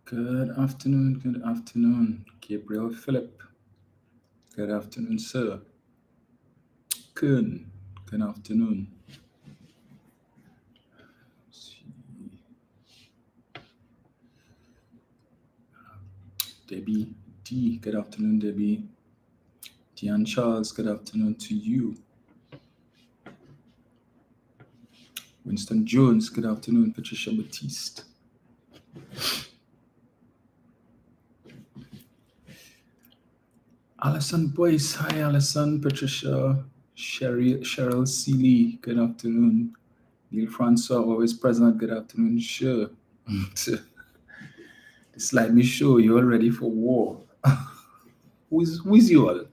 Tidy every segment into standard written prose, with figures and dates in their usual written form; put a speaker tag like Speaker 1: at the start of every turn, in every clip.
Speaker 1: Good afternoon, Gabriel Philip. Good afternoon, sir. Good afternoon. Debbie D, good afternoon, Debbie. Diane Charles, good afternoon to you. Winston Jones, good afternoon. Patricia Batiste. Alison Boyce, hi Alison. Patricia, Cheryl Seeley, good afternoon. Neil Francois, always present, good afternoon. Sure. This slide me show you all ready for war. Who's you all?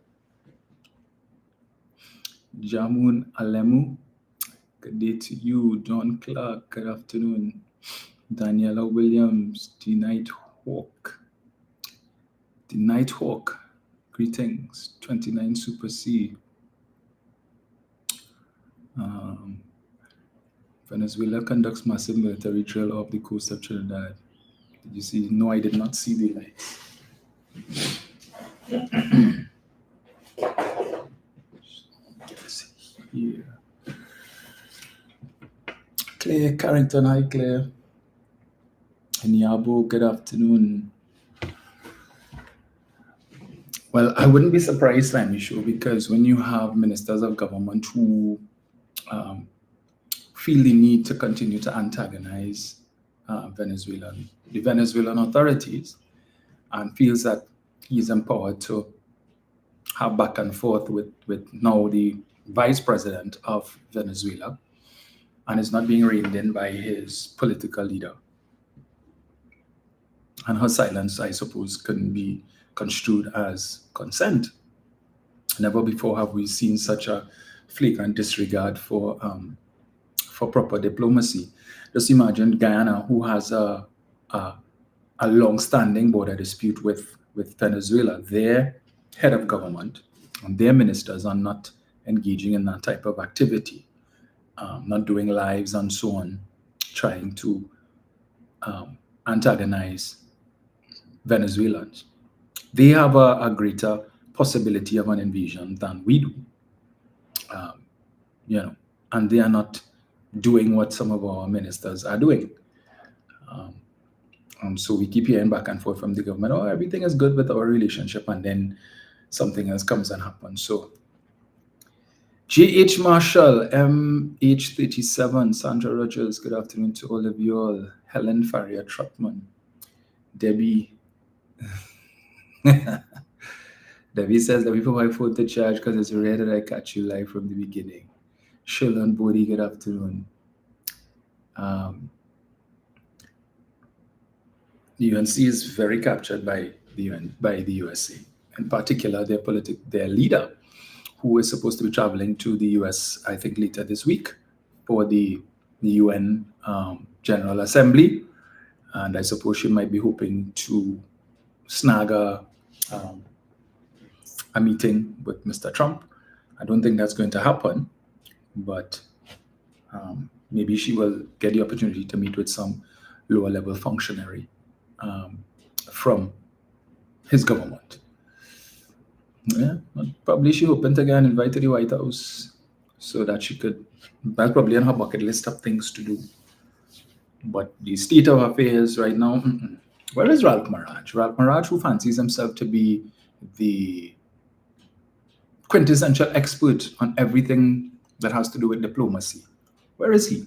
Speaker 1: Jamun Alemu, good day to you. John Clark, good afternoon. Daniela Williams, the Nighthawk, greetings. 29 Super C. Venezuela conducts massive military drill off the coast of Trinidad. Did you see? No, I did not see the lights. Here. Claire Carrington, hi Claire. And Yabo, good afternoon. Well, I wouldn't be surprised, Lamisho, because when you have ministers of government who feel the need to continue to antagonize the Venezuelan authorities, and feels that he's empowered to have back and forth with now the vice president of Venezuela, and is not being reined in by his political leader. And her silence, I suppose, couldn't be construed as consent. Never before have we seen such a flagrant disregard for proper diplomacy. Just imagine Guyana, who has a long-standing border dispute with Venezuela. Their head of government and their ministers are not engaging in that type of activity, not doing lives and so on, trying to antagonize Venezuelans. They have a greater possibility of an invasion than we do, and they are not doing what some of our ministers are doing. So we keep hearing back and forth from the government, oh, everything is good with our relationship, and then something else comes and happens. So J.H. Marshall, MH37, Sandra Rogers, good afternoon to all of you all. Helen Faria Trotman, Debbie. Debbie says that before I phone to charge because it's rare that I catch you live from the beginning. Shilon Bodhi, good afternoon. The UNC is very captured by the USA, in particular their leader, who is supposed to be traveling to the US, I think, later this week for the UN General Assembly, and I suppose she might be hoping to snag a meeting with Mr. Trump. I don't think that's going to happen, but maybe she will get the opportunity to meet with some lower level functionary from his government. Yeah, probably she hoping to get an invite to the White House so that she could, that's probably on her bucket list of things to do. But the state of affairs right now, where is Ralph Maraj? Ralph Maraj, who fancies himself to be the quintessential expert on everything that has to do with diplomacy. Where is he?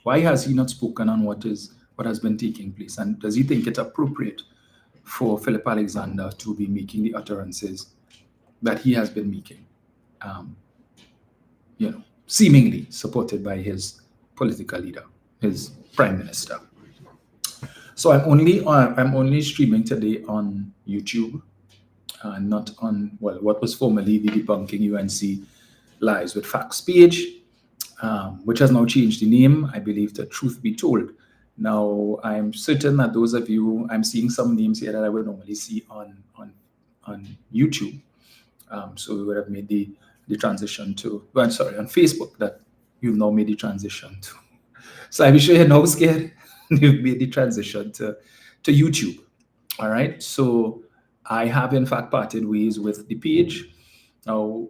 Speaker 1: Why has he not spoken on what has been taking place? And does he think it's appropriate for Philip Alexander to be making the utterances that he has been making? Seemingly supported by his political leader, his prime minister. So I'm only streaming today on YouTube, not on what was formerly the Debunking UNC Lies with Facts page, which has now changed the name, I believe, to Truth Be Told. Now, I'm certain that those of you, I'm seeing some names here that I would normally see on YouTube. So we would have made the transition to, on Facebook, that you've now made the transition to. So I'm sure you're now scared. You've made the transition to YouTube. All right. So I have in fact parted ways with the page. Now,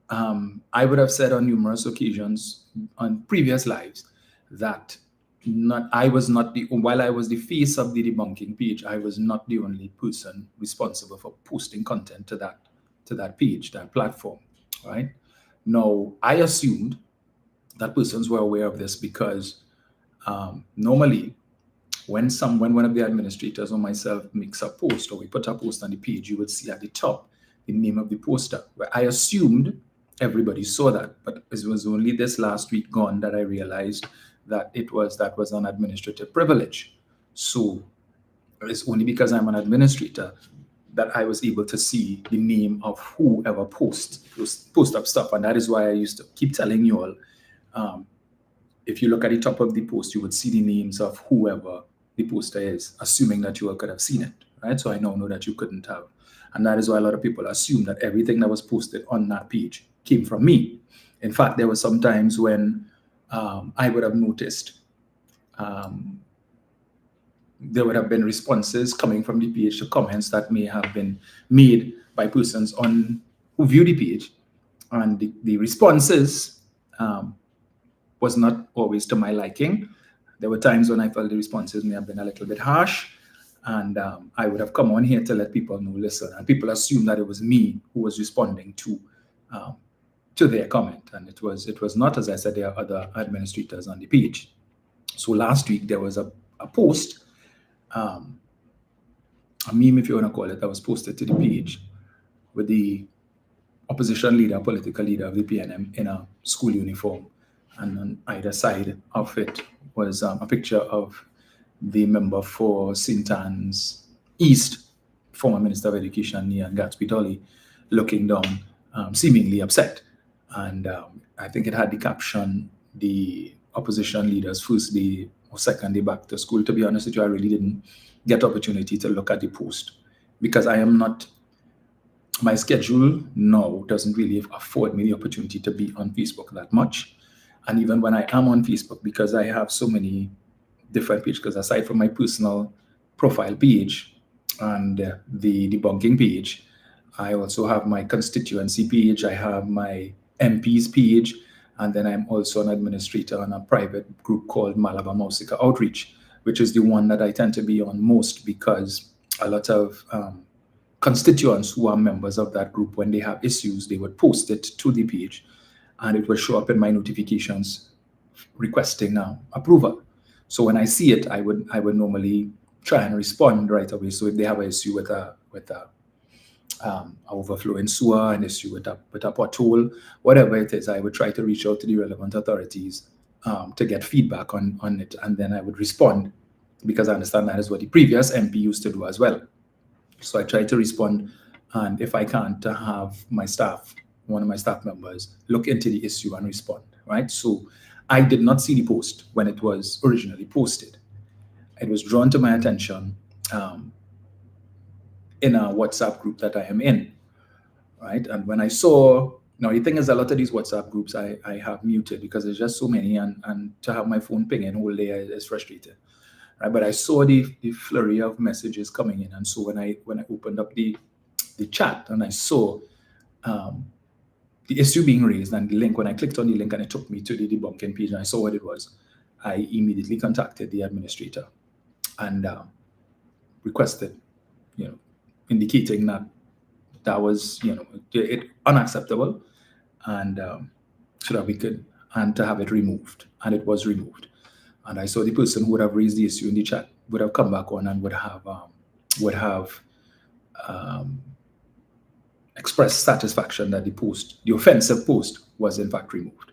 Speaker 1: I would have said on numerous occasions on previous lives that I was not the while I was the face of the debunking page, I was not the only person responsible for posting content to that page, that platform. Right. Now, I assumed that persons were aware of this because normally when one of the administrators or myself makes a post or we put a post on the page, you would see at the top the name of the poster. Where I assumed everybody saw that, but it was only this last week gone that I realized that that was an administrative privilege. So it's only because I'm an administrator that I was able to see the name of whoever post up stuff, and that is why I used to keep telling you all. If you look at the top of the post, you would see the names of whoever the poster is, assuming that you all could have seen it, right? So I now know that you couldn't have. And that is why a lot of people assume that everything that was posted on that page came from me. In fact, there were some times when I would have noticed there would have been responses coming from the page to comments that may have been made by persons who view the page. And the responses was not always to my liking. There were times when I felt the responses may have been a little bit harsh, and I would have come on here to let people know, listen, and people assumed that it was me who was responding to their comment, and it was not. As I said, there are other administrators on the page. So last week there was a post, a meme if you want to call it, that was posted to the page with the opposition leader, political leader of the PNM in a school uniform. And on either side of it was a picture of the member for St. Anne's East, former Minister of Education, Ian Gatsby-Dolly, looking down, seemingly upset. And I think it had the caption, the opposition leader's first day or second day back to school. To be honest with you, I really didn't get opportunity to look at the post because my schedule now doesn't really afford me the opportunity to be on Facebook that much. And even when I am on Facebook, because I have so many different pages, because aside from my personal profile page and the debunking page, I also have my constituency page, I have my MP's page, and then I'm also an administrator on a private group called Malabar Mausika Outreach, which is the one that I tend to be on most because a lot of constituents who are members of that group, when they have issues, they would post it to the page and it will show up in my notifications requesting approval. So when I see it, I would normally try and respond right away. So if they have an issue with a overflowing sewer, an issue with a pothole, whatever it is, I would try to reach out to the relevant authorities to get feedback on it, and then I would respond because I understand that is what the previous MP used to do as well. So I try to respond, and if I can't, to have my staff, one of my staff members, look into the issue and respond, right? So I did not see the post when it was originally posted. It was drawn to my attention in a WhatsApp group that I am in, right? And when I saw, now the thing is, a lot of these WhatsApp groups I have muted because there's just so many, and to have my phone pinging all day is frustrating. Right, but I saw the flurry of messages coming in, and so when I opened up the chat and I saw the issue being raised and the link, when I clicked on the link and it took me to the debunking page and I saw what it was, I immediately contacted the administrator and requested, indicating that was, it unacceptable, and so that we could, and to have it removed, and it was removed. And I saw the person who would have raised the issue in the chat would have come back on and would have expressed satisfaction that the offensive post was in fact removed.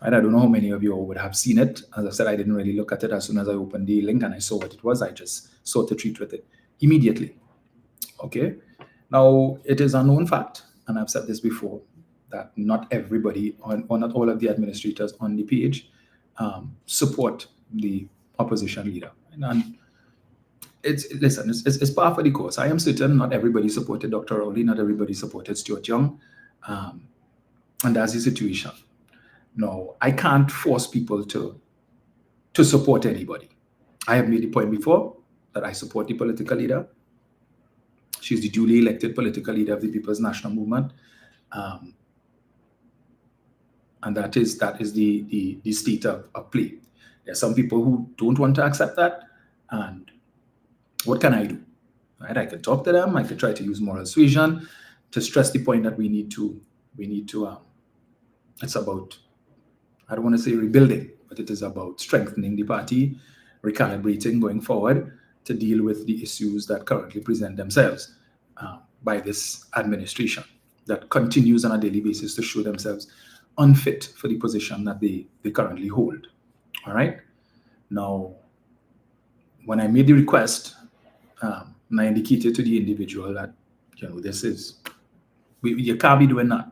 Speaker 1: And I don't know how many of you would have seen it. As I said, I didn't really look at it. As soon as I opened the link and I saw what it was, I just sought to treat with it immediately. Okay. Now, it is a known fact, and I've said this before, that not everybody, or not all of the administrators on the page support the opposition leader. And it's par for the course. I am certain not everybody supported Dr. Rowley, not everybody supported Stuart Young, and that's the situation. No, I can't force people to support anybody. I have made the point before that I support the political leader. She's the duly elected political leader of the People's National Movement. And that is the state of play. There are some people who don't want to accept that. And what can I do? Right? I can talk to them. I can try to use moral suasion to stress the point that we need to it's about, I don't want to say rebuilding, but it is about strengthening the party, recalibrating going forward to deal with the issues that currently present themselves by this administration that continues on a daily basis to show themselves unfit for the position that they currently hold. All right. Now, when I made the request, and I indicated to the individual that, this is, you can't be doing that.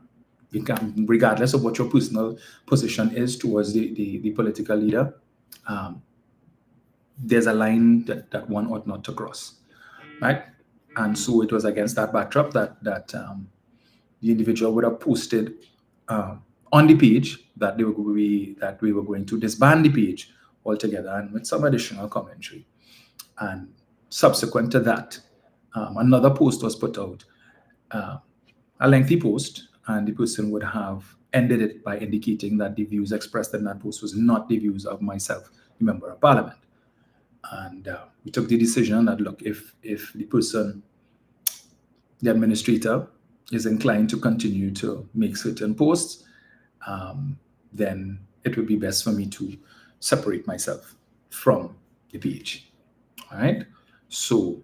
Speaker 1: You can, regardless of what your personal position is towards the political leader, there's a line that one ought not to cross, right? And so it was against that backdrop that the individual would have posted on the page that we were going to disband the page altogether, and with some additional commentary. And subsequent to that, another post was put out, a lengthy post, and the person would have ended it by indicating that the views expressed in that post was not the views of myself, the Member of Parliament. And we took the decision that, look, if the person, the administrator, is inclined to continue to make certain posts, then it would be best for me to separate myself from the page. All right. So,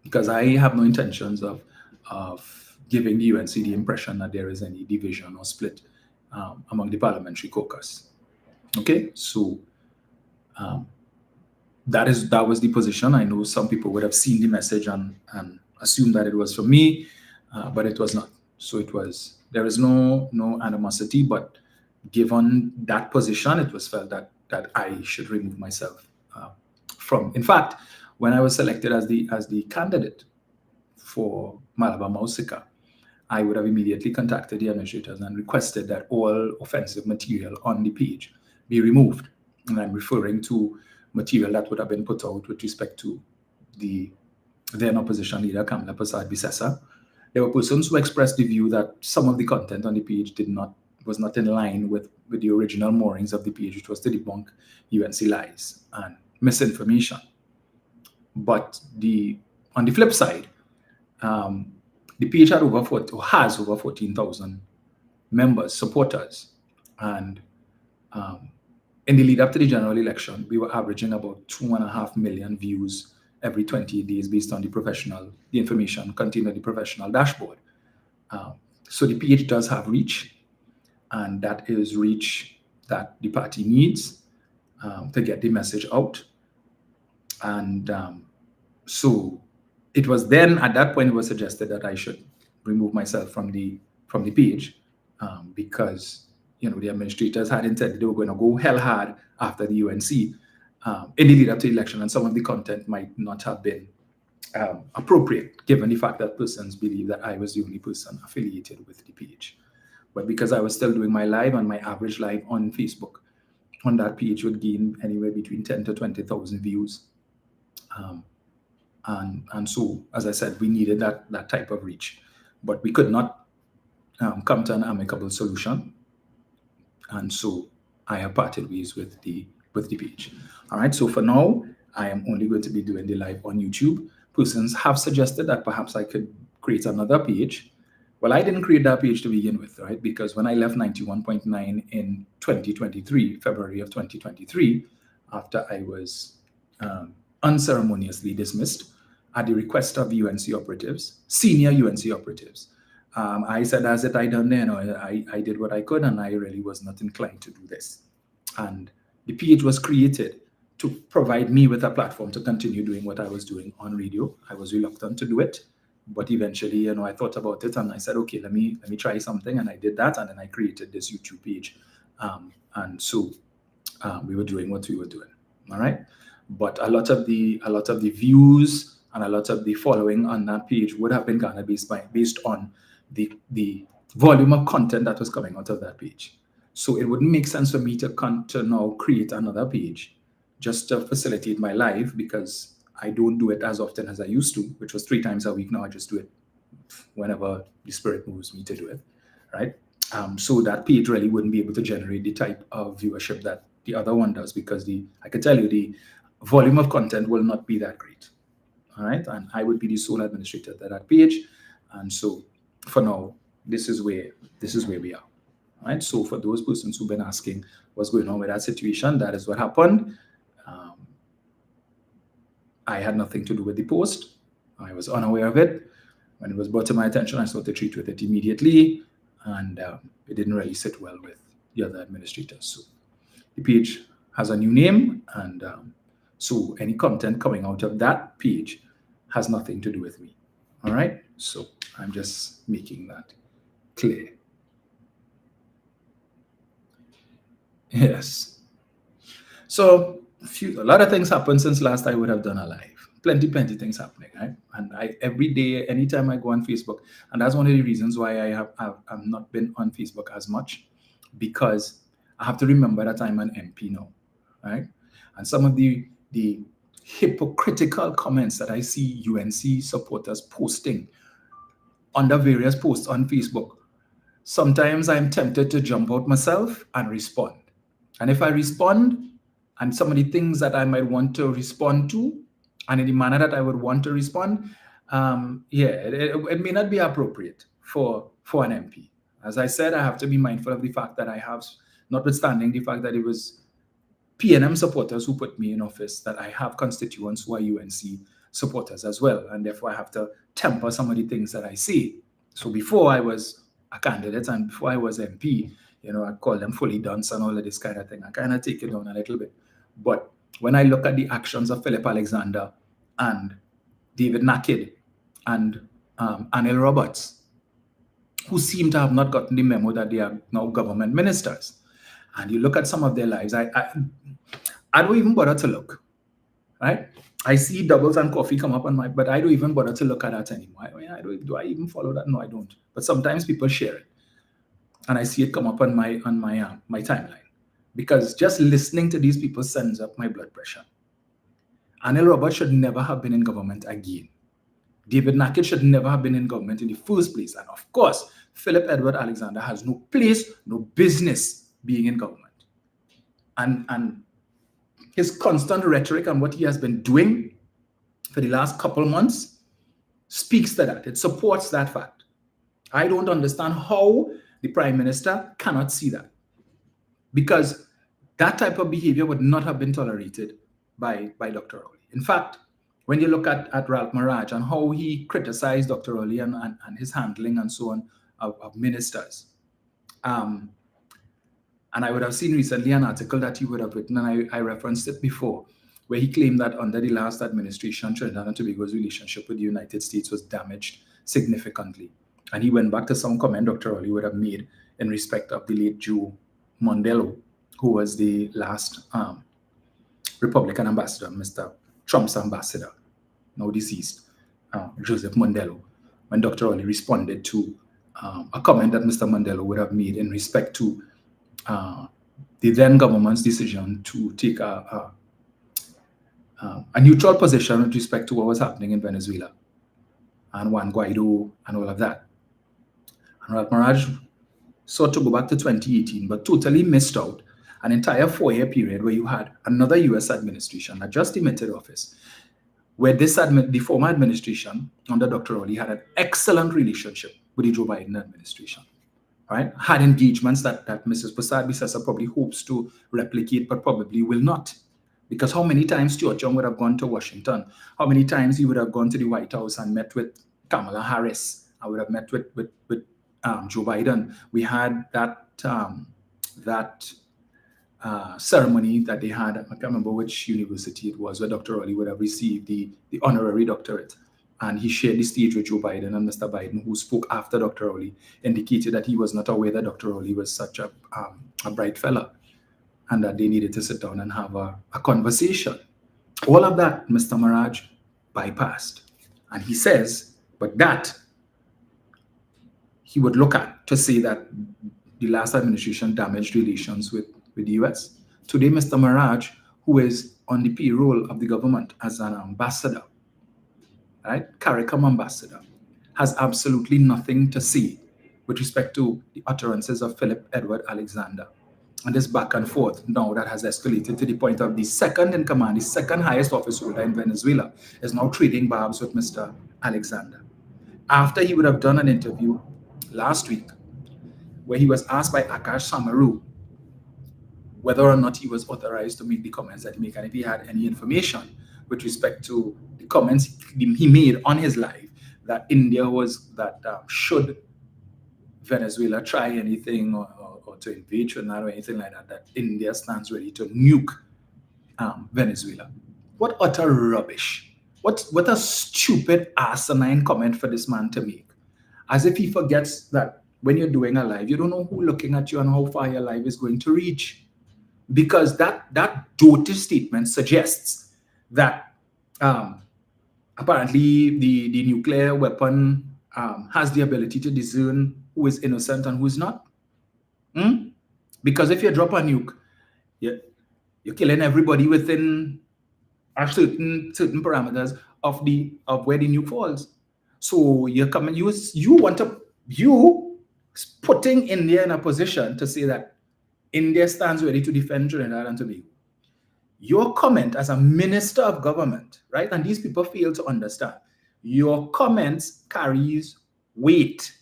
Speaker 1: because I have no intentions of giving the UNC the impression that there is any division or split among the parliamentary caucus. Okay, so that was the position. I know some people would have seen the message and assumed that it was for me, but it was not. So there is no animosity, but given that position, it was felt that I should remove myself from. In fact, when I was selected as the candidate for Malabar Mausika, I would have immediately contacted the administrators and requested that all offensive material on the page be removed. And I'm referring to material that would have been put out with respect to the then opposition leader, Kamala Prasad Bisesa. There were persons who expressed the view that some of the content on the page was not in line with the original moorings of the page, which was to debunk UNC lies and misinformation. But on the flip side, the page has over 14,000 members, supporters, and in the lead up to the general election, we were averaging about 2.5 million views every 28 days based on the information contained on the professional dashboard. So the page does have reach, and that is reach that the party needs to get the message out. And so it was then, at that point, it was suggested that I should remove myself from the page because the administrators had intended they were going to go hell hard after the UNC in the lead up to the election, and some of the content might not have been appropriate, given the fact that persons believe that I was the only person affiliated with the page. But because I was still doing my live, and my average live on Facebook on that page would gain anywhere between 10 to 20,000 views. And so, as I said, we needed that type of reach, but we could not come to an amicable solution. And so I have parted ways with the page. All right. So for now, I am only going to be doing the live on YouTube. Persons have suggested that perhaps I could create another page. Well, I didn't create that page to begin with, right? Because when I left 91.9 in 2023, February of 2023, after I was unceremoniously dismissed at the request of UNC operatives, senior UNC operatives, I said, as it I done then, I did what I could, and I really was not inclined to do this. And the page was created to provide me with a platform to continue doing what I was doing on radio. I was reluctant to do it, but eventually, I thought about it, and I said, okay, let me try something, and I did that, and then I created this YouTube page, and so we were doing what we were doing. All right, but a lot of the views and a lot of the following on that page would have been garnered based on the volume of content that was coming out of that page. So it wouldn't make sense for me to now create another page just to facilitate my live, because I don't do it as often as I used to, which was 3 times a week. Now I just do it whenever the spirit moves me to do it, right? So that page really wouldn't be able to generate the type of viewership that the other one does, because I can tell you the volume of content will not be that great. All right, and I would be the sole administrator to that page, and so for now, this is where we are. All right, so for those persons who've been asking what's going on with that situation, that is what happened. I had nothing to do with the post. I was unaware of it. When it was brought to my attention, I started to treat with it immediately, and it didn't really sit well with the other administrators. So the page has a new name, and so any content coming out of that page has nothing to do with me. All right, so I'm just making that clear. Yes. So a lot of things happened since last I would have done a live. Plenty things happening, right? And every day, anytime I go on Facebook, and that's one of the reasons why I've not been on Facebook as much, because I have to remember that I'm an MP now, right? And some of the hypocritical comments that I see UNC supporters posting under various posts on Facebook, sometimes I'm tempted to jump out myself and respond. And if I respond, and some of the things that I might want to respond to, and in the manner that I would want to respond, it may not be appropriate for an MP. As I said, I have to be mindful of the fact that I have, notwithstanding the fact that it was PNM supporters who put me in office, that I have constituents who are UNC supporters as well, and therefore I have to temper some of the things that I say. So before I was a candidate and before I was MP, I call them fully dunce and all of this kind of thing. I kind of take it down a little bit. But when I look at the actions of Philip Alexander and David Nakid and Anil Roberts, who seem to have not gotten the memo that they are now government ministers, and you look at some of their lives, I don't even bother to look, right? I see doubles and coffee come up on but I don't even bother to look at that anymore. Do I even follow that? No, I don't. But sometimes people share it, and I see it come up on my timeline, because just listening to these people sends up my blood pressure. Anil Roberts should never have been in government again. David Nakid should never have been in government in the first place. And of course, Philip Edward Alexander has no place, no business being in government. And his constant rhetoric and what he has been doing for the last couple of months speaks to that. It supports that fact. I don't understand how the Prime Minister cannot see that, because that type of behavior would not have been tolerated by Dr. Rowley. In fact, when you look at Ralph Maraj and how he criticized Dr. Rowley and his handling and so on of ministers, and I would have seen recently an article that he would have written, and I referenced it before, where he claimed that under the last administration, Trinidad and Tobago's relationship with the United States was damaged significantly. And he went back to some comment Dr. Rowley would have made in respect of the late Joe Mondello, who was the last Republican ambassador, Mr. Trump's ambassador, now deceased, Joseph Mondello, when Dr. Rowley responded to a comment that Mr. Mondello would have made in respect to the then government's decision to take a neutral position with respect to what was happening in Venezuela and Juan Guaido and all of that. And Ralph Maraj sought to go back to 2018, but totally missed out an entire 4-year period where you had another US administration that just emitted office, where the former administration under Dr. Rowley had an excellent relationship with the Joe Biden administration, right? Had engagements that Mrs. Prasad Bisesa probably hopes to replicate, but probably will not. Because how many times Stuart Young would have gone to Washington? How many times he would have gone to the White House and met with Kamala Harris? I would have met with Joe Biden. We had that ceremony that they had. I can't remember which university it was, where Dr. Rowley would have received the honorary doctorate. And he shared the stage with Joe Biden, and Mr. Biden, who spoke after Dr. Rowley, indicated that he was not aware that Dr. Rowley was such a bright fella, and that they needed to sit down and have a conversation. All of that, Mr. Maraj bypassed. And he says, but that he would look at to say that the last administration damaged relations with the US. Today, Mr. Maraj, who is on the payroll of the government as an ambassador, right? CARICOM ambassador, has absolutely nothing to say with respect to the utterances of Philip Edward Alexander. And this back and forth now that has escalated to the point of the second in command, the second highest office holder in Venezuela, is now trading barbs with Mr. Alexander. After he would have done an interview last week where he was asked by Akash Samaru whether or not he was authorized to make the comments that he made, and if he had any information with respect to the comments he made on his live that India was, that should Venezuela try anything or to invade Trinidad or anything like that, that India stands ready to nuke Venezuela. What utter rubbish. What a stupid asinine comment for this man to make. As if he forgets that when you're doing a live, you don't know who's looking at you and how far your live is going to reach. Because that dotive statement suggests that apparently the nuclear weapon has the ability to discern who is innocent and who is not. Because if you drop a nuke, you're killing everybody within certain parameters of where the nuke falls. So you're coming, you putting India in a position to say that India stands ready to defend Trinidad and Tobago. Your comment as a minister of government, right? And these people fail to understand. Your comments carries weight.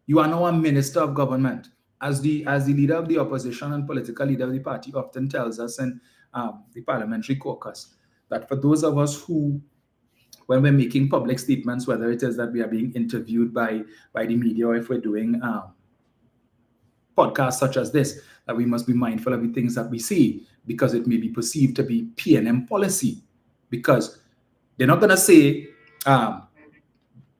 Speaker 1: You are now a minister of government. As the leader of the opposition and political leader of the party often tells us in the Parliamentary caucus, that for those of us who, when we're making public statements, whether it is that we are being interviewed by the media or if we're doing podcasts such as this, that we must be mindful of the things that we say, because it may be perceived to be P&M policy. Because they're not going to say,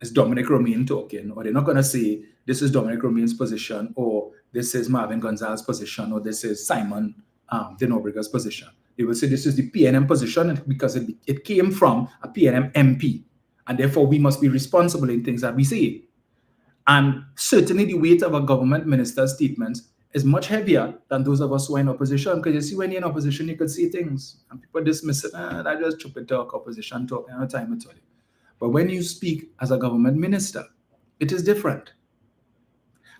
Speaker 1: it's Dominic Romain talking, or they're not going to say, this is Dominic Romain's position, or this is Marvin Gonzalez's position, or this is Simon de Nobraga's position. They will say this is the PNM position because it came from a PNM MP, and therefore we must be responsible in things that we say. And certainly the weight of a government minister's statements is much heavier than those of us who are in opposition, because you see, when you're in opposition, you could say things, and people dismiss it, that just stupid talk, opposition talk, no time at all. But when you speak as a government minister, it is different.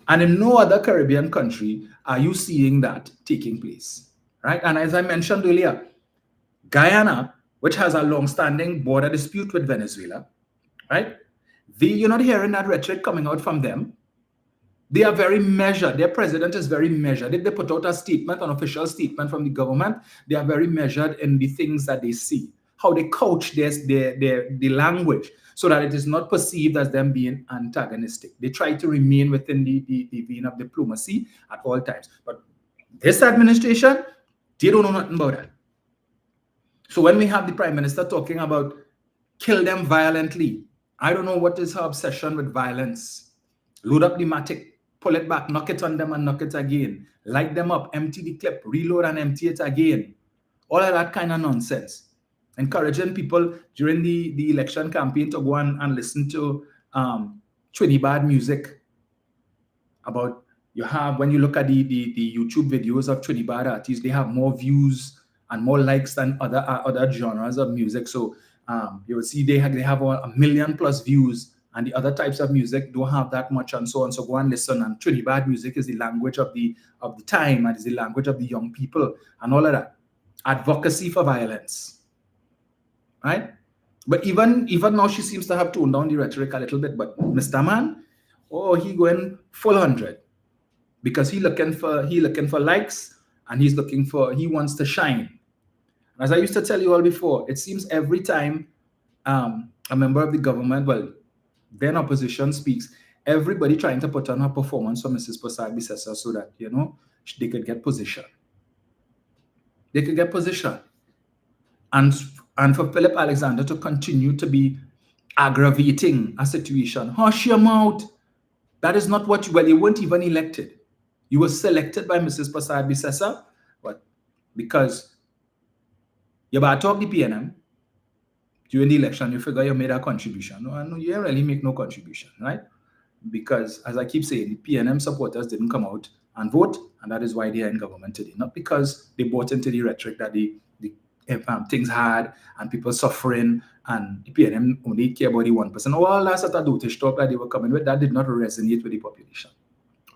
Speaker 1: And in no other Caribbean country are you seeing that taking place, right? And as I mentioned earlier, Guyana, which has a long-standing border dispute with Venezuela, right? You're not hearing that rhetoric coming out from them. They are very measured. Their president is very measured. If they put out a statement, an official statement from the government, they are very measured in the things that they see, how they couch the language, so that it is not perceived as them being antagonistic. They try to remain within the vein of diplomacy at all times. But this administration, they don't know nothing about that. So when we have the Prime Minister talking about kill them violently, I don't know what is her obsession with violence. Load up the matic, pull it back, knock it on them and knock it again. Light them up, empty the clip, reload and empty it again. All of that kind of nonsense. Encouraging people during the election campaign to go and listen to Trinidad music. About, when you look at the YouTube videos of Trinidad artists, they have more views and more likes than other genres of music. So you will see they have 1 million plus views, and the other types of music don't have that much, and so on. So go and listen. And Trinidad music is the language of the time, and is the language of the young people, and all of that. Advocacy for violence. Right? But even now, she seems to have toned down the rhetoric a little bit. But Mr. Man, he going full 100, because he looking for likes, and he wants to shine. As I used to tell you all before, it seems every time a member of the government, well, then opposition speaks, everybody trying to put on a performance for Mrs. Posad-Bissessar so that they could get position. They could get position. And for Philip Alexander to continue to be aggravating a situation, hush your mouth. That is not what you weren't even elected. You were selected by Mrs. Posad-Bissessar, but because you about talk the PNM during the election, you figure you made a contribution. No, you didn't really make no contribution, right? Because, as I keep saying, the PNM supporters didn't come out and vote, and that is why they are in government today. Not because they bought into the rhetoric that the things hard and people suffering, and the PNM only care about the 1%. All that sort of dotish talk that they were coming with, that did not resonate with the population,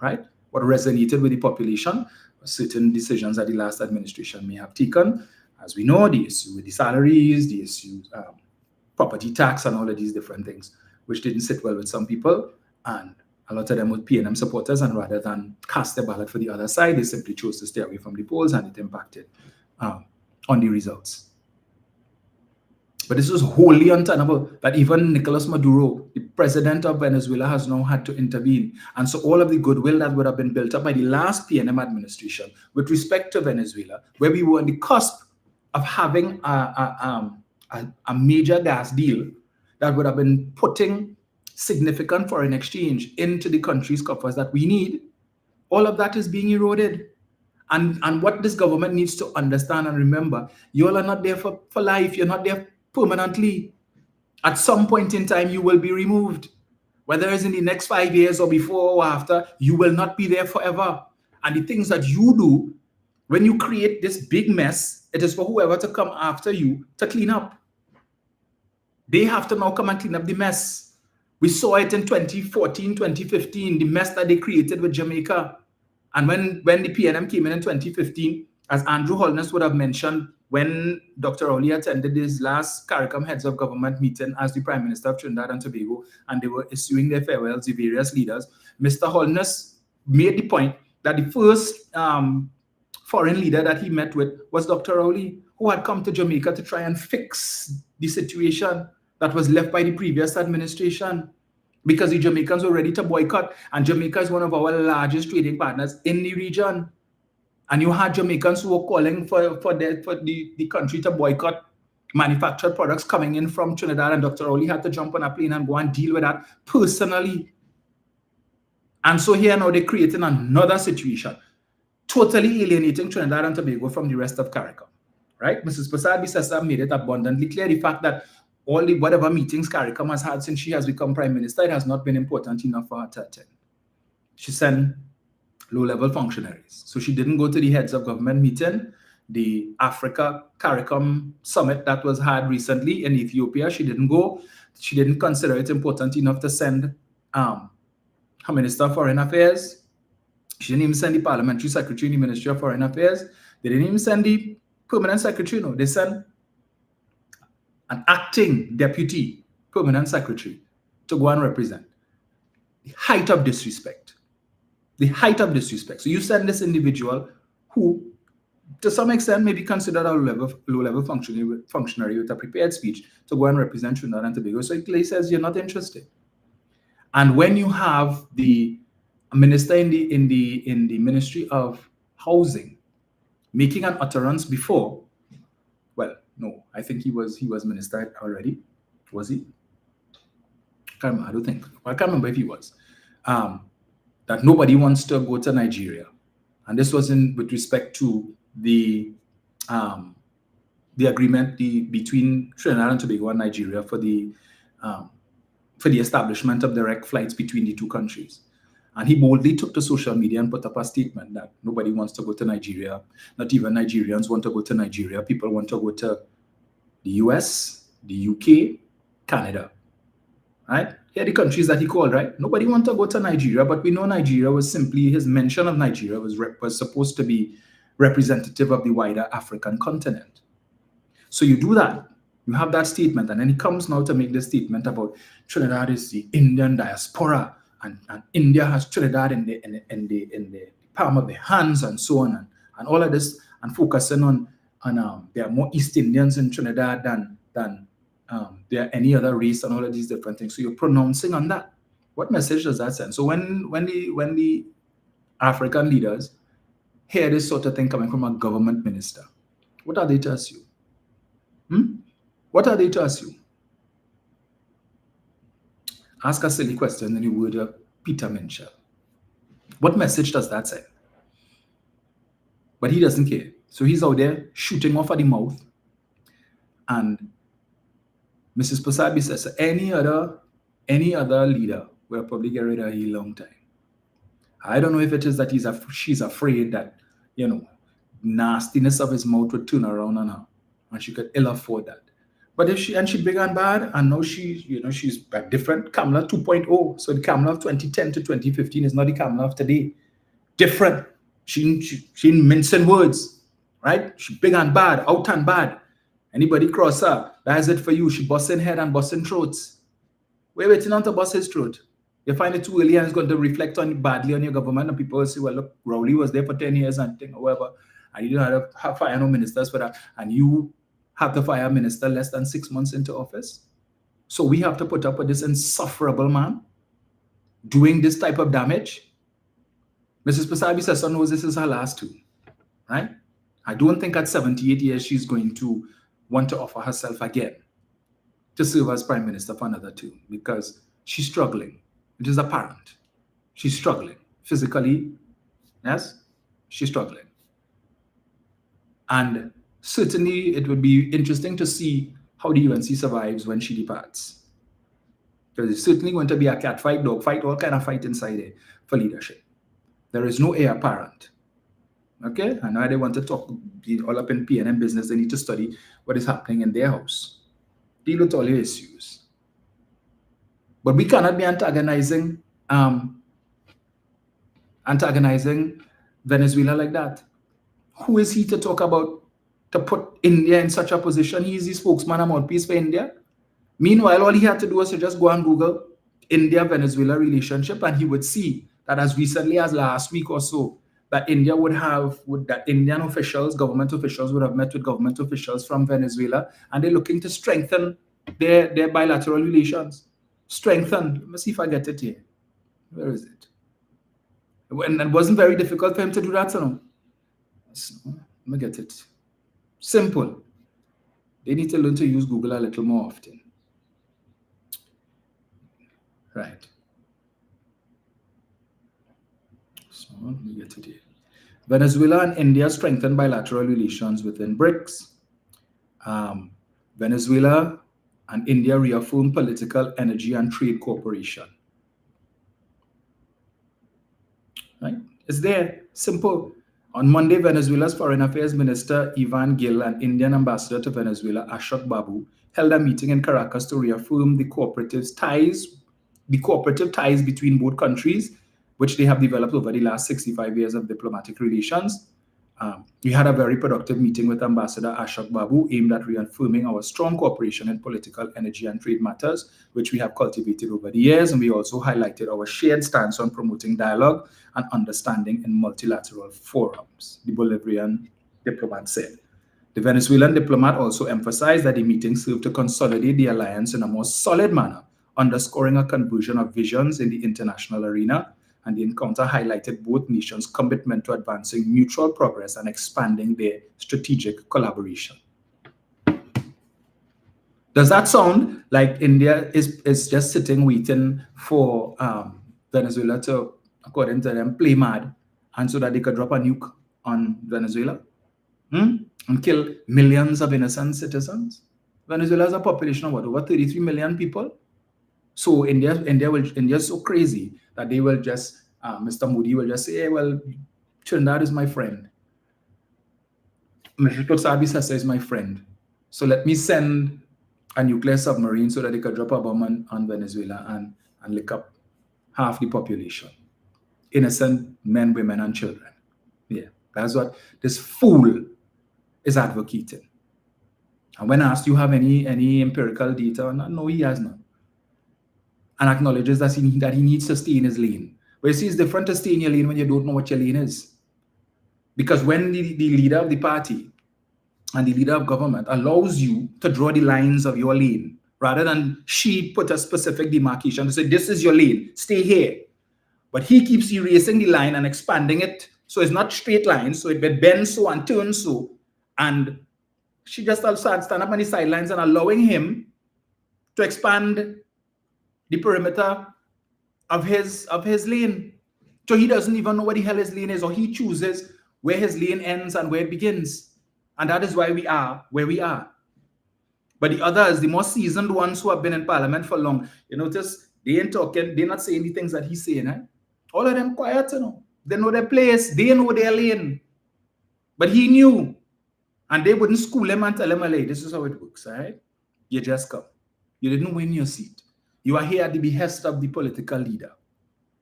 Speaker 1: right? What resonated with the population was certain decisions that the last administration may have taken. As we know, the issue with the salaries, the issue property tax, and all of these different things, which didn't sit well with some people, and a lot of them were PNM supporters, and rather than cast their ballot for the other side, they simply chose to stay away from the polls, and it impacted on the results. But this was wholly untenable that even Nicolas Maduro, the president of Venezuela, has now had to intervene. And so all of the goodwill that would have been built up by the last PNM administration with respect to Venezuela, where we were on the cusp of having a major gas deal that would have been putting significant foreign exchange into the country's coffers that we need, all of that is being eroded. And what this government needs to understand and remember, you all are not there for life. You're not there permanently. At some point in time, you will be removed. Whether it's in the next 5 years or before or after, you will not be there forever. And the things that you do, when you create this big mess, it is for whoever to come after you to clean up. They have to now come and clean up the mess. We saw it in 2014, 2015, the mess that they created with Jamaica. And when the PNM came in 2015, as Andrew Holness would have mentioned, when Dr. Rowley attended his last CARICOM heads of government meeting as the Prime Minister of Trinidad and Tobago, and they were issuing their farewells, the various leaders, Mr. Holness made the point that the first foreign leader that he met with was Dr. Rowley, who had come to Jamaica to try and fix the situation that was left by the previous administration, because the Jamaicans were ready to boycott, and Jamaica is one of our largest trading partners in the region. And you had Jamaicans who were calling for the country to boycott manufactured products coming in from Trinidad, and Dr. Rowley had to jump on a plane and go and deal with that personally. And so here now they're creating another situation, totally alienating Trinidad and Tobago from the rest of CARICOM, right? Mrs. Prasad Bisesa made it abundantly clear the fact that all the whatever meetings CARICOM has had since she has become Prime Minister, it has not been important enough for her to attend. She sent low-level functionaries. So she didn't go to the heads of government meeting, the Africa CARICOM summit that was had recently in Ethiopia. She didn't go. She didn't consider it important enough to send her Minister of Foreign Affairs. She didn't even send the Parliamentary Secretary in the Ministry of Foreign Affairs. They didn't even send the Permanent Secretary. No, they sent an acting deputy permanent secretary to go and represent. The height of disrespect. The height of disrespect. So you send this individual who, to some extent, may be considered a low-level functionary with a prepared speech to go and represent Trinidad and Tobago. So it clearly says you're not interested. And when you have the minister in the Ministry of Housing making an utterance before, well, no, I think he was minister already. Was he? I can't remember if he was. That nobody wants to go to Nigeria, and this was with respect to the agreement between Trinidad and Tobago and Nigeria for the establishment of direct flights between the two countries. And he boldly took to social media and put up a statement that nobody wants to go to Nigeria. Not even Nigerians want to go to Nigeria. People want to go to the US, the UK, Canada. Right? Here are the countries that he called, right? Nobody wants to go to Nigeria, but we know Nigeria was simply, his mention of Nigeria was supposed to be representative of the wider African continent. So you do that. You have that statement, and then he comes now to make this statement about Trinidad is the Indian diaspora, and India has Trinidad in the palm of their hands, and so on, and all of this, and focusing on there are more East Indians in Trinidad than there are any other race, and all of these different things. So you're pronouncing on that. What message does that send? So when the African leaders hear this sort of thing coming from a government minister, what are they to assume? What are they to assume? Ask a silly question in the word of Peter Minshall. What message does that send? But he doesn't care. So he's out there shooting off at the mouth. And Mrs. Pasabi says, any other leader will probably get rid of her a long time. I don't know if it is that she's afraid that, nastiness of his mouth would turn around on her. and she could ill afford that. But if she big and bad, and now she's a different Kamala 2.0. So the Kamala of 2010 to 2015 is not the Kamala of today. Different. She mincing words, right? She big and bad, out and bad. Anybody cross her, that's it for you. She busting head and busting throats. We're waiting on to bust his throat. You find it too early and it's going to reflect badly on your government, and people will say, well, look, Rowley was there for 10 years and thing or whatever, and you don't have fire no ministers for that, and you have to fire a minister less than 6 months into office. So we have to put up with this insufferable man doing this type of damage. Mrs. Pasabi Sessa knows this is her last two, right? I don't think at 78 years she's going to want to offer herself again to serve as Prime Minister for another 2, because she's struggling. It is apparent. She's struggling. Physically, yes, she's struggling. And certainly it would be interesting to see how the UNC survives when she departs. Because it's certainly going to be a cat fight, dog fight, all kind of fight inside there for leadership. There is no heir apparent. Okay? And now they want to talk, be all up in PNM business. They need to study what is happening in their house. Deal with all your issues. But we cannot be antagonizing Venezuela like that. Who is he to talk about, to put India in such a position? He is the spokesman and mouthpiece for India. Meanwhile, all he had to do was to just go and Google India-Venezuela relationship, and he would see that as recently as last week or so, that India that Indian officials, government officials would have met with government officials from Venezuela, and they're looking to strengthen their bilateral relations. Strengthen. Let me see if I get it here. Where is it? And it wasn't very difficult for him to do that, so let me get it. Simple. They need to learn to use Google a little more often. Right. So let me get it here. Venezuela and India strengthen bilateral relations within BRICS. Venezuela and India reaffirm political, energy, and trade cooperation. Right? It's there. Simple. On Monday, Venezuela's Foreign Affairs Minister Ivan Gil and Indian Ambassador to Venezuela Ashok Babu held a meeting in Caracas to reaffirm the cooperative ties between both countries, which they have developed over the last 65 years of diplomatic relations. We had a very productive meeting with Ambassador Ashok Babu aimed at reaffirming our strong cooperation in political, energy, and trade matters, which we have cultivated over the years. And we also highlighted our shared stance on promoting dialogue and understanding in multilateral forums, the Bolivian diplomat said. The Venezuelan diplomat also emphasized that the meeting served to consolidate the alliance in a more solid manner, underscoring a conversion of visions in the international arena. And the encounter highlighted both nations' commitment to advancing mutual progress and expanding their strategic collaboration. Does that sound like India is just sitting waiting for Venezuela to, according to them, play mad, and so that they could drop a nuke on Venezuela and kill millions of innocent citizens? Venezuela has a population of what, over 33 million people? So India is so crazy that they will just, Mr. Modi will just say, hey, well, Trinidad is my friend. Mr. Tosabi Sessa is my friend. So let me send a nuclear submarine so that they could drop a bomb on Venezuela and lick up half the population. Innocent men, women, and children. Yeah, that's what this fool is advocating. And when asked, do you have any empirical data? No, he has none. And acknowledges that he needs to stay in his lane. But you see, it's different to stay in your lane when you don't know what your lane is. Because when the leader of the party and the leader of government allows you to draw the lines of your lane, rather than she put a specific demarcation to say, this is your lane, stay here. But he keeps erasing the line and expanding it. So it's not straight lines, so it bends so and turns so. And she just also stand up on the sidelines and allowing him to expand the perimeter of his lane. So he doesn't even know what the hell his lane is, or he chooses where his lane ends and where it begins. And that is why we are where we are. But the others, the more seasoned ones who have been in parliament for long, you notice they ain't talking, they're not saying the things that he's saying. Eh? All of them quiet, you know. They know their place, they know their lane. But he knew. And they wouldn't school him and tell him, hey, this is how it works, all right? You just come. You didn't win your seat. You are here at the behest of the political leader.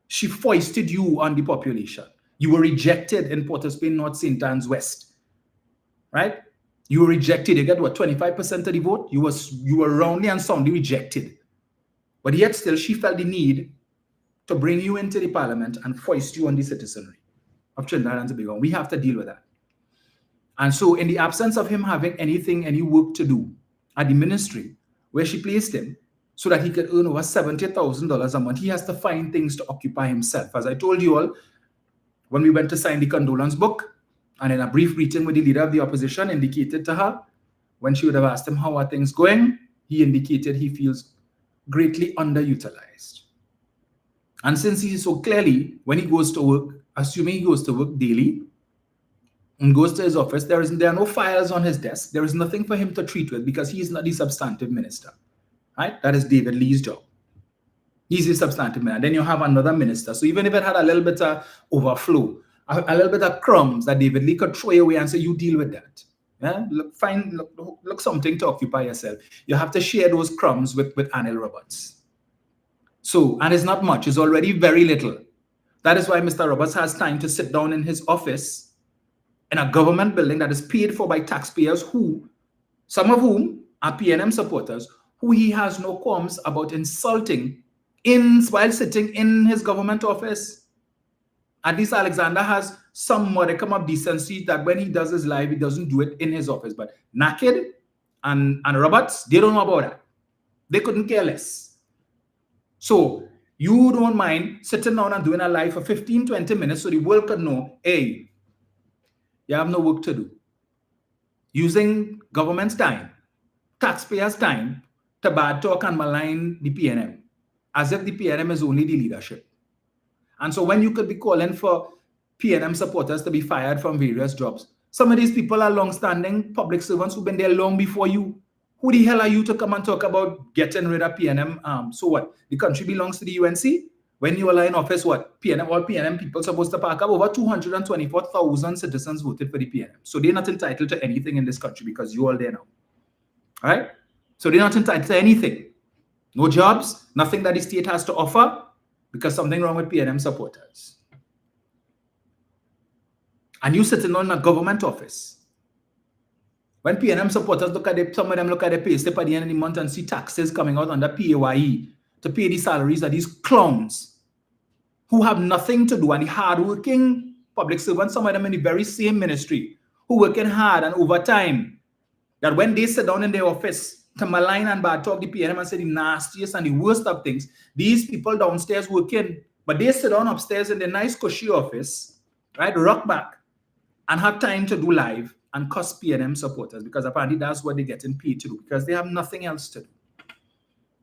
Speaker 1: She foisted you on the population. You were rejected in Port of Spain, North St. Anne's West, right? You were rejected. You get what, 25% of the vote? You were roundly and soundly rejected. But yet still, she felt the need to bring you into the parliament and foist you on the citizenry of Trinidad and Tobago. We have to deal with that. And so in the absence of him having any work to do at the ministry, where she placed him, so that he could earn over $70,000 a month, he has to find things to occupy himself. As I told you all, when we went to sign the condolence book, and in a brief meeting with the leader of the opposition indicated to her, when she would have asked him, how are things going? He indicated he feels greatly underutilized. And since he is so clearly, when he goes to work, assuming he goes to work daily, and goes to his office, there are no files on his desk. There is nothing for him to treat with because he is not the substantive minister, right? That is David Lee's job. He's the substantive minister. Then you have another minister. So even if it had a little bit of overflow, a little bit of crumbs that David Lee could throw away and say, you deal with that. Yeah? Look something to occupy yourself. You have to share those crumbs with Anil Roberts. So, and it's not much. It's already very little. That is why Mr. Roberts has time to sit down in his office in a government building that is paid for by taxpayers some of whom are PNM supporters, who he has no qualms about insulting while sitting in his government office. At least Alexander has some modicum of decency that when he does his live, he doesn't do it in his office. But Naked and Roberts, they don't know about that. They couldn't care less. So you don't mind sitting down and doing a live for 15, 20 minutes so the world could know, hey, you have no work to do. Using government's time, taxpayers' time, to bad talk and malign the PNM, as if the PNM is only the leadership. And so when you could be calling for PNM supporters to be fired from various jobs, some of these people are long-standing public servants who've been there long before you. Who the hell are you to come and talk about getting rid of PNM? So what? The country belongs to the UNC? When you are in office, what? All PNM people supposed to pack up. Over 224,000 citizens voted for the PNM. So they're not entitled to anything in this country because you're all there now. All right? So they're not entitled to anything. No jobs, nothing that the state has to offer because something wrong with PNM supporters. And you sitting on a government office. When PNM supporters look at some of them look at the pay slip at the end of the month and see taxes coming out under PAYE to pay the salaries of these clowns who have nothing to do, and the hardworking public servants, some of them in the very same ministry, who working hard and overtime, that when they sit down in their office to malign and bad talk the PNM and say the nastiest and the worst of things, these people downstairs working, but they sit down upstairs in their nice cushy office, right, rock back, and have time to do live and cuss PNM supporters because apparently that's what they're getting paid to do because they have nothing else to do.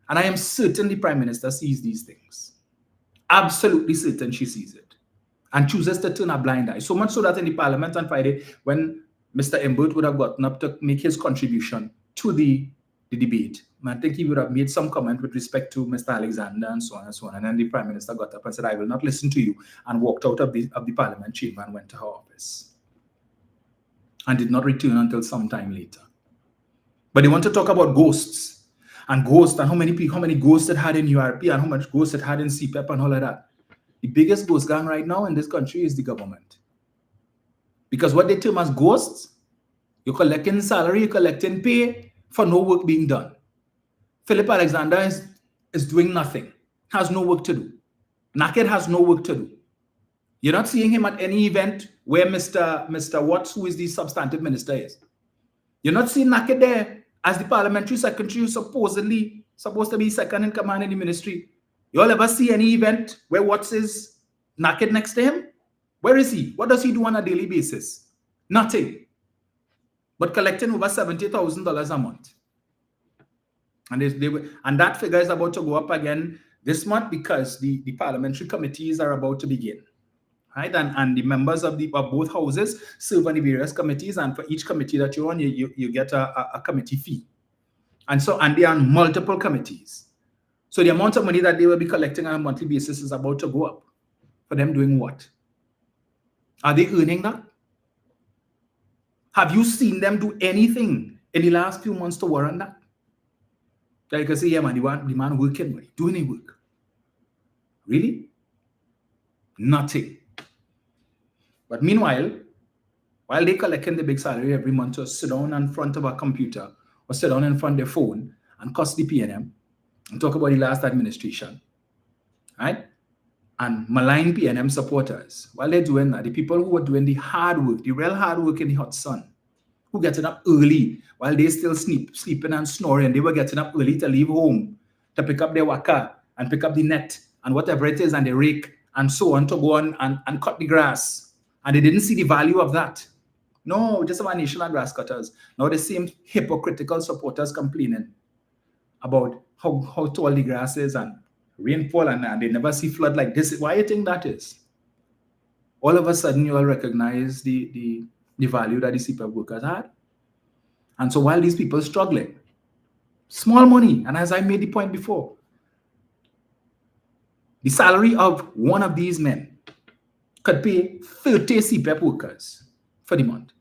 Speaker 1: And I am certain the Prime Minister sees these things. Absolutely certain she sees it. And chooses to turn a blind eye. So much so that in the Parliament on Friday, when Mr. Imbert would have gotten up to make his contribution to the debate, I think he would have made some comment with respect to Mr. Alexander and so on and so on. And then the Prime Minister got up and said, I will not listen to you, and walked out of the Parliament chamber and went to her office. And did not return until some time later. But they want to talk about ghosts. And how many ghosts it had in URP and how much ghosts it had in CPEP and all of that. The biggest ghost gang right now in this country is the government. Because what they term as ghosts, you're collecting salary, you're collecting pay for no work being done. Philip Alexander is doing nothing, has no work to do. Naked has no work to do. You're not seeing him at any event where Mr. Watts, who is the substantive minister, is. You're not seeing Naked there as the parliamentary secretary who's supposedly supposed to be second in command in the ministry. You all ever see any event where Watts is Naked next to him? Where is he? What does he do on a daily basis? Nothing. But collecting over $70,000 a month. And that figure is about to go up again this month because the parliamentary committees are about to begin. Right? And the members of both houses serve on the various committees, and for each committee that you're on, you get a committee fee. And they are on multiple committees. So the amount of money that they will be collecting on a monthly basis is about to go up. For them doing what? Are they earning that? Have you seen them do anything in the last few months to warrant that? Like I say, yeah, man, the man working, but doing any work. Really? Nothing. But meanwhile, while they collecting the big salary every month to sit down in front of a computer or sit down in front of their phone and cuss the PNM and talk about the last administration, right? And malign PNM supporters. While they're doing that, the people who are doing the hard work, the real hard work in the hot sun, who getting up early while they still sleeping and snoring, they were getting up early to leave home, to pick up their waka and pick up the net and whatever it is and the rake and so on to go on and cut the grass. And they didn't see the value of that. No, just about national grass cutters. Now the same hypocritical supporters complaining about how tall the grass is and rainfall and they never see flood like this. Why do you think that is? All of a sudden you all recognize the value that the CPAP workers had. And so while these people are struggling, small money, and as I made the point before, the salary of one of these men could pay 30 CPAP workers for the month.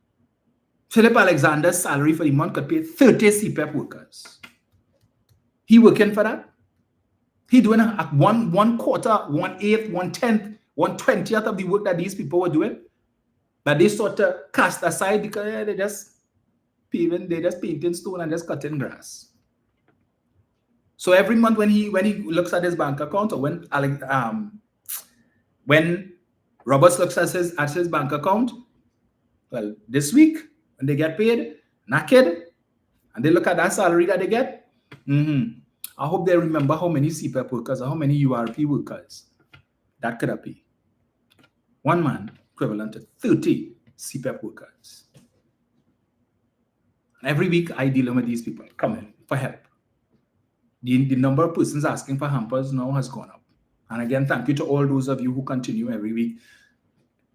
Speaker 1: Philip Alexander's salary for the month could pay 30 CPAP workers. He working for that? He doing one quarter, 1/8, 1/10, 1/20th of the work that these people were doing, that they sort of cast aside because they just painting stone and just cutting grass. So every month when he looks at his bank account, or when Roberts looks at his bank account, well, this week when they get paid, naked, and they look at that salary that they get, I hope they remember how many CPAP workers or how many URP workers that could have paid. One man equivalent to 30 CPAP workers. And every week I deal with these people coming for help. The number of persons asking for hampers now has gone up. And again, thank you to all those of you who continue every week.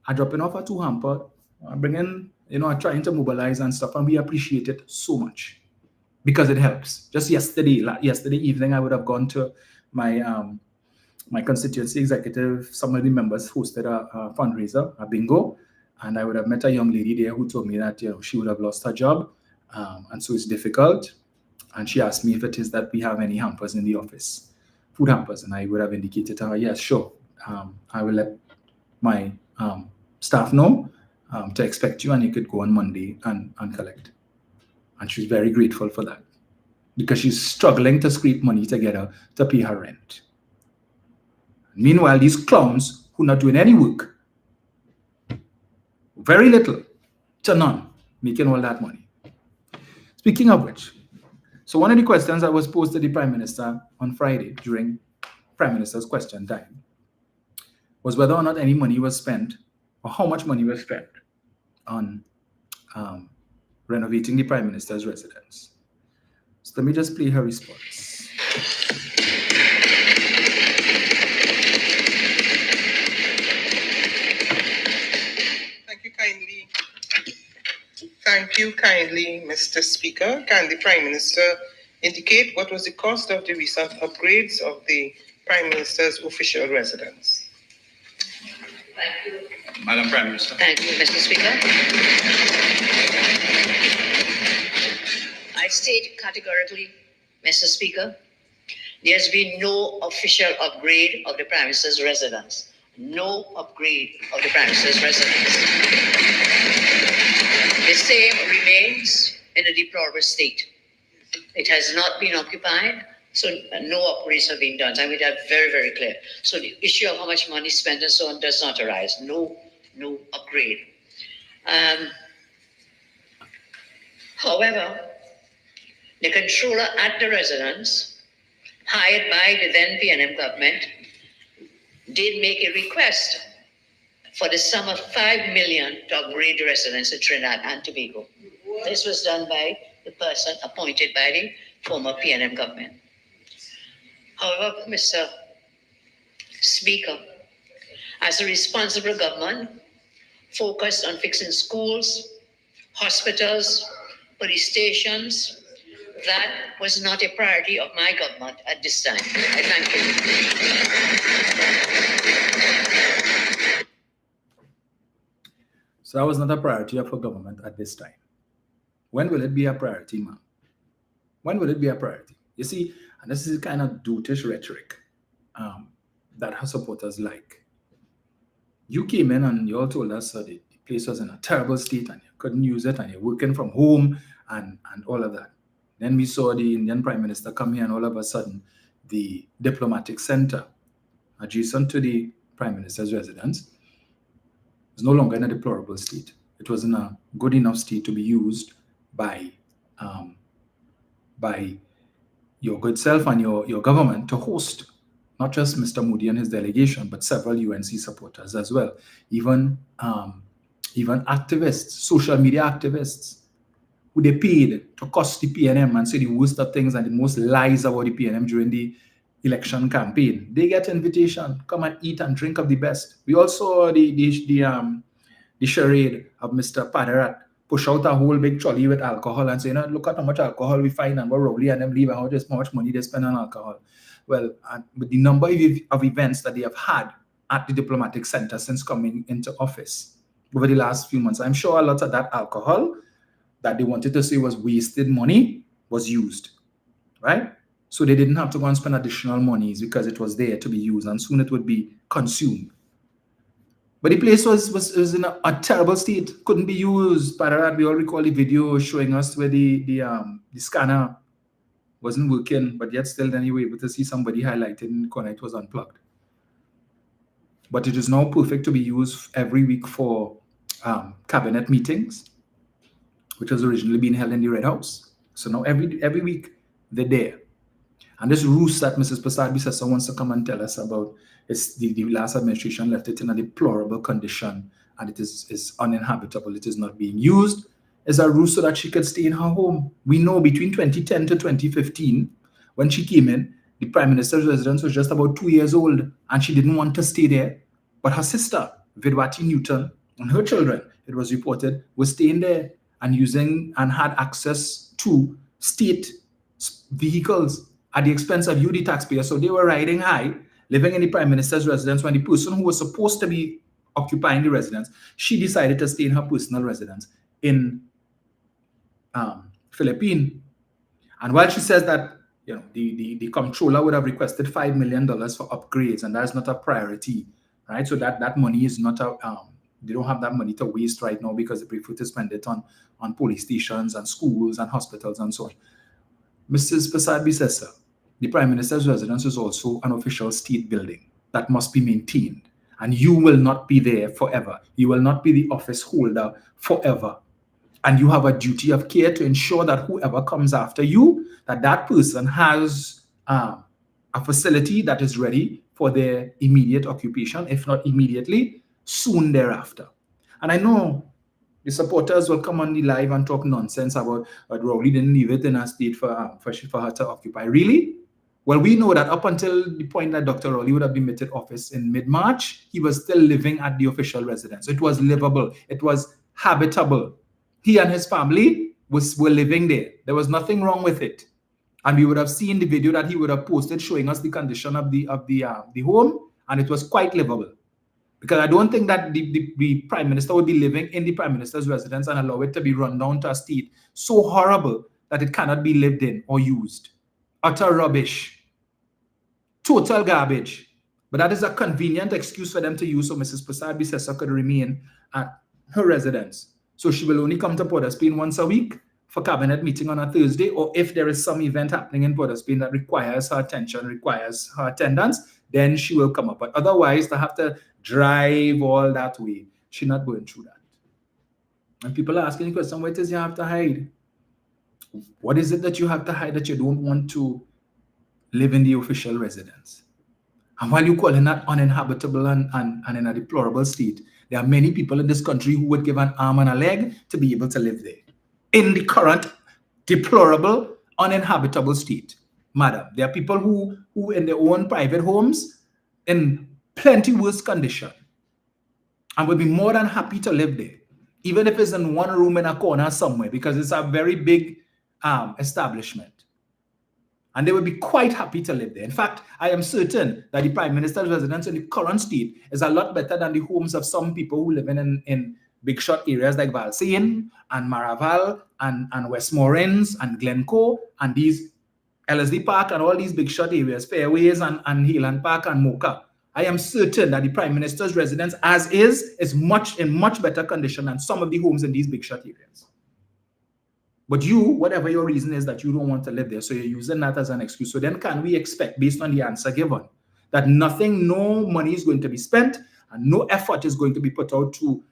Speaker 1: I'm dropping off a 2 hamper, bringing, trying to mobilize and stuff, and we appreciate it so much because it helps. Just yesterday evening, I would have gone to my my constituency executive. Some of the members hosted a fundraiser, a bingo, and I would have met a young lady there who told me that she would have lost her job, and so it's difficult. And she asked me if it is that we have any hampers in the office, food hampers, and I would have indicated to her, yes, sure. I will let my staff know to expect you, and you could go on Monday and collect. And she's very grateful for that because she's struggling to scrape money together to pay her rent. Meanwhile, these clowns who are not doing any work, very little to none, making all that money. Speaking of which, so one of the questions that was posed to the Prime Minister on Friday during Prime Minister's question time was whether or not any money was spent or how much money was spent on renovating the Prime Minister's residence. So let me just play her response.
Speaker 2: Thank you kindly, Mr. Speaker. Can the Prime Minister indicate what was the cost of the recent upgrades of the Prime Minister's official residence?
Speaker 3: Thank you.
Speaker 4: Madam Prime Minister.
Speaker 3: Thank you, Mr. Speaker. I state categorically, Mr. Speaker, there's been no official upgrade of the Prime Minister's residence. No upgrade of the Prime Minister's residence. The same remains in a deplorable state. It has not been occupied, so no upgrades have been done. I mean, that's very, very clear. So the issue of how much money spent and so on does not arise. No upgrade. However, the controller at the residence, hired by the then PNM government, did make a request for the sum of $5 million to upgrade the residence in Trinidad and Tobago. This was done by the person appointed by the former PNM government. However, Mr. Speaker, as a responsible government focused on fixing schools, hospitals, police stations, that was not a priority of my government at this time. I thank you.
Speaker 1: So that was not a priority of our government at this time. When will it be a priority, ma'am? When will it be a priority? You see, and this is the kind of dotish rhetoric that her supporters like. You came in and you all told us that the place was in a terrible state and you couldn't use it and you're working from home and all of that. Then we saw the Indian Prime Minister come here and all of a sudden the diplomatic center adjacent to the Prime Minister's residence is no longer in a deplorable state. It was in a good enough state to be used by your good self and your government to host not just Mr. Modi and his delegation, but several UNC supporters as well. Even activists, social media activists, who they paid to cost the PNM and say the worst of things and the most lies about the PNM during the election campaign. They get invitation, come and eat and drink of the best. We also the charade of Mr. Padarat push out a whole big trolley with alcohol and say, look at how much alcohol we find and we're Rowley and them leave and how much money they spend on alcohol. Well, with the number of events that they have had at the diplomatic center since coming into office over the last few months, I'm sure a lot of that alcohol that they wanted to say was wasted money was used, right? So they didn't have to go and spend additional monies because it was there to be used and soon it would be consumed. But the place was in a terrible state, couldn't be used. We all recall the video showing us where the scanner wasn't working, but yet still then you were able to see somebody highlighted in the corner, it was unplugged. But it is now perfect to be used every week for cabinet meetings, which was originally being held in the Red House. So now every week they're there. And this ruse that Mrs. Prasad-Bissessar wants to come and tell us about is the last administration left it in a deplorable condition and it is uninhabitable, it is not being used, is a ruse so that she could stay in her home. We know between 2010 to 2015, when she came in, the Prime Minister's residence was just about 2 years old and she didn't want to stay there. But her sister, Vidwati Newton, and her children, it was reported, were staying there and using and had access to state vehicles at the expense of you, the taxpayer. So they were riding high, living in the Prime Minister's residence when the person who was supposed to be occupying the residence, she decided to stay in her personal residence in Philippines. And while she says that the comptroller would have requested $5 million for upgrades, and that is not a priority, right? So that money is not they don't have that money to waste right now because they prefer to spend it on police stations and schools and hospitals and so on. Mrs. Prasad-Bissessar, the Prime Minister's residence is also an official state building that must be maintained. And you will not be there forever. You will not be the office holder forever. And you have a duty of care to ensure that whoever comes after you, that person has a facility that is ready for their immediate occupation, if not immediately, soon thereafter. And I know the supporters will come on the live and talk nonsense about Rowley didn't leave it in a state for her to occupy. Really? Well, we know that up until the point that Dr. Rowley would have been admitted office in mid-March, he was still living at the official residence. It was livable. It was habitable. He and his family were living there. There was nothing wrong with it. And we would have seen the video that he would have posted showing us the condition of the home, and it was quite livable. Because I don't think that the Prime Minister would be living in the Prime Minister's residence and allow it to be run down to a state so horrible that it cannot be lived in or used. Utter rubbish. Total garbage. But that is a convenient excuse for them to use so Mrs. Prasad-Bissessar could remain at her residence. So she will only come to Port of Spain once a week for cabinet meeting on a Thursday, or if there is some event happening in Port of Spain that requires her attention, requires her attendance, then she will come up. But otherwise, to have to drive all that way, she's not going through that. And people are asking the question, what is you have to hide? What is it that you have to hide that you don't want to live in the official residence? And while you call it that uninhabitable and in a deplorable state, there are many people in this country who would give an arm and a leg to be able to live there in the current deplorable, uninhabitable state. Madam, there are people who in their own private homes in plenty worse condition and would be more than happy to live there, even if it's in one room in a corner somewhere, because it's a very big establishment. And they would be quite happy to live there. In fact, I am certain that the Prime Minister's residence in the current state is a lot better than the homes of some people who live in big shot areas like Valsayn and Maraval and Westmoreland and Glencoe and these LSD Park and all these big shot areas, Fairways and Highland Park and Mocha, I am certain that the Prime Minister's residence as is in much better condition than some of the homes in these big shot areas. But you, whatever your reason is that you don't want to live there, so you're using that as an excuse. So then can we expect, based on the answer given, that no money is going to be spent and no effort is going to be put out to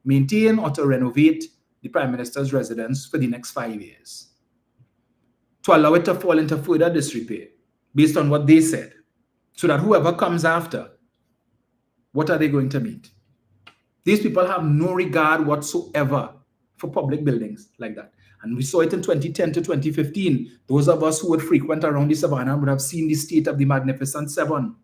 Speaker 1: maintain or to renovate the Prime Minister's residence for the next 5 years, to allow it to fall into further disrepair based on what they said, so that whoever comes after, what are they going to meet? These people have no regard whatsoever for public buildings like that. And we saw it in 2010 to 2015. Those of us who would frequent around the Savannah would have seen the state of the Magnificent Seven.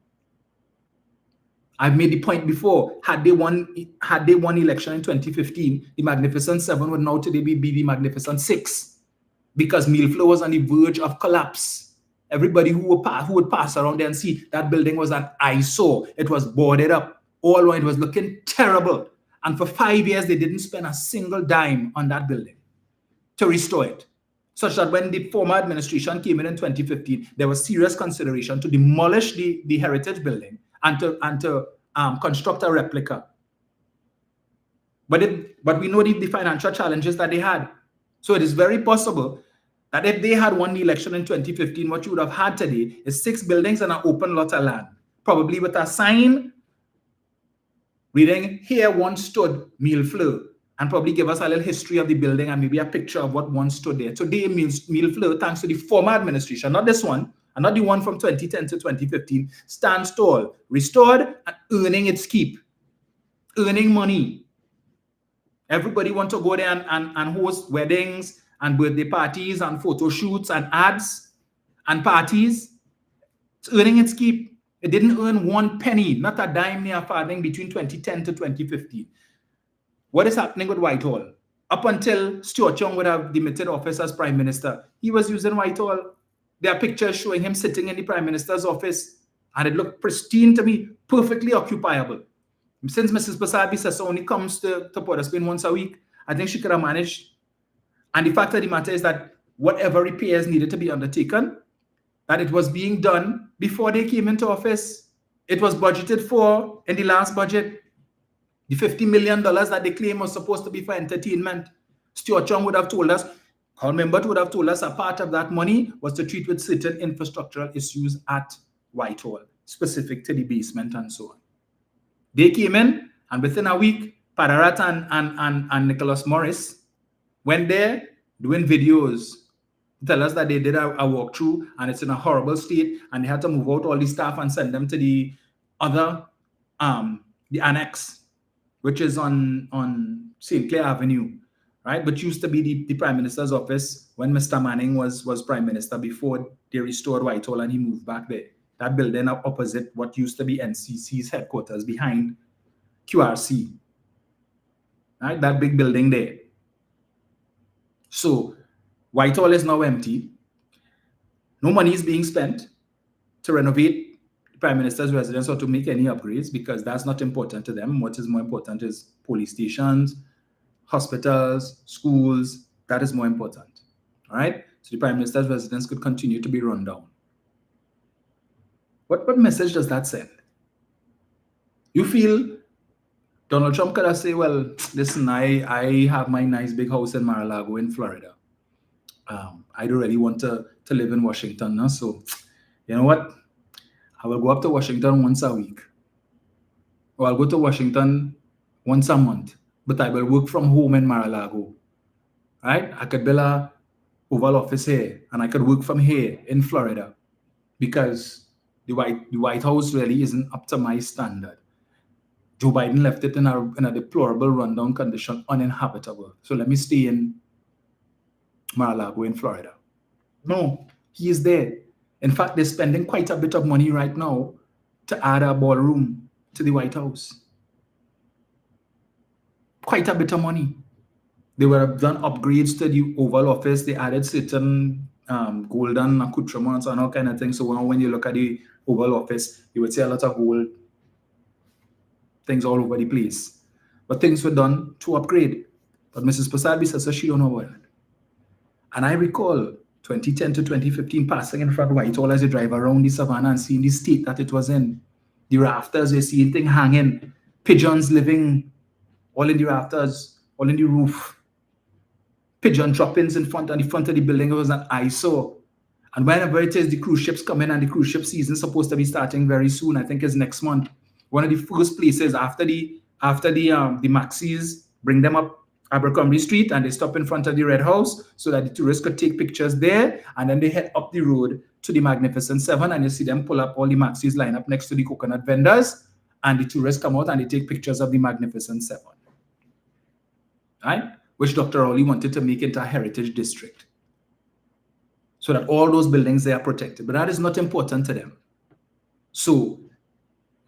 Speaker 1: I've made the point before, had they won election in 2015, the Magnificent Seven would now today be the Magnificent Six, because Millflow was on the verge of collapse. Everybody who would pass around there and see that building was an eyesore. It was boarded up. All around, it was looking terrible. And for 5 years, they didn't spend a single dime on that building to restore it. Such that when the former administration came in 2015, there was serious consideration to demolish the heritage building and to construct a replica. But we know the financial challenges that they had. So it is very possible that if they had won the election in 2015, what you would have had today is 6 buildings and an open lot of land, probably with a sign reading, "Here once stood Millflow," and probably give us a little history of the building and maybe a picture of what once stood there. Today, Millflow, thanks to the former administration, not this one, and not the one from 2010 to 2015, stands tall, restored, and earning its keep, earning money. Everybody wants to go there and host weddings and birthday parties and photo shoots and ads and parties. It's earning its keep. It didn't earn 1 penny, not a dime near farthing between 2010 to 2015. What is happening with Whitehall? Up until Stuart Young would have demitted office as Prime Minister, he was using Whitehall. There are pictures showing him sitting in the Prime Minister's office, and it looked pristine to me, perfectly occupiable. Since Mrs. Basabi only comes to Port of Spain once a week, I think she could have managed. And the fact of the matter is that whatever repairs needed to be undertaken, that it was being done before they came into office. It was budgeted for in the last budget. The $50 million that they claim was supposed to be for entertainment. Stuart Young would have told us, Carl Membert would have told us a part of that money was to treat with certain infrastructural issues at Whitehall, specific to the basement and so on. They came in, and within a week, Padarat and Nicholas Morris went there doing videos, tell us that they did a walkthrough and it's in a horrible state, and they had to move out all the staff and send them to the other, the annex, which is on St. Clair Avenue, right? But used to be the Prime Minister's office when Mr. Manning was Prime Minister before they restored Whitehall and he moved back there. That building up opposite what used to be NCC's headquarters behind QRC, right? That big building there. So Whitehall is now empty. No money is being spent to renovate the Prime Minister's residence or to make any upgrades, because that's not important to them. What is more important is police stations, hospitals, schools. That is more important. All right? So the Prime Minister's residence could continue to be run down. What message does that send? You feel Donald Trump could have said, well, listen, I have my nice big house in Mar-a-Lago in Florida. I don't really want to live in Washington now. So, you know what? I will go up to Washington once a week. Or I'll go to Washington once a month. But I will work from home in Mar-a-Lago. Right? I could build a Oval Office here. And I could work from here in Florida. Because the White House really isn't up to my standard. Joe Biden left it in a deplorable rundown condition, uninhabitable. So let me stay in Mar-a-Lago in Florida. No, he is there. In fact, they're spending quite a bit of money right now to add a ballroom to the White House. Quite a bit of money. They would have done upgrades to the Oval Office. They added certain golden accoutrements and all kind of things. So when you look at the Oval Office, you would see a lot of gold things all over the place. but things were done to upgrade. But Mrs. Pasabi says she don't know about it. And I recall 2010 to 2015 passing in front of Whitehall as you drive around the savannah and seeing the state that it was in. The rafters, you see things hanging, pigeons living all in the rafters, all in the roof. Pigeon droppings in front of the building. It was an eyesore. And whenever it is the cruise ships come in, and the cruise ship season is supposed to be starting very soon, I think it's next month. One of the first places after the Maxis bring them up Abercrombie Street and they stop in front of the Red House so that the tourists could take pictures there, and then they head up the road to the Magnificent Seven and you see them pull up all the Maxis line up next to the coconut vendors, and the tourists come out and they take pictures of the Magnificent Seven. Right? Which Dr. Rowley wanted to make into a heritage district, so that all those buildings, they are protected. But that is not important to them. So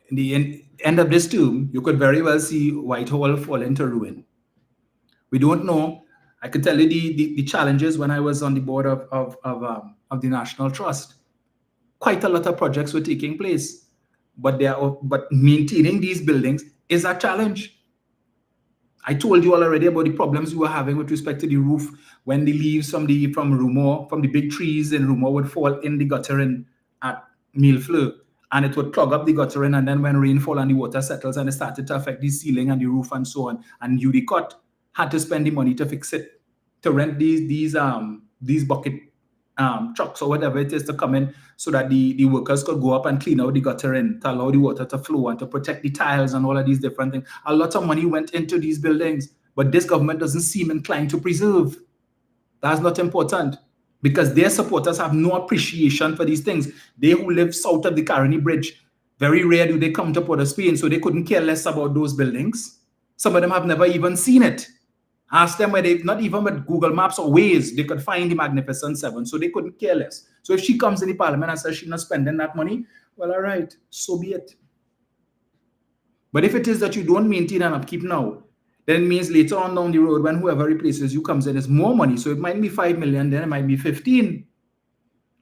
Speaker 1: in the end of this term, you could very well see Whitehall fall into ruin. We don't know. I can tell you the challenges when I was on the board of the National Trust. Quite a lot of projects were taking place, but maintaining these buildings is a challenge. I told you all already about the problems we were having with respect to the roof when the leaves from the big trees in Rumor would fall in the guttering at Millefleur, and it would clog up the guttering, and then when rainfall and the water settles and it started to affect the ceiling and the roof and so on, and Udicott had to spend the money to fix it, to rent these bucket trucks or whatever it is to come in so that the workers could go up and clean out the guttering to allow the water to flow and to protect the tiles and all of these different things. A lot of money went into these buildings, but this government doesn't seem inclined to preserve. That's not important, because their supporters have no appreciation for these things. They who live south of the Caroni Bridge, very rare do they come to Port of Spain, so they couldn't care less about those buildings. Some of them have never even seen it. Ask them where they, not even with Google Maps or Waze, they could find the Magnificent Seven, so they couldn't care less. So if she comes in the Parliament and says she's not spending that money, well, all right, so be it. But if it is that you don't maintain and upkeep now, then it means later on down the road, when whoever replaces you comes in, is more money. So it might be 5 million, then it might be 15.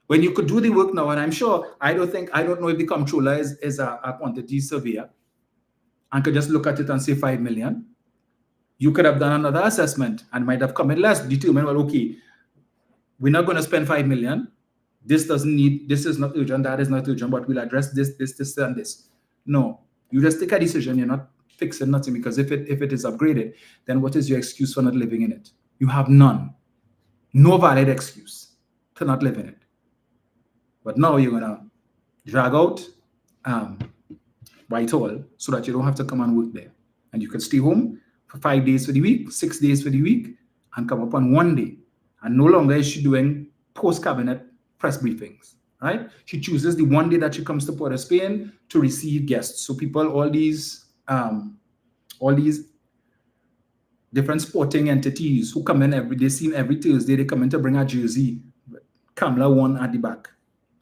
Speaker 1: When you could do the work now, and I'm sure, I don't know if the comptroller is a quantity surveyor and could just look at it and say 5 million. You could have done another assessment and might have come in less, determined, well, okay, we're not going to spend 5 million. This is not urgent, that is not urgent, but we'll address this, and this. No, you just take a decision. You're not fixing nothing, because if it is upgraded, then what is your excuse for not living in it? You have none. No valid excuse to not live in it. But now you're going to drag out Whitehall so that you don't have to come and work there. And you can stay home for 5 days for the week, 6 days for the week, and come up on 1 day. And no longer is she doing post-cabinet press briefings, right? She chooses the 1 day that she comes to Port of Spain to receive guests. So people, all these different sporting entities who come in they see every Thursday, they come in to bring a jersey. Kamala won at the back.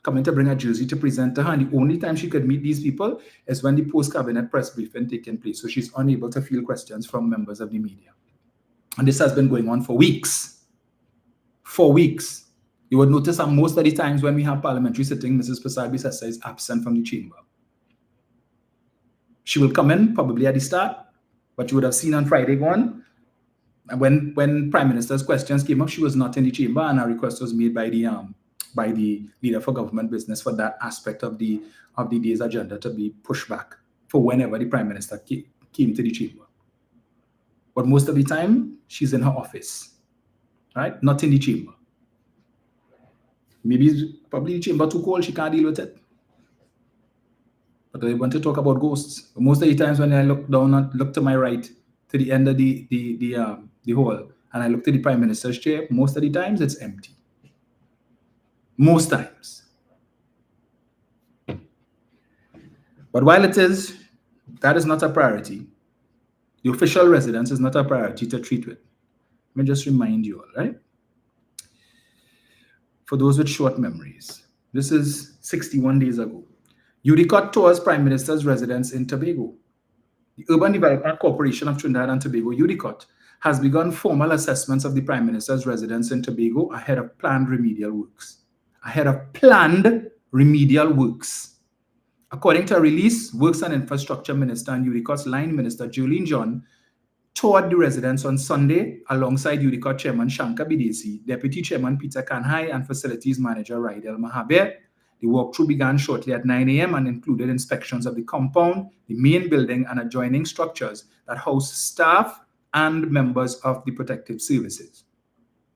Speaker 1: Coming to bring a jersey to present to her, and the only time she could meet these people is when the post-cabinet press briefing taking place. So she's unable to field questions from members of the media. And this has been going on for weeks. 4 weeks. You would notice that most of the times when we have parliamentary sitting, Mrs. Pasabi Sessa is absent from the chamber. She will come in probably at the start, but you would have seen on Friday gone, when Prime Minister's questions came up, she was not in the chamber, and a request was made by the leader for government business for that aspect of the day's agenda to be pushed back for whenever the Prime Minister came to the chamber. But most of the time, she's in her office, right? Not in the chamber. Maybe probably the chamber too cold, she can't deal with it. But I want to talk about ghosts. But most of the times when I look down and look to my right, to the end of the hall, and I look to the Prime Minister's chair, most of the times it's empty. Most times. But while that is not a priority. The official residence is not a priority to treat with. Let me just remind you all, right? For those with short memories, this is 61 days ago. Udicott tours Prime Minister's residence in Tobago. The Urban Development Corporation of Trinidad and Tobago, Udicott, has begun formal assessments of the Prime Minister's residence in Tobago ahead of planned remedial works. According to a release, Works and Infrastructure Minister and Udicott's line minister, Jolene John, toured the residence on Sunday alongside UDICOT Chairman Shankar Bidesi, Deputy Chairman Peter Kanhai, and Facilities Manager Raidel Mahaber. The walkthrough began shortly at 9 a.m. and included inspections of the compound, the main building, and adjoining structures that house staff and members of the protective services.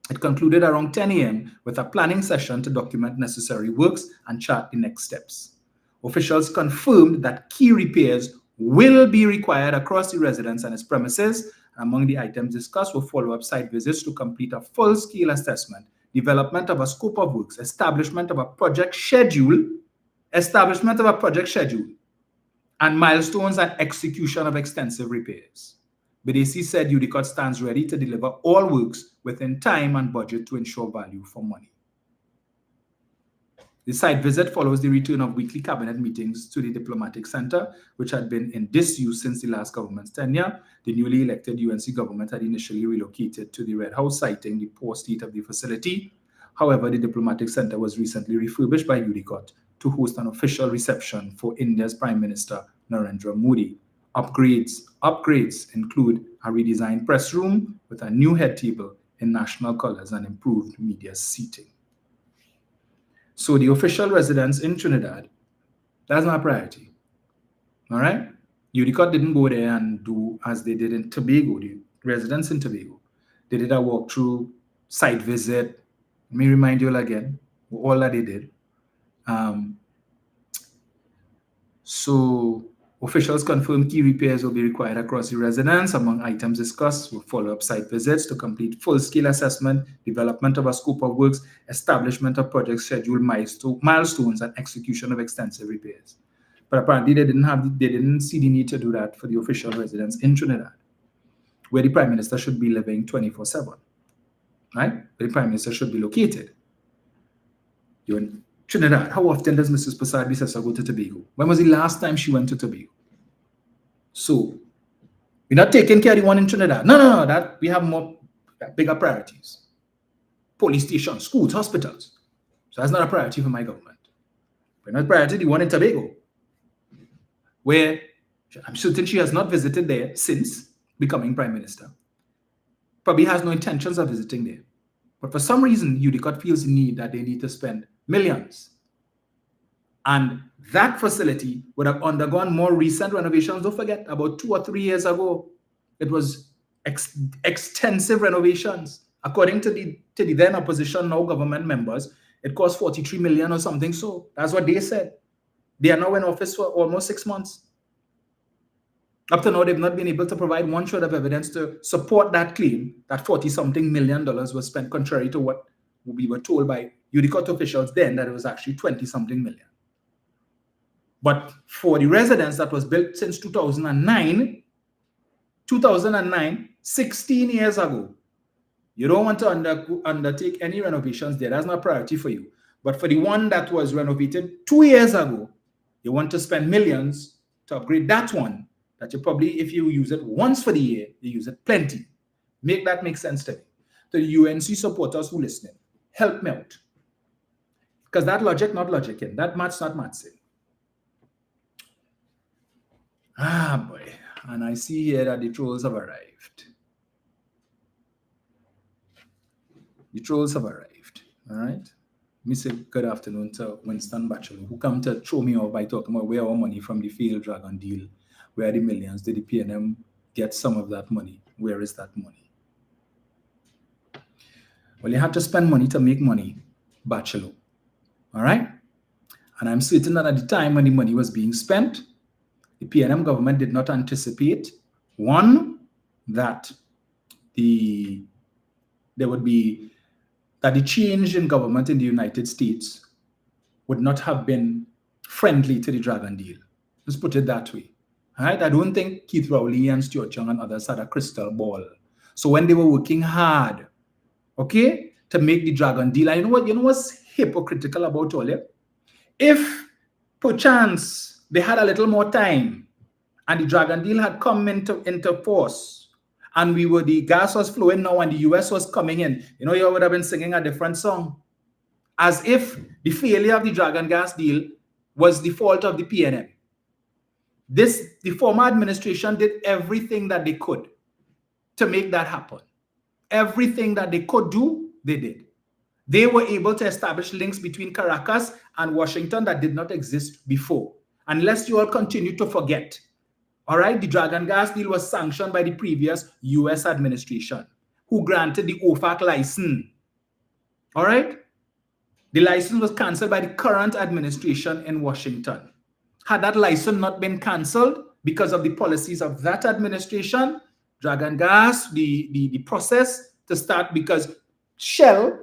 Speaker 1: It concluded around 10 a.m. with a planning session to document necessary works and chart the next steps. Officials confirmed that key repairs will be required across the residence and its premises. Among the items discussed were follow-up site visits to complete a full-scale assessment, development of a scope of works, establishment of a project schedule, and milestones and execution of extensive repairs. Bidesi said UDICOT stands ready to deliver all works within time and budget to ensure value for money. The site visit follows the return of weekly cabinet meetings to the diplomatic center, which had been in disuse since the last government's tenure. The newly elected UNC government had initially relocated to the Red House, citing the poor state of the facility. However, the diplomatic center was recently refurbished by UDICOT to host an official reception for India's Prime Minister Narendra Modi. Upgrades include a redesigned press room with a new head table in national colors and improved media seating. So the official residence in Trinidad, that's not a priority. All right? UDICOT didn't go there and do as they did in Tobago, the residents in Tobago. They did a walkthrough, site visit. Let me remind you all again, all that they did. So officials confirmed key repairs will be required across the residence. Among items discussed were follow-up site visits to complete full-scale assessment, development of a scope of works, establishment of project schedule, milestones, and execution of extensive repairs. But apparently they didn't see the need to do that for the official residence in Trinidad, where the Prime Minister should be living 24/7, right? Where the Prime Minister should be located. You're in Trinidad. How often does Mrs. Prasad Bisesa go to Tobago? When was the last time she went to Tobago? So we're not taking care of the one in Trinidad. No, that we have bigger priorities. Police stations, schools, hospitals. So that's not a priority for my government. We're not priority the one in Tobago, where I'm certain she has not visited there since becoming Prime Minister. Probably has no intentions of visiting there. But for some reason, UDICOT feels the need that they need to spend millions. And that facility would have undergone more recent renovations. Don't forget, about 2 or 3 years ago, it was extensive renovations. According to the then opposition, now government members, it cost 43 million or something. So that's what they said. They are now in office for almost 6 months. Up to now, they've not been able to provide one shred of evidence to support that claim that 40-something million dollars was spent, contrary to what we were told by UDICOT officials then, that it was actually 20-something million. But for the residence that was built since 2009, 16 years ago, you don't want to undertake any renovations there. That's not a priority for you. But for the one that was renovated 2 years ago, you want to spend millions to upgrade that one, that you probably, if you use it once for the year, you use it plenty. Make that make sense to me. To the UNC supporters who listening, help me out. Because that logic, not logicking. That maths, not mathsing. Ah, boy. And I see here that the trolls have arrived. The trolls have arrived. All right. Let me say good afternoon to Winston Batchelor, who come to throw me off by talking about where our money from the failed Dragon deal, where the millions, did the PNM get some of that money? Where is that money? Well, you had to spend money to make money, Batchelor. All right? And I'm certain that at the time when the money was being spent, the PNM government did not anticipate, one, that the change in government in the United States would not have been friendly to the Dragon deal. Let's put it that way. All right? I don't think Keith Rowley and Stuart Young and others had a crystal ball. So when they were working hard, okay, to make the Dragon deal, and you know what's hypocritical about all it? If perchance they had a little more time and the Dragon deal had come into force, and the gas was flowing now and the US was coming in, you would have been singing a different song. As if the failure of the Dragon gas deal was the fault of the PNM. The former administration did everything that they could to make that happen. Everything that they could do, they did. They were able to establish links between Caracas and Washington that did not exist before. Unless you all continue to forget. All right, the Dragon Gas deal was sanctioned by the previous US administration, who granted the OFAC license. All right? The license was canceled by the current administration in Washington. Had that license not been canceled because of the policies of that administration, Dragon Gas, the process to start, because Shell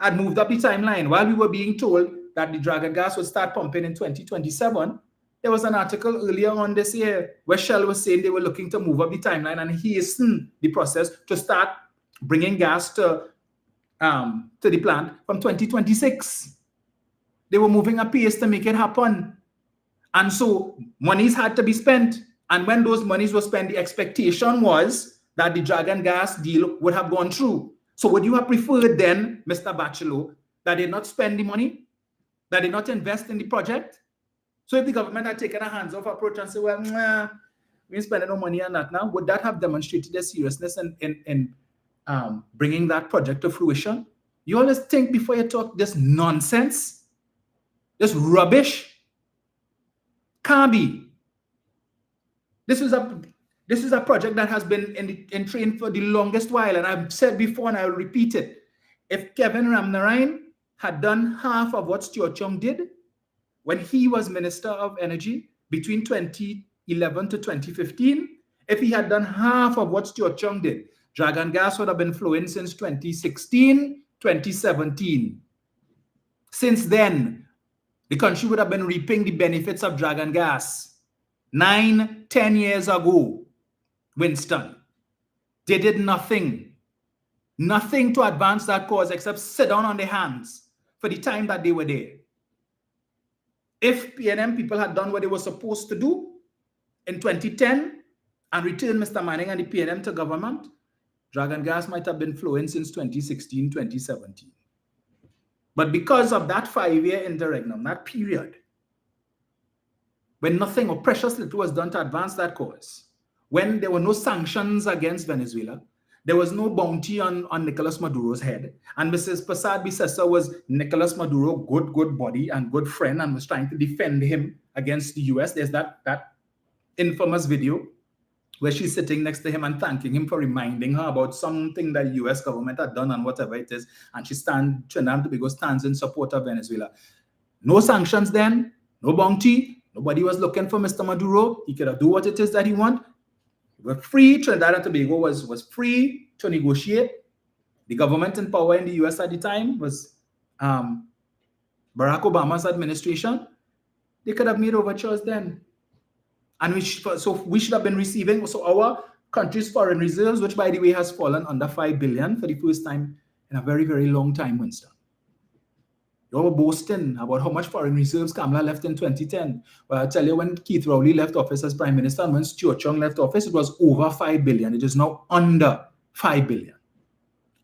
Speaker 1: had moved up the timeline. While we were being told that the Dragon Gas would start pumping in 2027, there was an article earlier on this year where Shell was saying they were looking to move up the timeline and hasten the process to start bringing gas to the plant from 2026. They were moving a pace to make it happen. And so monies had to be spent. And when those monies were spent, the expectation was that the Dragon Gas deal would have gone through. So would you have preferred then, Mr. Bachelor, that they not spend the money, that they not invest in the project? So if the government had taken a hands-off approach and said, well, we ain't spending no money on that now, would that have demonstrated their seriousness in bringing that project to fruition? You always think before you talk this nonsense, this rubbish. Can't be. This is a project that has been in train for the longest while, and I've said before and I'll repeat it. If Kevin Ramnarine had done half of what Stuart Chung did when he was Minister of Energy between 2011 to 2015, if he had done half of what Stuart Chung did, Dragon Gas would have been flowing since 2016, 2017. Since then, the country would have been reaping the benefits of Dragon Gas. 9, 10 years ago, Winston, they did nothing to advance that cause except sit down on their hands for the time that they were there. If PNM people had done what they were supposed to do in 2010 and returned Mr. Manning and the PNM to government, Dragon Gas might have been flowing since 2016, 2017. But because of that 5-year interregnum, that period, when nothing or precious little was done to advance that cause, when there were no sanctions against Venezuela, there was no bounty on Nicolas Maduro's head, and Mrs. Prasad Bisesa was Nicolas Maduro, good buddy and good friend, and was trying to defend him against the US. There's that infamous video where she's sitting next to him and thanking him for reminding her about something that the US government had done and whatever it is, and Trinidad and Tobago stands in support of Venezuela. No sanctions then, no bounty, nobody was looking for Mr. Maduro. He could do what it is that he wants. We're free. Trinidad and Tobago was free to negotiate. The government in power in the US at the time was Barack Obama's administration. They could have made overtures then. And we should have been receiving, so our country's foreign reserves, which by the way has fallen under 5 billion for the first time in a very, very long time, Winston. You were boasting about how much foreign reserves Kamala left in 2010. Well, I'll tell you, when Keith Rowley left office as Prime Minister and when Stuart Chung left office, it was over 5 billion. It is now under 5 billion.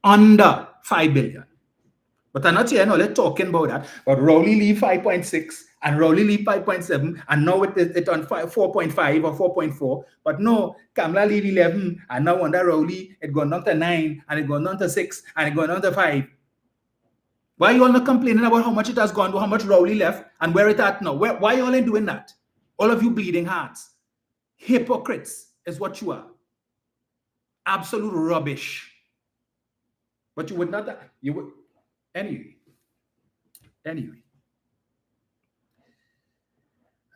Speaker 1: Under 5 billion. But I'm not here now, let's talking about that. But Rowley leave 5.6 and Rowley leave 5.7 and now it's on 4.5 or 4.4. But no, Kamala leave 11 and now under Rowley, it gone down to 9 and it gone down to 6 and it gone down to 5. Why are you all not complaining about how much it has gone to, how much Rowley left, and where it at now? Why are you all ain't doing that? All of you bleeding hearts. Hypocrites is what you are. Absolute rubbish. But you would not, you would, anyway.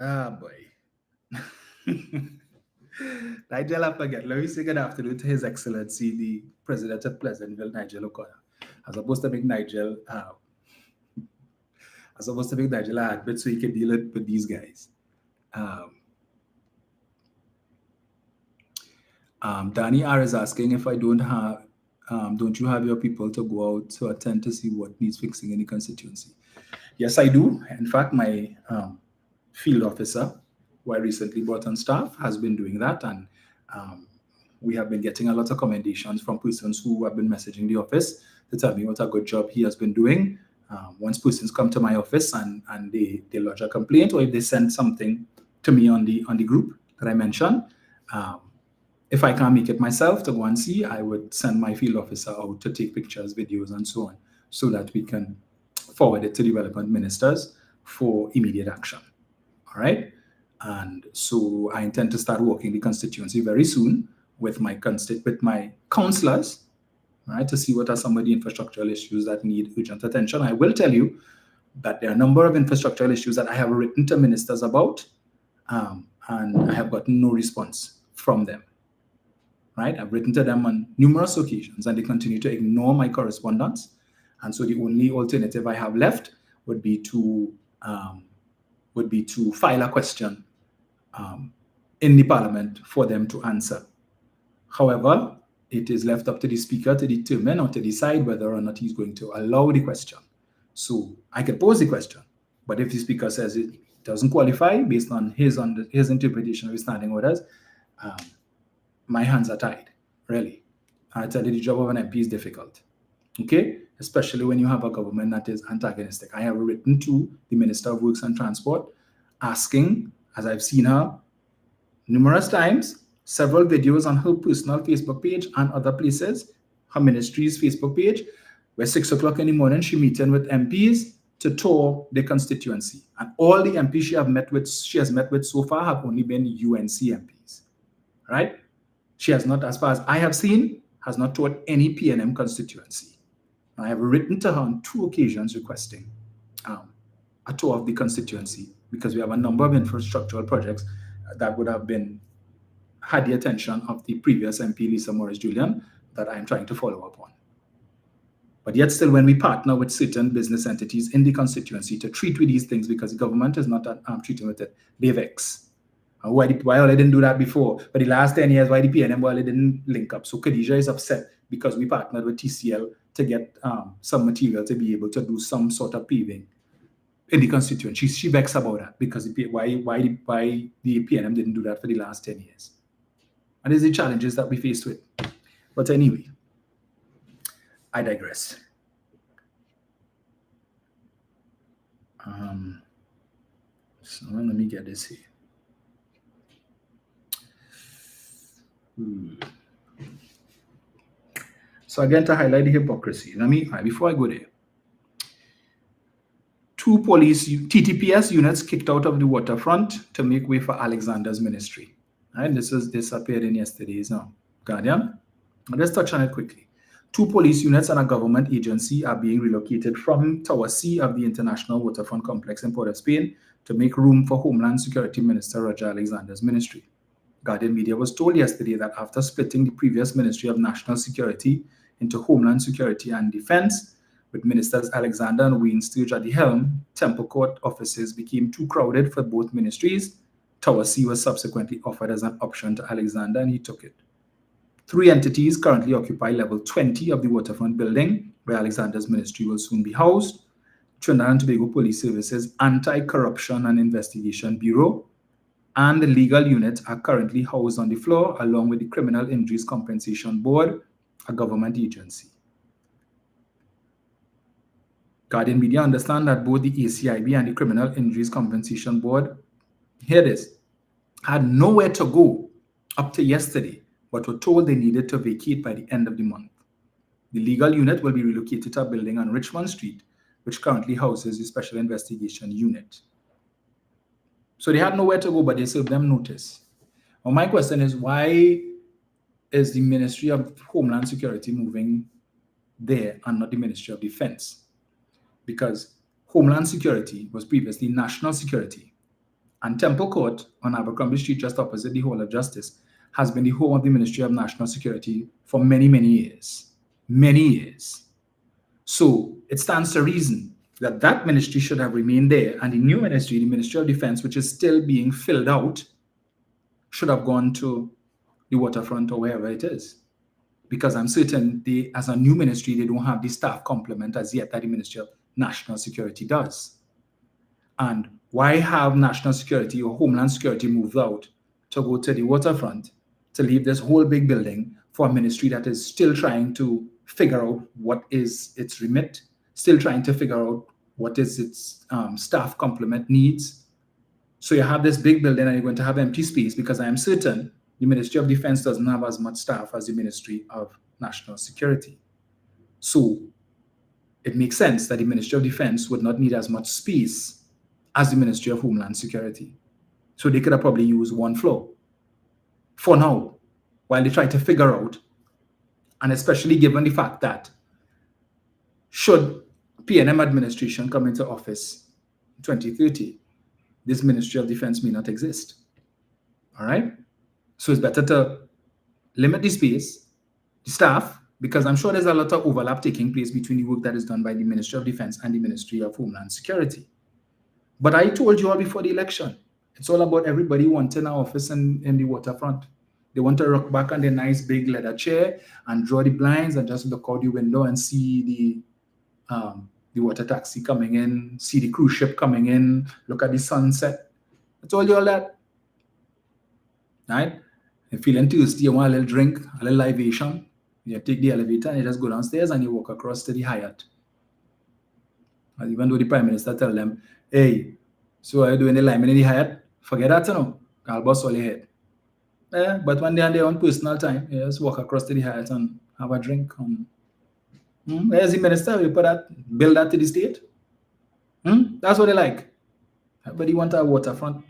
Speaker 1: Ah, boy. Nigel, I forget. Let me say good afternoon to His Excellency, the President of Pleasantville, Nigel O'Connor. I'm supposed to make Nigel a admit so he can deal with these guys. Danny R is asking if I don't you have your people to go out to attend to see what needs fixing in the constituency? Yes, I do. In fact, my field officer, who I recently brought on staff, has been doing that, and we have been getting a lot of commendations from persons who have been messaging the office to tell me what a good job he has been doing. Once persons come to my office and they lodge a complaint, or if they send something to me on the group that I mentioned, if I can't make it myself to go and see, I would send my field officer out to take pictures, videos, and so on, so that we can forward it to development ministers for immediate action. All right. And so I intend to start working the constituency very soon with my councillors, right, to see what are some of the infrastructural issues that need urgent attention. I will tell you that there are a number of infrastructural issues that I have written to ministers about, and I have gotten no response from them. Right? I've written to them on numerous occasions, and they continue to ignore my correspondence. And so the only alternative I have left would be to file a question in the Parliament for them to answer. However, it is left up to the Speaker to determine or to decide whether or not he's going to allow the question. So I can pose the question, but if the Speaker says it doesn't qualify based on his interpretation of his standing orders, my hands are tied, really. I tell you, the job of an MP is difficult, okay? Especially when you have a government that is antagonistic. I have written to the Minister of Works and Transport asking, as I've seen her numerous times, several videos on her personal Facebook page and other places, her ministry's Facebook page, where 6 o'clock in the morning she meeting with MPs to tour the constituency. And all the MPs she has met with so far have only been UNC MPs, right? She has not, as far as I have seen, has not toured any PNM constituency. I have written to her on 2 occasions requesting a tour of the constituency, because we have a number of infrastructural projects that would have had the attention of the previous MP, Lisa Morris-Julian, that I am trying to follow up on. But yet still, when we partner with certain business entities in the constituency to treat with these things, because the government is not treating with it, they vex. Why all they didn't do that before? But the last 10 years, why the PNM, why they didn't link up? So Khadija is upset because we partnered with TCL to get some material to be able to do some sort of paving in the constituency. She vexed about that, because why the PNM didn't do that for the last 10 years. And these are the challenges that we faced with. But anyway, I digress. So let me get this here. So again, to highlight the hypocrisy, before I go there, 2 police TTPS units kicked out of the waterfront to make way for Alexander's ministry. Right? This appeared in yesterday's Guardian. Let's touch on it quickly. 2 police units and a government agency are being relocated from Tower C of the International Waterfront Complex in Port of Spain to make room for Homeland Security Minister Roger Alexander's ministry. Guardian Media was told yesterday that after splitting the previous Ministry of National Security into Homeland Security and Defense, with Ministers Alexander and Wayne Sturge at the helm, Temple Court offices became too crowded for both ministries. Tower C was subsequently offered as an option to Alexander, and he took it. 3 entities currently occupy level 20 of the waterfront building, where Alexander's ministry will soon be housed. Trinidad and Tobago Police Services Anti-Corruption and Investigation Bureau and the legal unit are currently housed on the floor, along with the Criminal Injuries Compensation Board, a government agency. Guardian Media understand that both the ACIB and the Criminal Injuries Compensation Board, hear this, had nowhere to go up to yesterday, but were told they needed to vacate by the end of the month. The legal unit will be relocated to a building on Richmond Street, which currently houses the Special Investigation Unit. So they had nowhere to go, but they served them notice. Well, my question is, why is the Ministry of Homeland Security moving there and not the Ministry of Defense? Because Homeland Security was previously National Security, and Temple Court on Abercrombie Street, just opposite the Hall of Justice, has been the home of the Ministry of National Security for many, many years. Many years. So it stands to reason that that ministry should have remained there, and the new ministry, the Ministry of Defense, which is still being filled out, should have gone to the waterfront or wherever it is. Because I'm certain as a new ministry, they don't have the staff complement as yet that the Ministry of National Security does. And why have National Security or Homeland Security moved out to go to the waterfront, to leave this whole big building for a ministry that is still trying to figure out what is its remit, still trying to figure out what is its staff complement needs? So you have this big building and you're going to have empty space, because I am certain the Ministry of Defense doesn't have as much staff as the Ministry of National Security. So it makes sense that the Ministry of Defense would not need as much space as the Ministry of Homeland Security. So they could have probably used one floor for now, while they try to figure out, and especially given the fact that should PNM administration come into office in 2030, this Ministry of Defense may not exist. All right? So it's better to limit the space, the staff, because I'm sure there's a lot of overlap taking place between the work that is done by the Ministry of Defense and the Ministry of Homeland Security. But I told you all before the election, it's all about everybody wanting an office in the waterfront. They want to rock back on their nice big leather chair and draw the blinds and just look out the window and see the water taxi coming in, see the cruise ship coming in, look at the sunset. I told you all that. Right? You're feeling thirsty, you want a little drink, a little libation. You take the elevator and you just go downstairs and you walk across to the Hyatt. And even though the Prime Minister tell them, hey, so are you doing the liming in the Hyatt? Forget that, you know. I'll bust all your head. But when they're on their own personal time, you just walk across to the Hyatt and have a drink. Where's the minister? You put that, build that to the state? That's what they like. Everybody want a waterfront.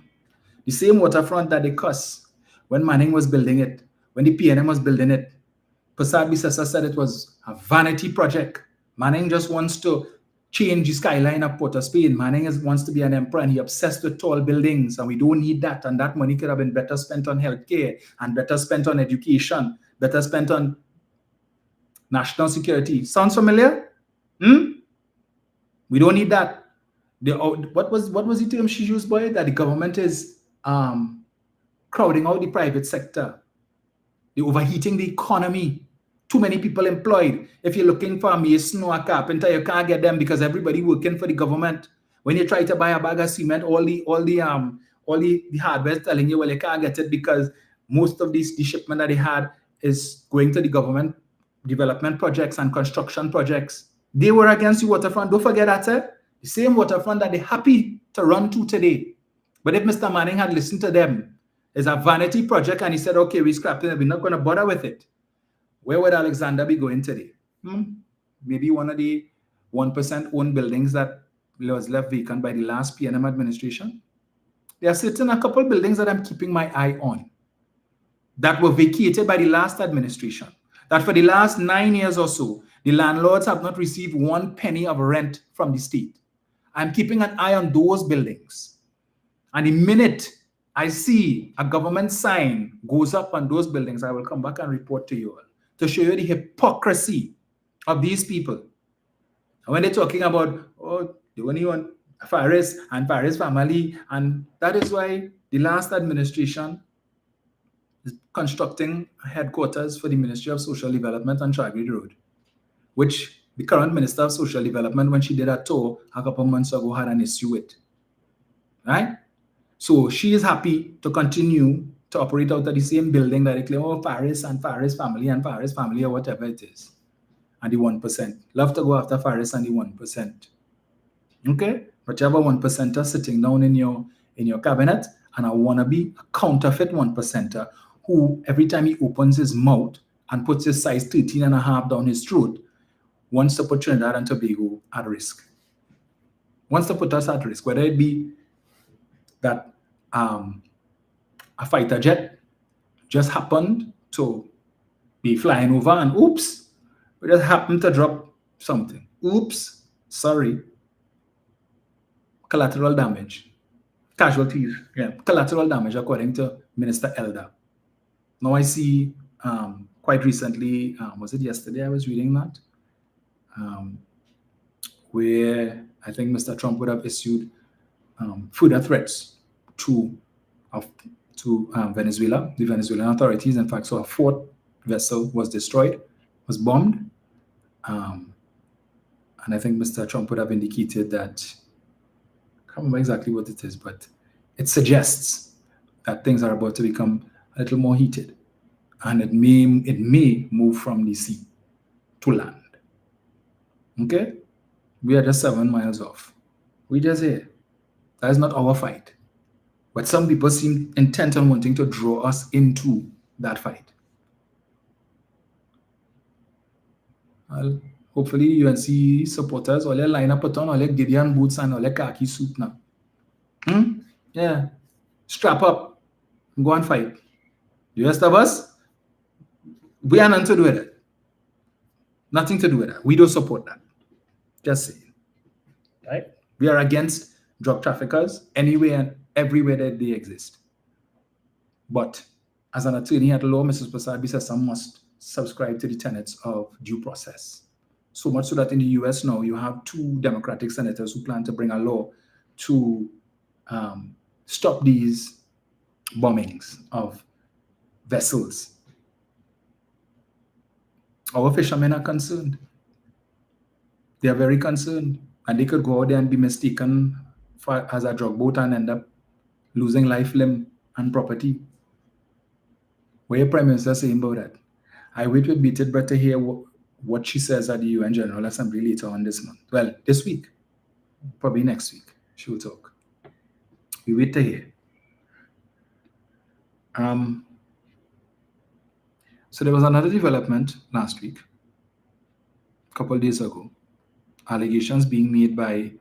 Speaker 1: The same waterfront that they cuss when Manning was building it, when the PNM was building it. Prasad Bisesa said it was a vanity project. Manning just wants to change the skyline of Port of Spain. Manning wants to be an emperor and he's obsessed with tall buildings, and we don't need that. And that money could have been better spent on healthcare and better spent on education, better spent on national security. Sounds familiar? We don't need that. What was the term she used, boy? That the government is crowding out the private sector. They're overheating the economy. Too many people employed. If you're looking for a mason or a carpenter, you can't get them because everybody working for the government. When you try to buy a bag of cement, all the hardware is telling you, well, you can't get it because most of the shipment that they had is going to the government development projects and construction projects. They were against the waterfront. Don't forget that, the same waterfront that they're happy to run to today. But if Mr. Manning had listened to them, it's a vanity project and he said, okay, we're scrapping it. We're not going to bother with it. Where would Alexander be going today? Maybe one of the 1% owned buildings that was left vacant by the last PNM administration. There are certain a couple buildings that I'm keeping my eye on that were vacated by the last administration. That for the last 9 years or so, the landlords have not received 1 penny of rent from the state. I'm keeping an eye on those buildings. And the minute I see a government sign goes up on those buildings, I will come back and report to you all to show you the hypocrisy of these people. And when they're talking about, oh, they only want Faris and Faris family, and that is why the last administration is constructing headquarters for the Ministry of Social Development on Chagrid Road, which the current Minister of Social Development, when she did a tour a couple months ago, had an issue with. Right? So she is happy to continue to operate out of the same building that they claim, oh, Faris and Faris family or whatever it is. And the 1%. Love to go after Faris and the 1%. Okay? But you have a 1%er sitting down in your cabinet, and I want to be a counterfeit 1%er who, every time he opens his mouth and puts his size 13.5 down his throat, wants to put Trinidad and Tobago at risk. Wants to put us at risk, whether it be that a fighter jet just happened to be flying over and oops, we just happened to drop something. Oops, sorry. Collateral damage. Casualties, collateral damage according to Minister Elder. Now I see quite recently, was it yesterday I was reading that? Where I think Mr. Trump would have issued further threats to Venezuela, the Venezuelan authorities. In fact, so a 4th vessel was destroyed, was bombed. And I think Mr. Trump would have indicated that, I can't remember exactly what it is, but it suggests that things are about to become a little more heated. And it may move from the sea to land. Okay? We are just 7 miles off. We just here. That is not our fight. But some people seem intent on wanting to draw us into that fight. Well, hopefully UNC supporters all line up put on all Gideon boots and all khaki suit now. Yeah. Strap up and go and fight. The rest of us, we are nothing to do with it. Nothing to do with that. We don't support that. Just saying. Right? We are against drug traffickers anywhere and everywhere that they exist. But as an attorney at law, Mrs. Prasabi says some must subscribe to the tenets of due process. So much so that in the US now, you have 2 Democratic senators who plan to bring a law to stop these bombings of vessels. Our fishermen are concerned. They are very concerned. And they could go out there and be mistaken as a drug boat and end up losing life, limb, and property. What your Prime Minister saying about that? I wait with bated breath to hear what she says at the UN General Assembly later on this month. Well, this week. Probably next week. She will talk. We wait to hear. So there was another development last week, a couple of days ago. Allegations being made by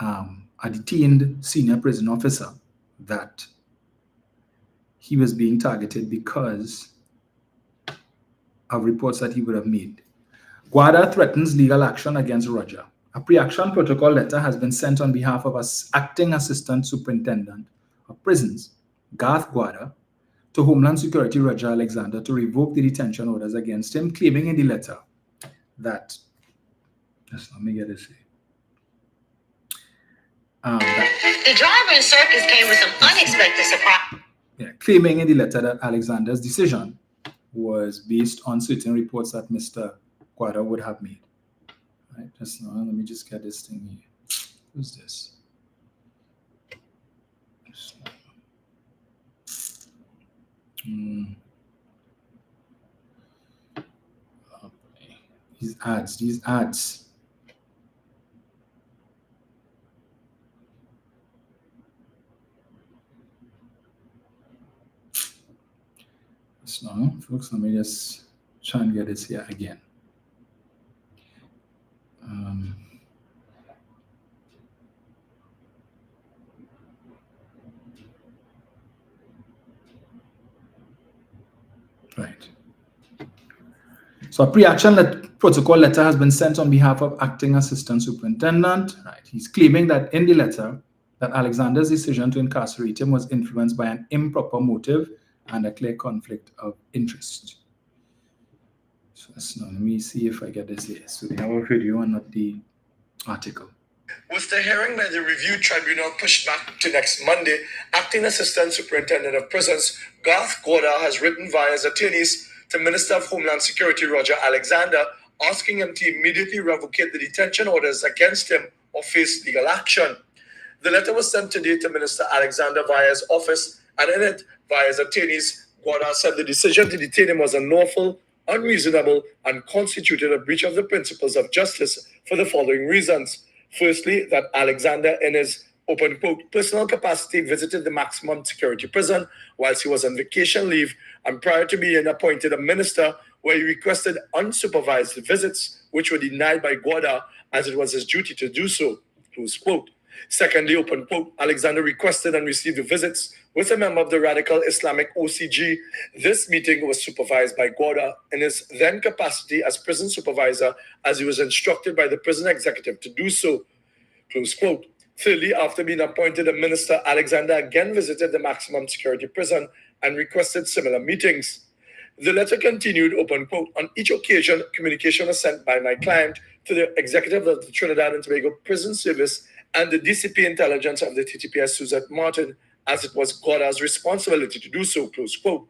Speaker 1: a detained senior prison officer that he was being targeted because of reports that he would have made. Guada threatens legal action against Roger. A pre-action protocol letter has been sent on behalf of Acting Assistant Superintendent of Prisons, Garth Guada, to Homeland Security Roger Alexander to revoke the detention orders against him, claiming in the letter that, let me get this here.
Speaker 4: The driver in circus came with some unexpected surprise.
Speaker 1: Yeah, claiming in the letter that Alexander's decision was based on certain reports that Mr. Guada would have made. Right, just now, let me just get this thing here. Who's this? Okay. These ads. So, folks, let me just try and get this here again. Right. So a pre-action protocol letter has been sent on behalf of Acting Assistant Superintendent. Right. He's claiming that in the letter that Alexander's decision to incarcerate him was influenced by an improper motive and a clear conflict of interest. So let me see if I get this here. So we have a video and not the article.
Speaker 5: With the hearing by the review tribunal pushed back to next Monday, Acting Assistant Superintendent of Prisons Garth Guada has written via his attorneys to Minister of Homeland Security Roger Alexander, asking him to immediately revocate the detention orders against him or face legal action. The letter was sent today to Minister Alexander via his office, and in it, via his attorneys, Guada said the decision to detain him was unlawful, unreasonable, and constituted a breach of the principles of justice for the following reasons. Firstly, that Alexander, in his open quote, personal capacity, visited the maximum security prison whilst he was on vacation leave and prior to being appointed a minister, where he requested unsupervised visits, which were denied by Guada as it was his duty to do so, close quote. Secondly, open quote, Alexander requested and received visits with a member of the radical Islamic OCG. This meeting was supervised by Guada in his then capacity as prison supervisor, as he was instructed by the prison executive to do so, close quote. Thirdly, after being appointed a minister, Alexander again visited the maximum security prison and requested similar meetings. The letter continued, open quote, on each occasion, communication was sent by my client to the executive of the Trinidad and Tobago Prison Service and the DCP intelligence of the TTPS Suzette Martin, as it was Guada's responsibility to do so, close quote.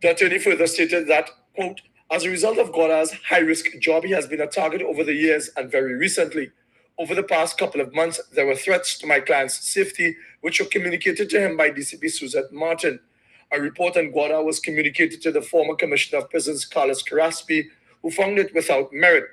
Speaker 5: The attorney further stated that, quote, as a result of Guada's high-risk job, he has been a target over the years and very recently. Over the past couple of months, there were threats to my client's safety, which were communicated to him by DCP Suzette Martin. A report on Guada was communicated to the former Commissioner of Prisons, Carlos Carraspi, who found it without merit.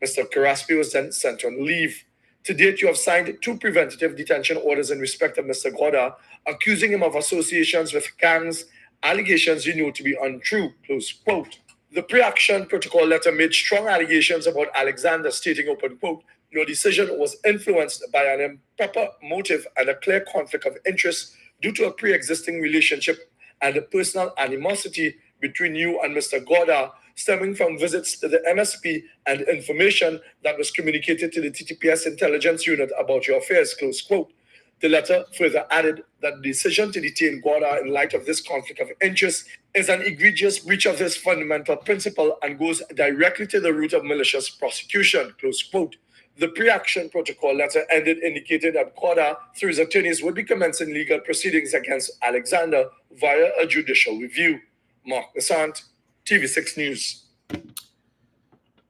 Speaker 5: Mr. Carraspi was then sent on leave. To date, you have signed 2 preventative detention orders in respect of Mr. Guada, accusing him of associations with gangs allegations you know to be untrue, close quote. The pre-action protocol letter made strong allegations about Alexander, stating, open quote, your decision was influenced by an improper motive and a clear conflict of interest due to a pre-existing relationship and a personal animosity between you and Mr. Goddard, stemming from visits to the MSP and information that was communicated to the TTPS intelligence unit about your affairs, close quote. The letter further added that the decision to detain Goddard in light of this conflict of interest is an egregious breach of this fundamental principle and goes directly to the root of malicious prosecution, close quote. The pre-action protocol letter ended indicating that Goddard, through his attorneys, would be commencing legal proceedings against Alexander via a judicial review. Mark Besant, TV6 News.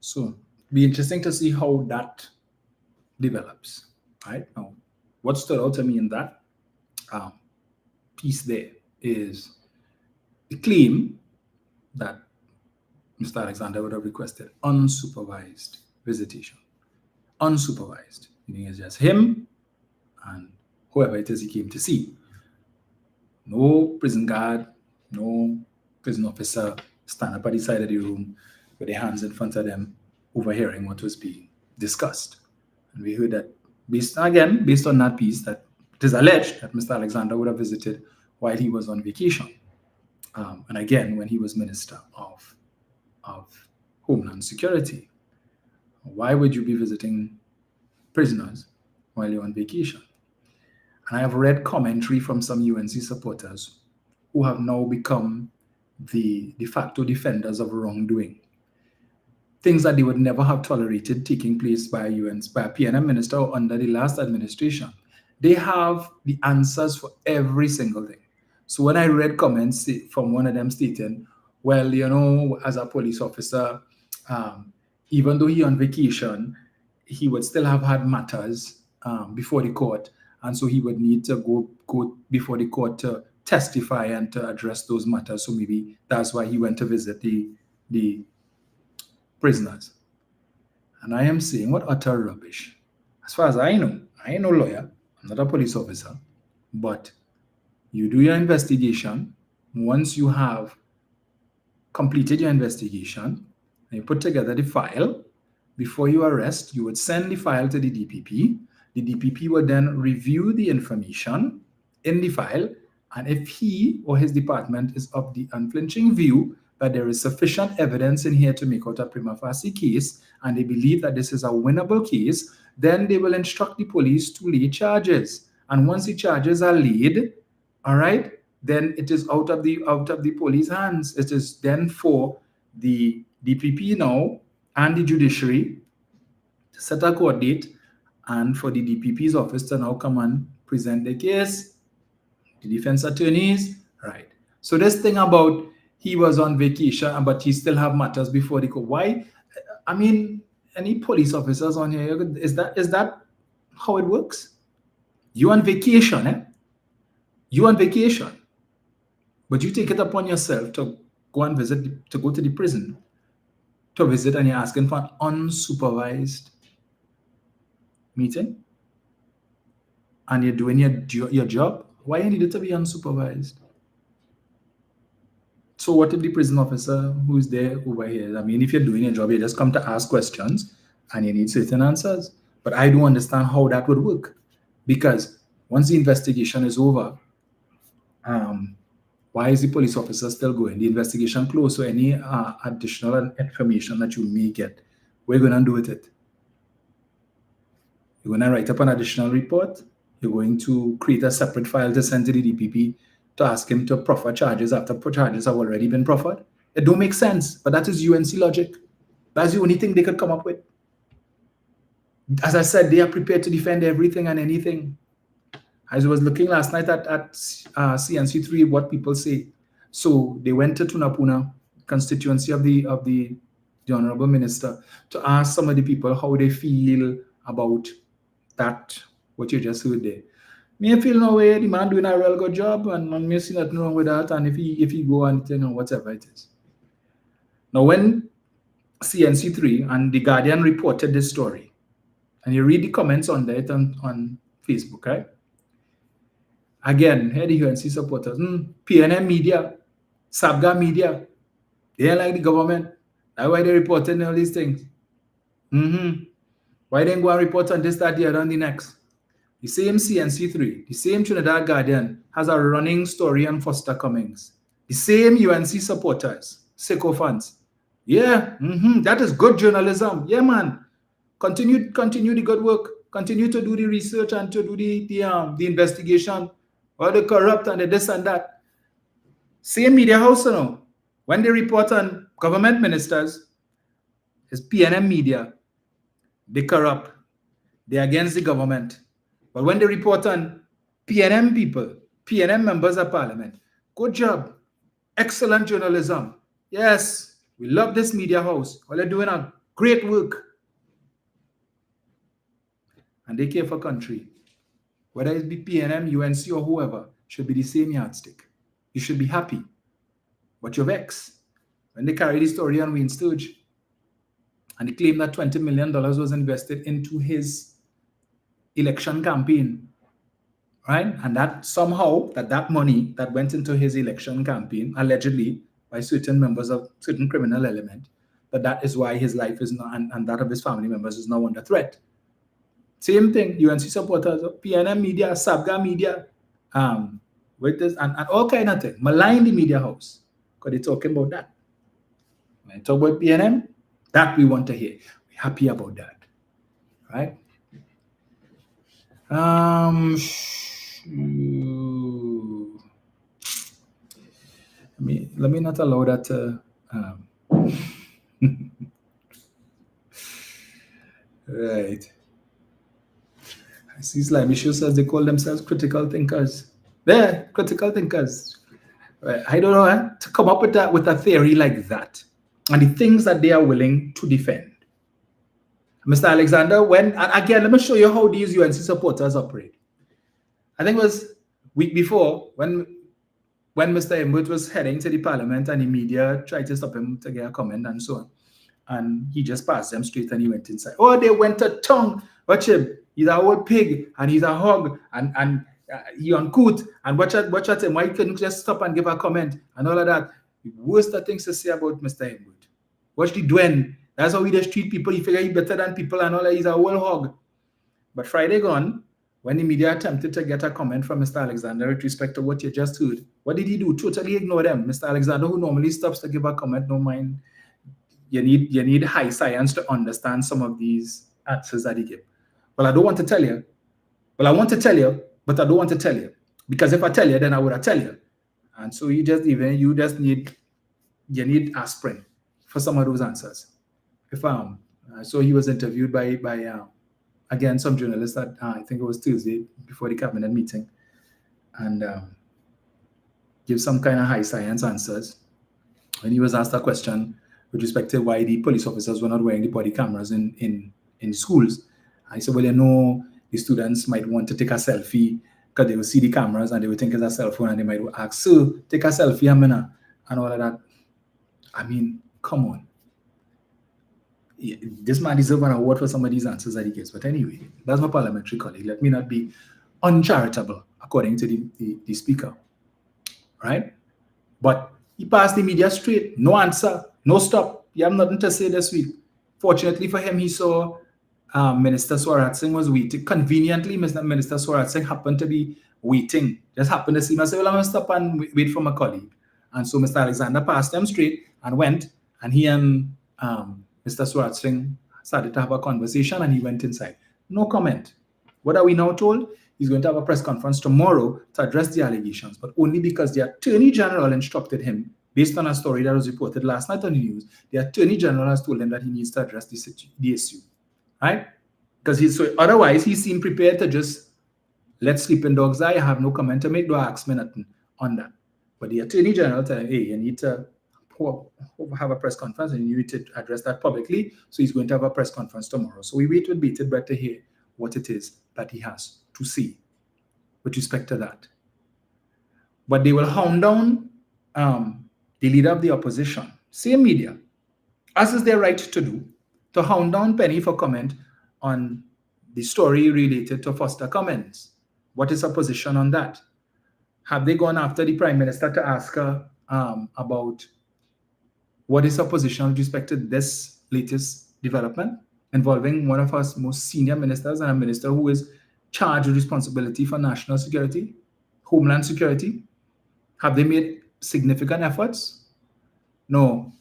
Speaker 1: So, be interesting to see how that develops, right? Now, what stood out to me in that piece there is the claim that Mr. Alexander would have requested unsupervised visitation. Unsupervised, meaning it's just him and whoever it is he came to see. No prison guard, no prison officer stand up at the side of the room with their hands in front of them, overhearing what was being discussed. And we heard that, based on that piece, that it is alleged that Mr. Alexander would have visited while he was on vacation. And again, when he was Minister of Homeland Security. Why would you be visiting prisoners while you're on vacation? And I have read commentary from some UNC supporters who have now become the de facto defenders of wrongdoing. Things that they would never have tolerated taking place by a PNM minister or under the last administration. They have the answers for every single thing. So when I read comments from one of them stating, well, you know, as a police officer, even though he on vacation, he would still have had matters before the court. And so he would need to go before the court to testify and to address those matters. So maybe that's why he went to visit the prisoners. And I am saying, what utter rubbish. As far as I know, I ain't no lawyer, I'm not a police officer, but you do your investigation. Once you have completed your investigation, and you put together the file, before you arrest, you would send the file to the DPP. The DPP would then review the information in the file, and if he or his department is of the unflinching view that there is sufficient evidence in here to make out a prima facie case, and they believe that this is a winnable case, then they will instruct the police to lay charges. And once the charges are laid, all right, then it is out of the police hands. It is then for the DPP now and the judiciary to set a court date, and for the DPP's office to now come and present the case, the defense attorneys, right? So this thing about he was on vacation, but he still have matters before the court. Why? I mean, any police officers on here, is that how it works? You on vacation, eh? You on vacation, but you take it upon yourself to go and visit, to go to the prison, to visit, and you're asking for an unsupervised meeting, and you're doing your job. Why you need it to be unsupervised? So what if the prison officer who's there over here, I mean, if you're doing your job, you just come to ask questions and you need certain answers. But I don't understand how that would work, because once the investigation is over, why is the police officer still going? The investigation closed, so any additional information that you may get, what are you going to do with it? You're going to write up an additional report? You're going to create a separate file to send to the DPP to ask him to proffer charges after charges have already been proffered? It don't make sense, but that is UNC logic. That's the only thing they could come up with. As I said, they are prepared to defend everything and anything. I was looking last night at CNC3, what people say. So they went to Tunapuna, constituency of the Honorable Minister, to ask some of the people how they feel about that, what you just heard there. Me feel no way, the man doing a real good job, and I'm missing nothing wrong with that, and if he go and anything or whatever it is. Now when CNC3 and The Guardian reported this story, and you read the comments on that on Facebook, right? Again, here the UNC supporters, PNM media, Sabga media. They ain't like the government. That's why they reporting all these things. Why they go and report on this, that, the other, and the next? The same CNC3, the same Trinidad Guardian has a running story on Foster Cummings. The same UNC supporters, sycophants. Yeah, that is good journalism. Yeah, man. Continue the good work. Continue to do the research and to do the investigation. Or the corrupt and the this and that. Same media house, you know, when they report on government ministers, it's PNM media. They corrupt. They're against the government. But when they report on PNM people, PNM members of parliament, good job. Excellent journalism. Yes, we love this media house. Well, they're doing a great work. And they care for country. Whether it be PNM, UNC, or whoever, should be the same yardstick. You should be happy. But you're vexed. When they carry the story on Wayne Sturge, and they claim that $20 million was invested into his election campaign, right? And that somehow, that money that went into his election campaign, allegedly by certain members of certain criminal element, that is why his life is not, and that of his family members is now under threat. Same thing, UNC supporters, PNM media, Sabga media, with this, and all kind of things. Malign the media house, because they're talking about that. When I talk about PNM, that we want to hear. We're happy about that, right? Let me not allow that to right. I see Slimy Show says they call themselves critical thinkers. They're critical thinkers. Right. I don't know, to come up with a theory like that and the things that they are willing to defend. Mr. Alexander, and again, let me show you how these UNC supporters operate. I think it was week before when Mr. Embut was heading to the parliament and the media tried to stop him to get a comment and so on. And he just passed them straight and he went inside. Oh, they went to tongue. Watch him. He's a old pig and he's a hog and he uncouth. And watch at him. Why he couldn't just stop and give a comment and all of that. The worst of things to say about Mr. Embut. Watch the Dwen. That's how he just treat people. He figure he's better than people and all that. He's a old hog. But Friday gone, when the media attempted to get a comment from Mr. Alexander with respect to what you just heard, what did he do? Totally ignore them. Mr. Alexander, who normally stops to give a comment, no mind. You need high science to understand some of these answers that he gave. Well, I don't want to tell you. Well, I want to tell you, but I don't want to tell you. Because if I tell you, then I would have tell you. And so you need aspirin for some of those answers. So he was interviewed by again, some journalists that I think it was Tuesday before the cabinet meeting, and give some kind of high science answers. When he was asked a question with respect to why the police officers were not wearing the body cameras in schools, I said, well, you know, the students might want to take a selfie because they will see the cameras and they will think it's a cell phone and they might ask, sir, take a selfie, and all of that. I mean, come on. This man deserves an award for some of these answers that he gives. But anyway, that's my parliamentary colleague. Let me not be uncharitable, according to the speaker. Right? But he passed the media straight. No answer. No stop. You have nothing to say this week. Fortunately for him, he saw Minister Swarat Singh was waiting. Conveniently, Minister Swarat Singh happened to be waiting. Just happened to see him and say, well, I'm going to stop and wait for my colleague. And so Mr. Alexander passed them straight and went. And he and Mr. Swarat Singh started to have a conversation and he went inside. No comment. What are we now told? He's going to have a press conference tomorrow to address the allegations, but only because the Attorney General instructed him, based on a story that was reported last night on the news, the Attorney General has told him that he needs to address the issue. Right? Because otherwise he seemed prepared to just let sleeping dogs die. I have no comment to make. Don't ask me nothing on that. But the Attorney General said, hey, you need to have a press conference and you need to address that publicly. So he's going to have a press conference tomorrow. So we wait with bated breath to hear what it is that he has to say with respect to that. But they will hound down the leader of the opposition, same media, as is their right to do, to hound down Penny for comment on the story related to Foster Cummings. What is her position on that? Have they gone after the Prime Minister to ask her about what is her position with respect to this latest development involving one of our most senior ministers and a minister who is charged with responsibility for national security, homeland security? Have they made significant efforts? No.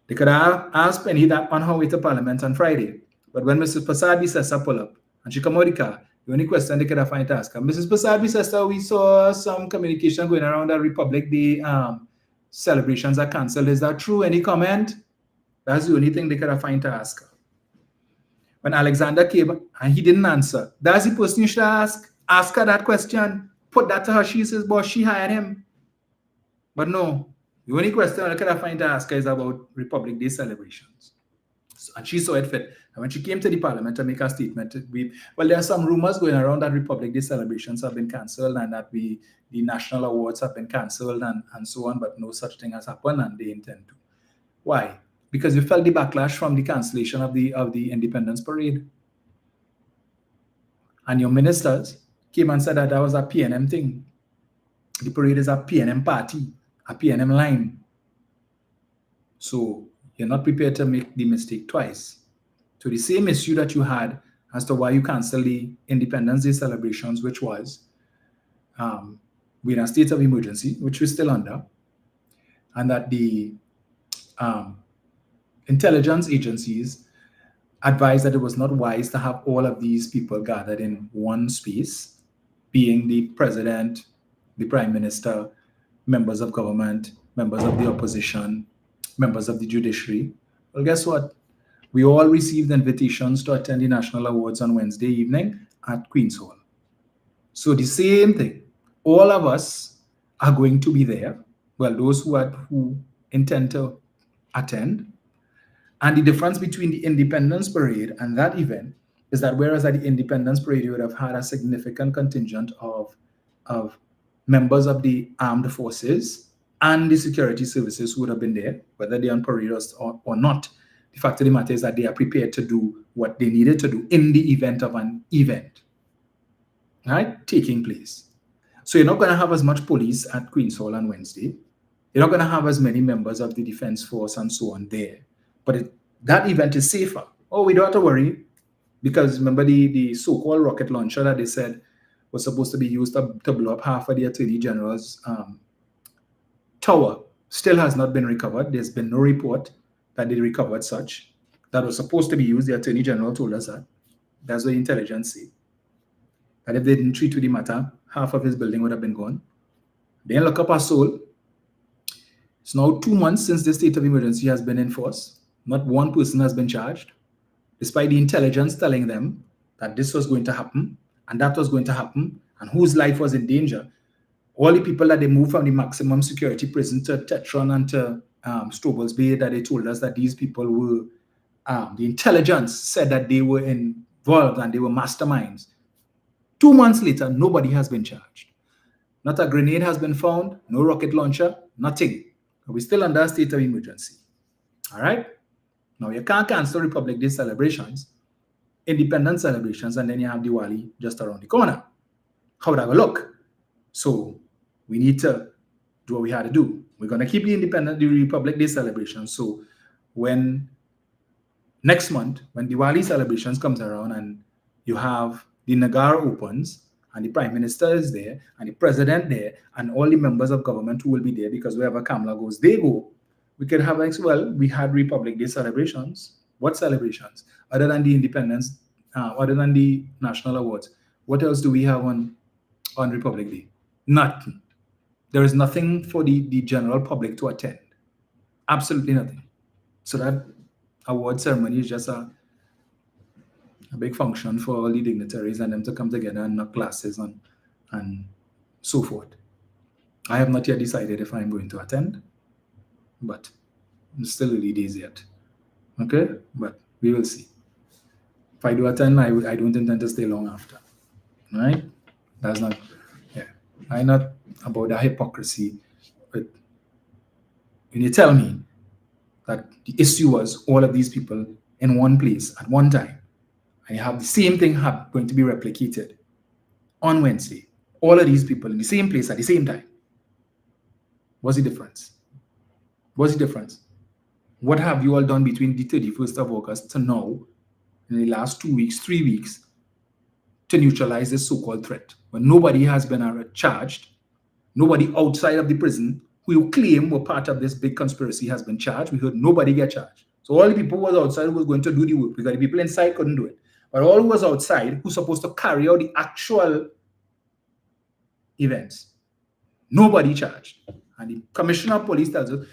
Speaker 1: They could have asked Penny that on her way to Parliament on Friday. But when Mrs. Prasad-Bissessar pull up and she come out of the car, the only question they could have find to ask her, Mrs. Prasad-Bissessar, we saw some communication going around that Republic Day celebrations are cancelled. Is that true? Any comment? That's the only thing they could have find to ask her. When Alexander came and he didn't answer, that's the person you should ask. Ask her that question. Put that to her. She says, boss, she hired him. But no, the only question I could have find to ask her is about Republic Day celebrations. And she saw it fit. And when she came to the Parliament to make a statement, well, there are some rumors going around that Republic Day celebrations have been cancelled and that the national awards have been cancelled and so on, but no such thing has happened and they intend to. Why? Because you felt the backlash from the cancellation of the Independence Parade. And your ministers came and said that that was a PNM thing. The parade is a PNM party, a PNM line. So you're not prepared to make the mistake twice. So the same issue that you had as to why you canceled the Independence Day celebrations, which was we're in a state of emergency, which we're still under, and that the intelligence agencies advised that it was not wise to have all of these people gathered in one space, being the president, the prime minister, members of government, members of the opposition, members of the judiciary. Well, guess what? We all received invitations to attend the National Awards on Wednesday evening at Queen's Hall. So the same thing. All of us are going to be there. Well, those who intend to attend. And the difference between the Independence Parade and that event is that whereas at the Independence Parade, you would have had a significant contingent of members of the armed forces and the security services who would have been there, whether they're on parade or not. The fact of the matter is that they are prepared to do what they needed to do in the event of an event, right, taking place. So you're not going to have as much police at Queen's Hall on Wednesday. You're not going to have as many members of the defense force and so on there. But that event is safer. Oh, we don't have to worry, because remember the so-called rocket launcher that they said was supposed to be used to blow up half of the Attorney General's tower still has not been recovered. There's been no report that they recovered such. That was supposed to be used. The Attorney General told us that. That's what the intelligence say. That if they didn't treat with the matter, half of his building would have been gone. Then look up our soul. It's now 2 months since the state of emergency has been enforced. Not one person has been charged, despite the intelligence telling them that this was going to happen and that was going to happen and whose life was in danger. All the people that they moved from the maximum security prison to Tetron and to Stobbles Bay, that they told us that these people were, the intelligence said that they were involved and they were masterminds. 2 months later, nobody has been charged. Not a grenade has been found, no rocket launcher, nothing. We're still under a state of emergency. All right? Now, you can't cancel Republic Day celebrations, independence celebrations, and then you have Diwali just around the corner. How would that look? So we need to do what we had to do. We're going to keep the Republic Day celebrations. So when next month, when Diwali celebrations comes around and you have the Nagar opens and the Prime Minister is there and the President there and all the members of government who will be there, because wherever Kamala goes, they go. We could have, we had Republic Day celebrations. What celebrations? Other than the independence, other than the national awards, what else do we have on Republic Day? Nothing. There is nothing for the general public to attend. Absolutely nothing. So that award ceremony is just a big function for all the dignitaries and them to come together and knock classes and so forth. I have not yet decided if I'm going to attend, but it's still early days yet. Okay, but we will see. If I do attend, I don't intend to stay long after. Right? That's not, yeah. I'm not about the hypocrisy, but when you tell me that the issue was all of these people in one place at one time, and you have the same thing going to be replicated on Wednesday, all of these people in the same place at the same time, What's the difference? What's the difference? What have you all done between the 31st of August to now, in the last 2 weeks, 3 weeks, to neutralize this so-called threat? When nobody has been charged, nobody outside of the prison who you claim were part of this big conspiracy has been charged. We heard nobody get charged. So all the people who was outside who was going to do the work, because the people inside couldn't do it. But all who was outside who's supposed to carry out the actual events, nobody charged. And the commissioner of police tells us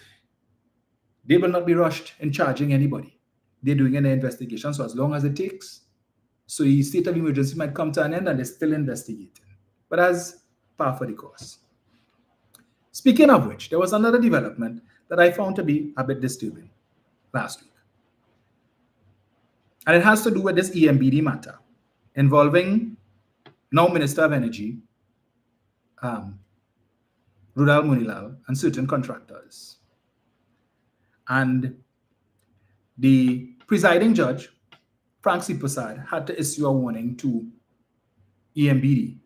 Speaker 1: they will not be rushed in charging anybody. They're doing an investigation, so as long as it takes. So the state of emergency might come to an end and they're still investigating. But as par for the course. Speaking of which, there was another development that I found to be a bit disturbing last week. And it has to do with this EMBD matter involving now Minister of Energy, Rudal Munilal, and certain contractors. And the presiding judge, Frank C. Prasad, had to issue a warning to EMBD.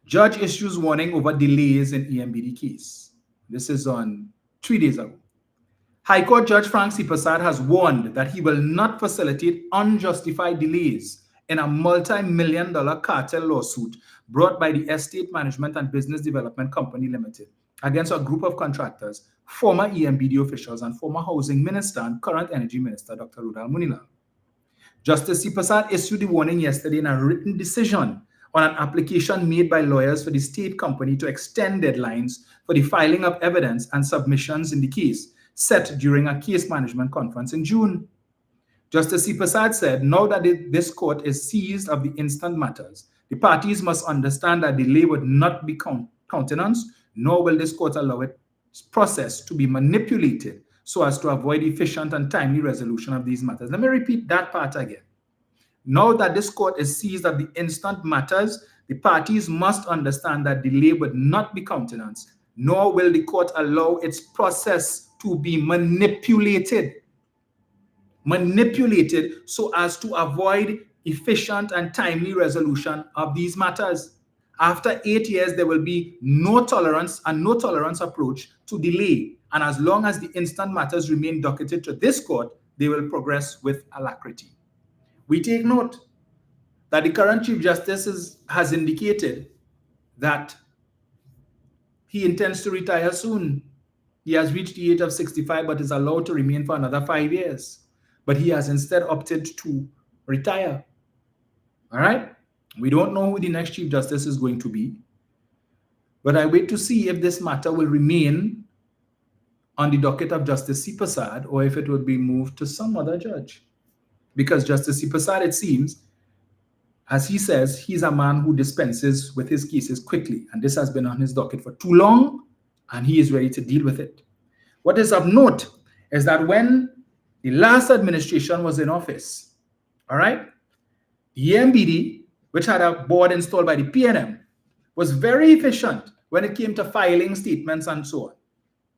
Speaker 1: Judge issues warning over delays in EMBD case. This is on 3 days ago. High Court Judge Frank C. Prasad has warned that he will not facilitate unjustified delays in a multi-million-dollar cartel lawsuit brought by the Estate Management and Business Development Company Limited against a group of contractors, former EMBD officials, and former Housing Minister and current Energy Minister, Dr. Rudal Munilal. Justice C. Prasad issued the warning yesterday in a written decision on an application made by lawyers for the state company to extend deadlines for the filing of evidence and submissions in the case, set during a case management conference in June. Justice C. Prasad said, now that this court is seized of the instant matters, the parties must understand that delay would not be countenanced, nor will this court allow its process to be manipulated so as to avoid efficient and timely resolution of these matters. Let me repeat that part again. Now that this court is seized of the instant matters, the parties must understand that delay would not be countenanced, nor will the court allow its process to be manipulated so as to avoid efficient and timely resolution of these matters. After 8 years, there will be no tolerance approach to delay. And as long as the instant matters remain docketed to this court, they will progress with alacrity. We take note that the current Chief Justice has indicated that he intends to retire soon. He has reached the age of 65, but is allowed to remain for another 5 years. But he has instead opted to retire. All right? We don't know who the next Chief Justice is going to be. But I wait to see if this matter will remain on the docket of Justice C. Prasad or if it would be moved to some other judge. Because Justice C. Prasad, it seems, as he says, he's a man who dispenses with his cases quickly. And this has been on his docket for too long, and he is ready to deal with it. What is of note is that when the last administration was in office, all right, the EMBD, which had a board installed by the PNM, was very efficient when it came to filing statements and so on,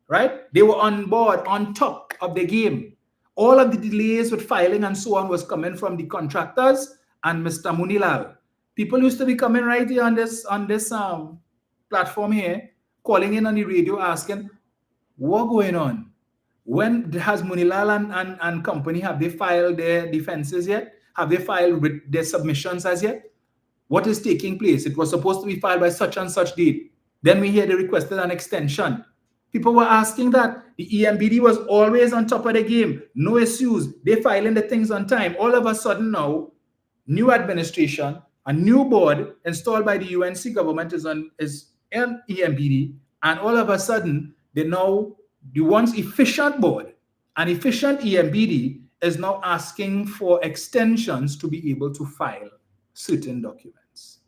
Speaker 1: right? They were on board, on top of the game. All of the delays with filing and so on was coming from the contractors and Mr. Munilal. People used to be coming right here on this platform here, calling in on the radio asking, what's going on? When has Munilal and company, have they filed their defenses yet? Have they filed their submissions as yet? What is taking place? It was supposed to be filed by such and such date. Then we hear they requested an extension. People were asking that. The EMBD was always on top of the game. No issues. They filing the things on time. All of a sudden now, new administration, a new board installed by the UNC government is in EMBD. And all of a sudden, the once efficient board, an efficient EMBD is now asking for extensions to be able to file certain documents.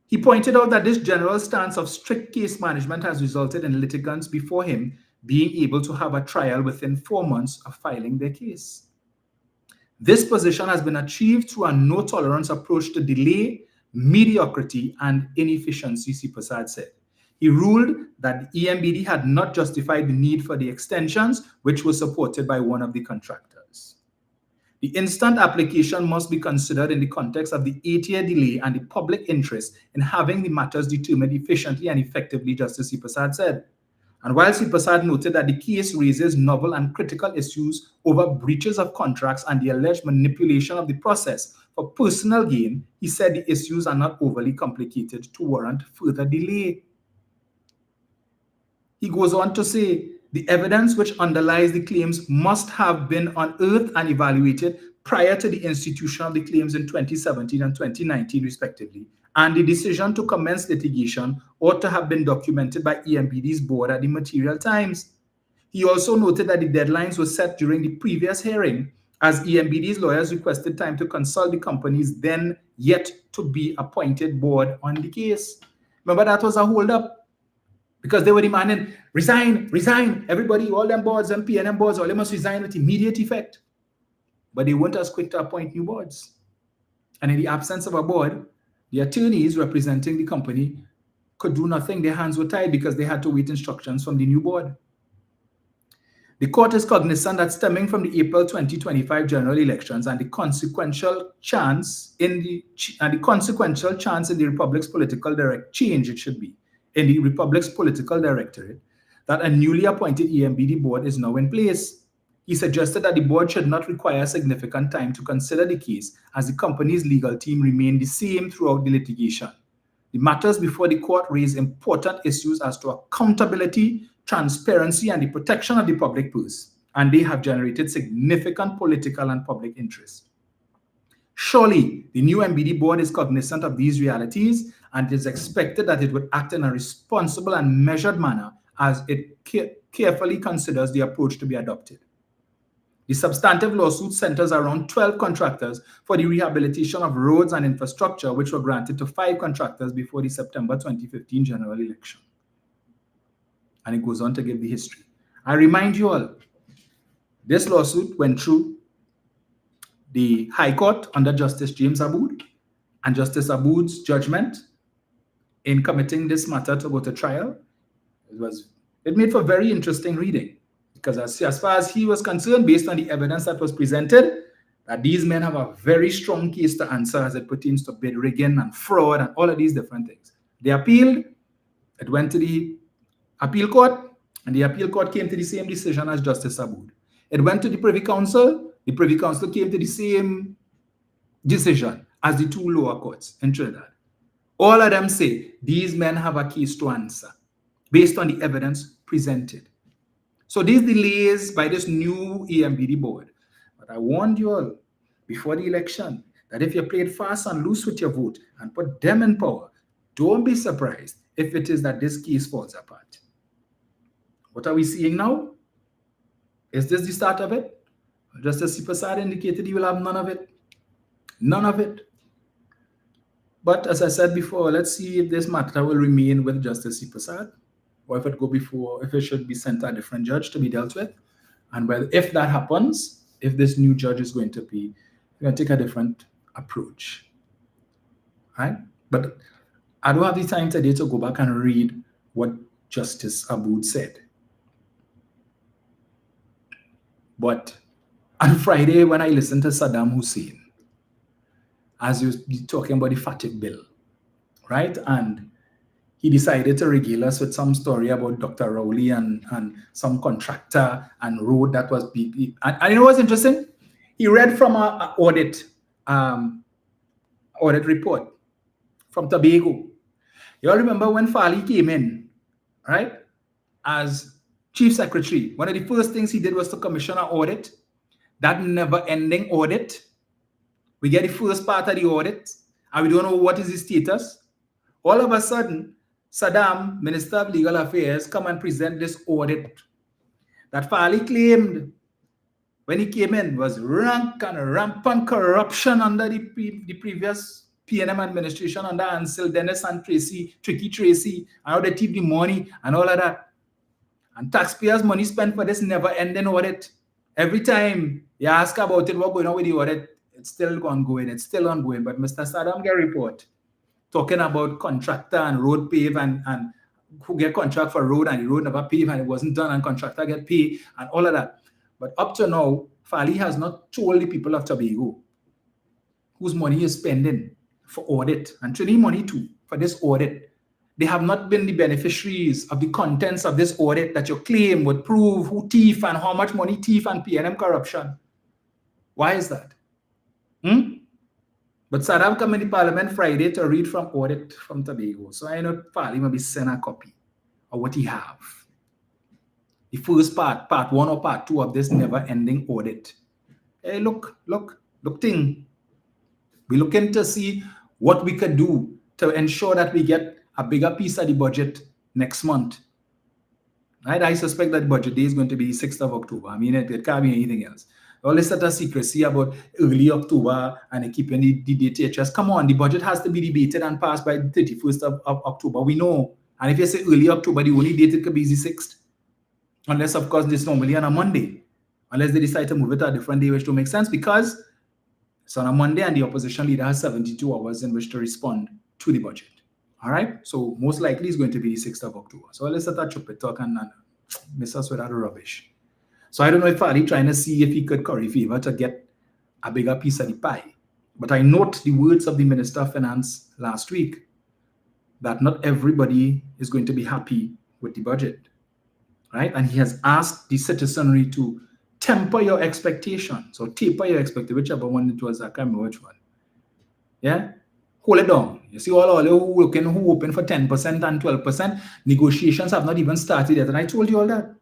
Speaker 1: He pointed out that this general stance of strict case management has resulted in litigants before him being able to have a trial within 4 months of filing their case. This position has been achieved through a no-tolerance approach to delay, mediocrity, and inefficiency, C. Prasad said. He ruled that the EMBD had not justified the need for the extensions, which was supported by one of the contractors. The instant application must be considered in the context of the 8-year delay and the public interest in having the matters determined efficiently and effectively, Justice C. Prasad said. And while C. Prasad noted that the case raises novel and critical issues over breaches of contracts and the alleged manipulation of the process for personal gain, he said the issues are not overly complicated to warrant further delay. He goes on to say, the evidence which underlies the claims must have been unearthed and evaluated prior to the institution of the claims in 2017 and 2019, respectively, and the decision to commence litigation ought to have been documented by EMBD's board at the material times. He also noted that the deadlines were set during the previous hearing, as EMBD's lawyers requested time to consult the company's then yet to be appointed board on the case. Remember, that was a hold-up. Because they were demanding, resign, resign, everybody, all them boards and PNM boards, all they must resign with immediate effect. But they weren't as quick to appoint new boards. And in the absence of a board, the attorneys representing the company could do nothing. Their hands were tied because they had to wait instructions from the new board. The court is cognizant that stemming from the April 2025 general elections and the consequential chance in the Republic's political in the Republic's political directorate, that a newly appointed EMBD board is now in place. He suggested that the board should not require significant time to consider the case, as the company's legal team remained the same throughout the litigation. The matters before the court raise important issues as to accountability, transparency, and the protection of the public purse, and they have generated significant political and public interest. Surely, the new MBD board is cognizant of these realities, and it is expected that it would act in a responsible and measured manner as it carefully considers the approach to be adopted. The substantive lawsuit centers around 12 contractors for the rehabilitation of roads and infrastructure, which were granted to 5 contractors before the September 2015 general election. And it goes on to give the history. I remind you all, this lawsuit went through the High Court under Justice James Abood, and Justice Abood's judgment in committing this matter to go to trial, it made for very interesting reading, because as far as he was concerned, based on the evidence that was presented, that these men have a very strong case to answer as it pertains to bid rigging and fraud and all of these different things. They appealed, it went to the appeal court, and the appeal court came to the same decision as Justice Abood. It went to the Privy Council, the Privy Council came to the same decision as the 2 lower courts in Trinidad. All of them say these men have a case to answer based on the evidence presented. So these delays by this new EMBD board, but I warned you all before the election that if you played fast and loose with your vote and put them in power, don't be surprised if it is that this case falls apart. What are we seeing now? Is this the start of it? Justice C. Prasad indicated he will have none of it. None of it. But as I said before, let's see if this matter will remain with Justice C. Prasad, or if it should be sent to a different judge to be dealt with. And whether, if that happens, if this new judge is going to take a different approach. Right? But I don't have the time today to go back and read what Justice Abood said. But on Friday, when I listened to Saddam Hussein, as he was talking about the FATIC bill, right? And he decided to regale us with some story about Dr. Rowley and some contractor and road that was being... And you know what's interesting? He read from an audit report from Tobago. You all remember when Farley came in, right? As Chief Secretary, one of the first things he did was to commission an audit, that never-ending audit. We get the first part of the audit, and we don't know what is the status. All of a sudden, Saddam, Minister of Legal Affairs, come and present this audit that Farley claimed when he came in was rank and rampant corruption under the previous PNM administration under Ansel Dennis and Tricky Tracy, and how they keep the money and all of that. And taxpayers' money spent for this never-ending audit. Every time you ask about it, what's going on with the audit, it's still ongoing. It's still ongoing. But Mr. Saddam get a report talking about contractor and road pave and who get contract for road and the road never pave and it wasn't done and contractor get paid and all of that. But up to now, Fali has not told the people of Tobago whose money he is spending for audit, and Trini money too, for this audit. They have not been the beneficiaries of the contents of this audit that you claim would prove who thief and how much money thief and PNM corruption. Why is that? But Saddam come in the Parliament Friday to read from audit from Tobago. So I know Fali will be sent a copy of what he have. The first part 1 or part 2 of this never-ending audit. Hey, look thing. We're looking to see what we could do to ensure that we get a bigger piece of the budget next month. Right? I suspect that budget day is going to be 6th of October. I mean, it can't be anything else. All this sort of secrecy about early October and keeping the date. Just come on, the budget has to be debated and passed by the 31st of October. We know. And if you say early October, the only date it could be the 6th. Unless, of course, this normally on a Monday. Unless they decide to move it to a different day, which don't make sense because it's on a Monday and the opposition leader has 72 hours in which to respond to the budget. All right? So most likely it's going to be the 6th of October. So let's start to talk and miss us with that rubbish. So I don't know if Fali trying to see if he could curry favor to get a bigger piece of the pie. But I note the words of the Minister of Finance last week that not everybody is going to be happy with the budget. Right? And he has asked the citizenry to temper your expectations or taper your expectations, whichever one it was, I can't remember which one. Yeah? Hold it down. You see all who open for 10% and 12%, negotiations have not even started yet. And I told you all that.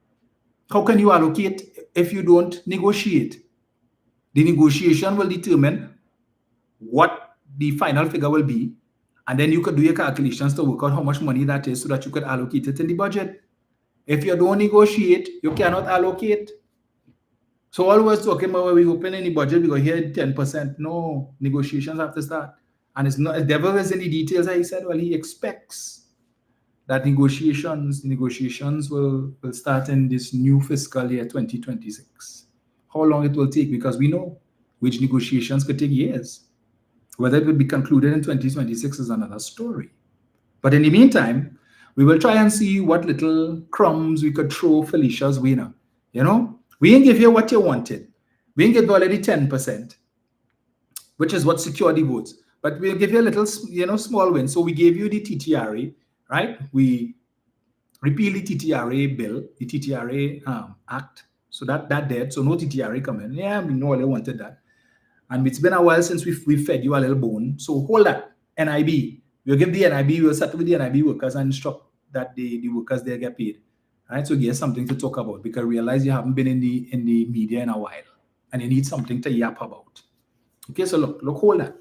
Speaker 1: How can you allocate if you don't negotiate? The negotiation will determine what the final figure will be. And then you could do your calculations to work out how much money that is so that you could allocate it in the budget. If you don't negotiate, you cannot allocate. So always talking about we open any budget, we go here 10%. No, negotiations have to start. And it's not, the devil is in the details. He said, well, he expects that negotiations will start in this new fiscal year 2026. How long it will take? Because we know which negotiations could take years. Whether it will be concluded in 2026 is another story. But in the meantime, we will try and see what little crumbs we could throw Felicia's way now. You know, we didn't give you what you wanted. We didn't give you already 10%, which is what secured the votes. But we'll give you a little, small win. So we gave you the TTRA, right? We repealed the TTRA bill, the TTRA act. So that dead. So no TTRA coming. Yeah, we know they wanted that. And it's been a while since we fed you a little bone. So hold that. NIB. We'll give the NIB, we'll settle with the NIB workers and instruct that the workers there get paid. Right? So here's something to talk about because realize you haven't been in the media in a while and you need something to yap about. Okay, so look, hold that.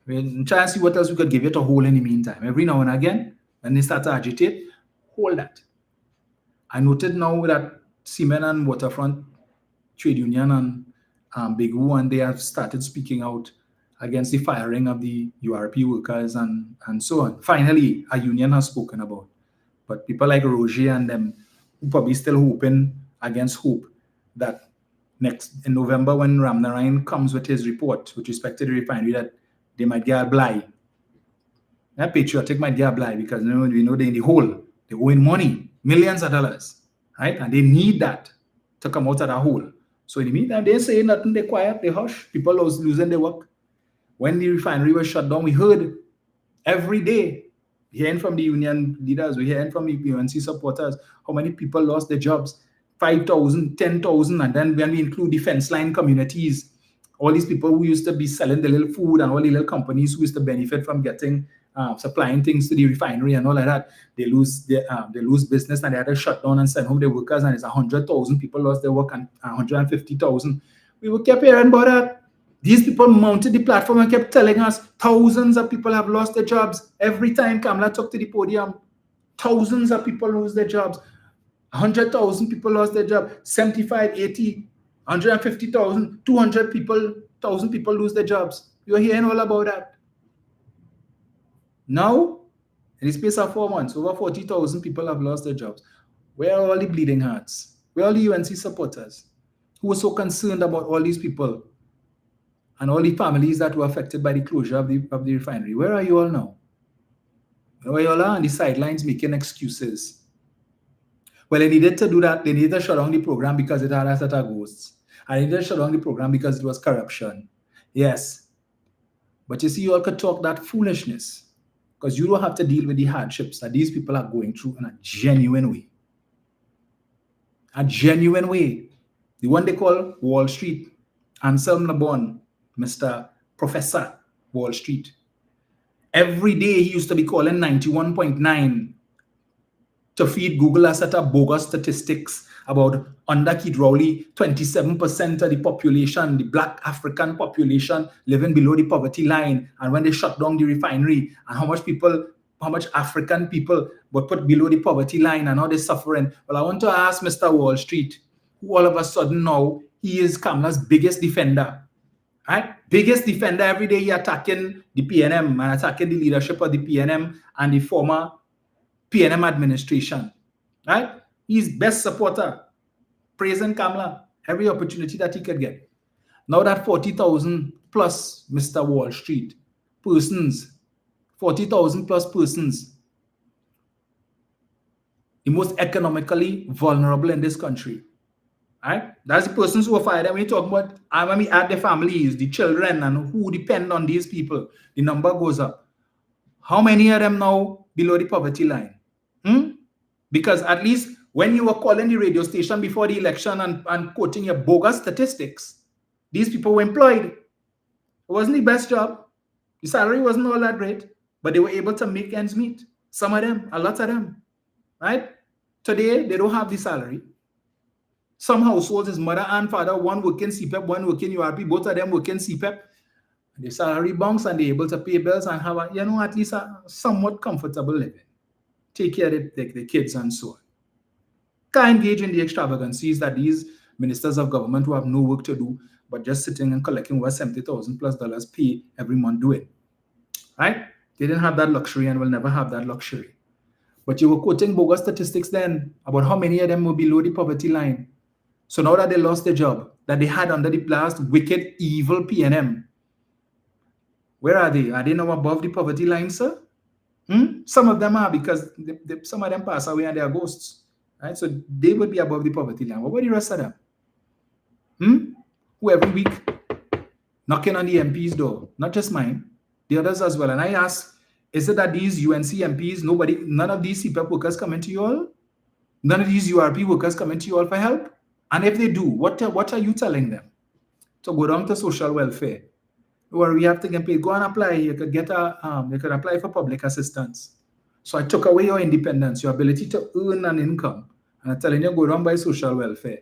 Speaker 1: We'll try and see what else we could give you to hold in the meantime. Every now and again, when they start to agitate, hold that. I noted now that Cement and Waterfront Trade Union and Big Woo, and they have started speaking out against the firing of the URP workers and so on. Finally, a union has spoken about. But people like Roger and them who probably still hoping against hope that in November when Ramnarayan comes with his report with respect to the refinery that they might get a blight. That patriotic might get a blight because we know they're in the hole. They're owing money, millions of dollars, right? And they need that to come out of that hole. So in the meantime, they say nothing, they quiet, they hush. People are losing their work. When the refinery was shut down, we heard every day, hearing from the union leaders, we're hearing from the UNC supporters, how many people lost their jobs, 5,000, 10,000, and then when we include defense line communities, all these people who used to be selling the little food and all the little companies who used to benefit from getting, supplying things to the refinery and all like that, they lose business and they had to shut down and send home their workers, and it's 100,000 people lost their work and 150,000. We were kept hearing about that. These people mounted the platform and kept telling us thousands of people have lost their jobs. Every time Kamala took to the podium, thousands of people lose their jobs. 100,000 people lost their job. 75, 80, 150,000, 200,000 people lose their jobs. You're hearing all about that. Now, in the space of 4 months, over 40,000 people have lost their jobs. Where are all the bleeding hearts? Where are all the UNC supporters who were so concerned about all these people and all the families that were affected by the closure of the refinery? Where are you all now? Where you all are on the sidelines making excuses. Well, they needed to do that. They needed to shut down the program because it had a set of ghosts. And they just shut down the program because it was corruption. Yes. But you see, you all could talk that foolishness because you don't have to deal with the hardships that these people are going through in a genuine way. A genuine way. The one they call Wall Street. Anselm Nabon, Mr. Professor Wall Street. Every day he used to be calling 91.9 to feed Google a set of bogus statistics about under Keith Rowley, 27% of the population, the Black African population, living below the poverty line. And when they shut down the refinery, and how much African people were put below the poverty line and how they're suffering. Well, I want to ask Mr. Wall Street, who all of a sudden now, he is Kamala's biggest defender. Right? Biggest defender every day, he attacking the PNM and attacking the leadership of the PNM and the former PNM administration. Right? He's best supporter, praising Kamala every opportunity that he could get. Now that 40,000 plus Mr. Wall Street persons, 40,000 plus persons, the most economically vulnerable in this country. Right? That's the persons who are fired. When you talk about, when we add the families, the children, and who depend on these people, the number goes up. How many of them now below the poverty line? Because at least when you were calling the radio station before the election and quoting your bogus statistics, these people were employed. It wasn't the best job. The salary wasn't all that great, but they were able to make ends meet. Some of them, a lot of them. Right? Today, they don't have the salary. Some households, his mother and father, one working CPEP, one working URP, both of them working CPEP. The salary bounce and they're able to pay bills and have at least a somewhat comfortable living. Take care of the kids and so on. Can't engage in the extravagancies that these ministers of government who have no work to do, but just sitting and collecting over $70,000 plus pay every month doing. Right? They didn't have that luxury and will never have that luxury. But you were quoting bogus statistics then about how many of them were below the poverty line. So now that they lost their job that they had under the last wicked, evil PNM, where are they? Are they now above the poverty line, sir? Some of them are because some of them pass away and they are ghosts. Right? So they would be above the poverty line. What about the rest of them? Who every week knocking on the MP's door, not just mine, the others as well. And I ask, is it that these UNC MPs, none of these CPEP workers coming to you all? None of these URP workers coming to you all for help? And if they do, what are you telling them? To go down to social welfare, where we have to get paid. Go and apply. You could get you could apply for public assistance. So I took away your independence, your ability to earn an income, and I'm telling you, go down by social welfare.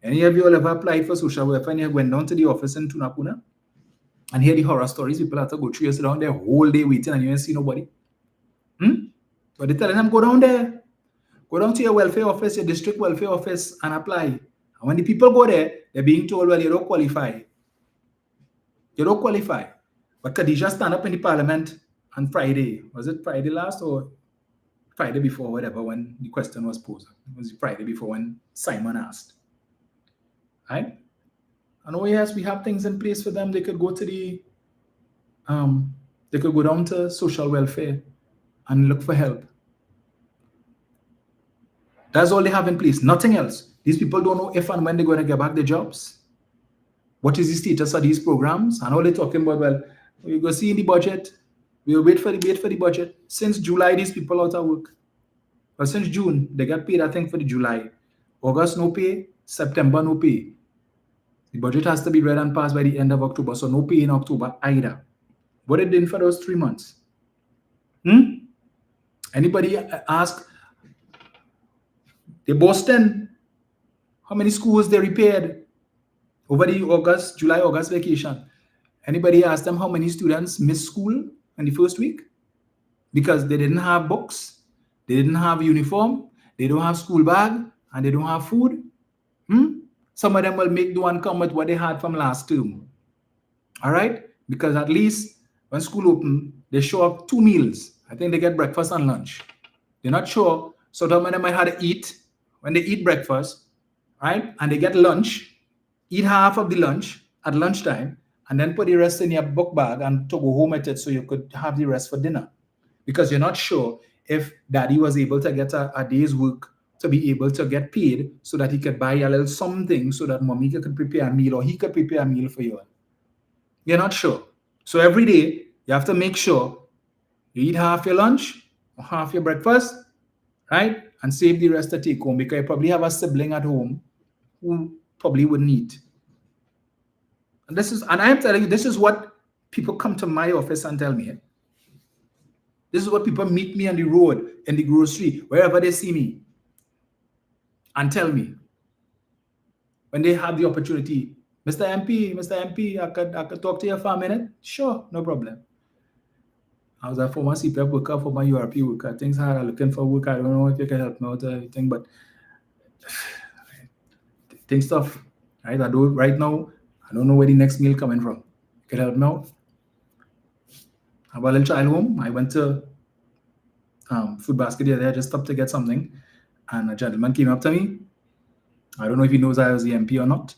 Speaker 1: Any of you all ever applied for social welfare and you went down to the office in Tunapuna and hear the horror stories? People have to go 3 years down there whole day waiting and you ain't see nobody. So they're telling them, go down there. Go down to your welfare office, your district welfare office, and apply. And when the people go there, they're being told, well, you don't qualify. You don't qualify. But Khadija stand up in the parliament on Friday. Was it Friday last or Friday before, whatever, when the question was posed? It was Friday before when Simon asked. Right? And oh yes, we have things in place for them. They could go to they could go down to social welfare and look for help. That's all they have in place, nothing else. These people don't know if and when they're going to get back their jobs. What is the status of these programs? And all they're talking about, well, we go see in the budget. We'll wait for the budget. Since July, these people out of work. But since June, they got paid, I think, for the July. August, no pay. September, no pay. The budget has to be read and passed by the end of October, so no pay in October either. What they did for those 3 months? Anybody ask? The Boston, how many schools they repaired over the July-August vacation? Anybody ask them how many students missed school in the first week? Because they didn't have books, they didn't have uniform, they don't have school bag, and they don't have food. Some of them will make do and come with what they had from last term. All right? Because at least when school open, they show up 2 meals. I think they get breakfast and lunch. They're not sure. So some of them might have to eat when they eat breakfast, right? And they get lunch, eat half of the lunch at lunchtime, and then put the rest in your book bag and to go home with it so you could have the rest for dinner. Because you're not sure if daddy was able to get a day's work to be able to get paid so that he could buy a little something so that mommy could prepare a meal or he could prepare a meal for you. You're not sure. So every day, you have to make sure you eat half your lunch or half your breakfast, right? And save the rest to take home, because you probably have a sibling at home who probably wouldn't eat. And I am telling you, this is what people come to my office and tell me. This is what people meet me on the road, in the grocery, wherever they see me, and tell me when they have the opportunity. Mr. MP, I could talk to you for a minute? Sure, no problem. I was a former CPF worker, former URP worker. Things hard, I'm looking for work. I don't know if you can help me out or anything, but things tough, right? Right now, I don't know where the next meal coming from. You can help me out? I have a little child home. I went to Food Basket the other day. I just stopped to get something, and a gentleman came up to me. I don't know if he knows I was the MP or not,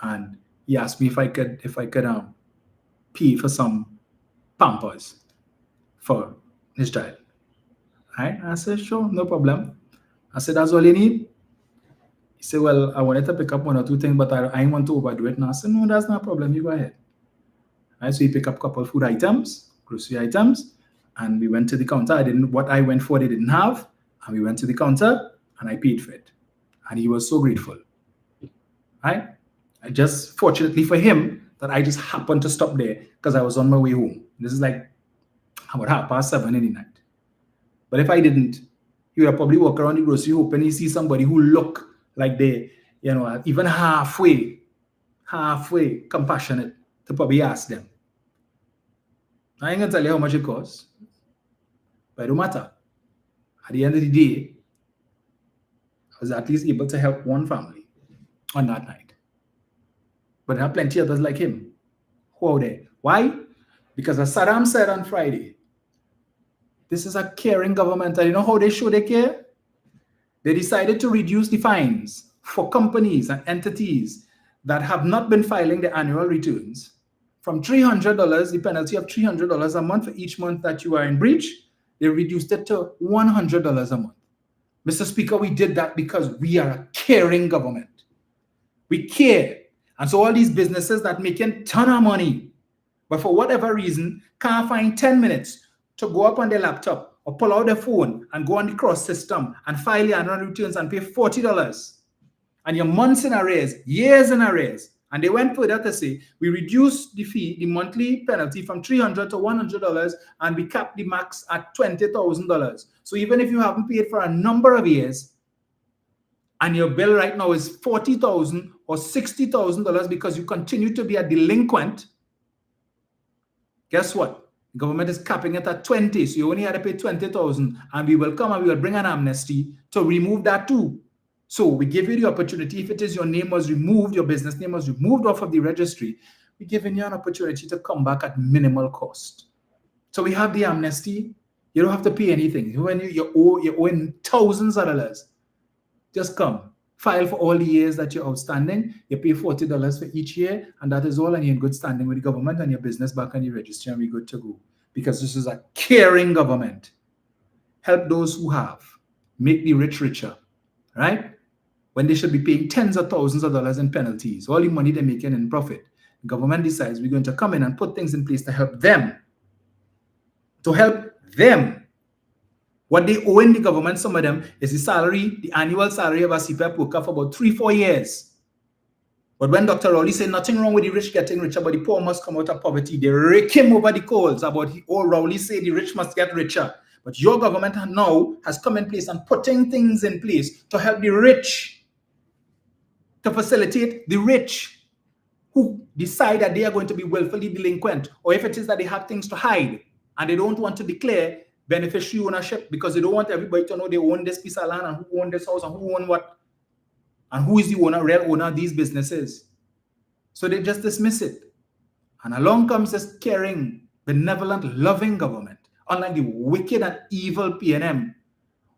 Speaker 1: and he asked me if I could pay for some Pampers for his child. Right? I said, sure, no problem. I said, that's all you need? He said, well, I wanted to pick up one or two things, but I didn't want to overdo it. And I said, no, that's not a problem. You go ahead. Right? So he picked up a couple of food items, grocery items, and we went to the counter. What I went for, they didn't have. And we went to the counter, and I paid for it. And he was so grateful. Right? I just, fortunately for him, that I just happened to stop there because I was on my way home. This is like about 7:30 in the night. But if I didn't, you would probably walk around the grocery hoping you see somebody who look like they, even halfway compassionate to probably ask them. I ain't gonna tell you how much it costs, but it don't matter. At the end of the day, I was at least able to help one family on that night. But there are plenty of others like him who are there. Why? Because as Saddam said on Friday, this is a caring government. And you know how they show they care? They decided to reduce the fines for companies and entities that have not been filing their annual returns from $300, the penalty of $300 a month for each month that you are in breach. They reduced it to $100 a month. Mr. Speaker, we did that because we are a caring government. We care. And so all these businesses that making a ton of money, but for whatever reason, can't find 10 minutes to go up on their laptop or pull out their phone and go on the cross system and file your annual returns and pay $40. And you're months in arrears, years in arrears. And they went further to say, we reduced the fee, the monthly penalty from $300 to $100, and we capped the max at $20,000. So even if you haven't paid for a number of years, and your bill right now is $40,000 or $60,000 because you continue to be a delinquent, guess what? The government is capping it at 20, so you only had to pay 20,000, and we will come and we will bring an amnesty to remove that too. So we give you the opportunity, if it is your name was removed, your business name was removed off of the registry, we're giving you an opportunity to come back at minimal cost. So we have the amnesty. You don't have to pay anything. When you're owing thousands of dollars, just come. File for all the years that you're outstanding. You pay $40 for each year, and that is all, and you're in good standing with the government and your business back on the registry, and we're good to go. Because this is a caring government. Help those who have. Make the rich richer. Right? When they should be paying tens of thousands of dollars in penalties, all the money they're making in profit. The government decides we're going to come in and put things in place to help them. To help them. What they owe in the government, some of them, is the salary, the annual salary of a CPF worker for about 3-4 years. But when Dr. Rowley said nothing wrong with the rich getting richer, but the poor must come out of poverty, they rake him over the coals about, Rowley said the rich must get richer. But your government now has come in place and putting things in place to help the rich, to facilitate the rich who decide that they are going to be willfully delinquent, or if it is that they have things to hide and they don't want to declare beneficiary ownership because they don't want everybody to know they own this piece of land and who own this house and who own what and who is the owner, real owner of these businesses. So they just dismiss it. And along comes this caring, benevolent, loving government, unlike the wicked and evil PNM,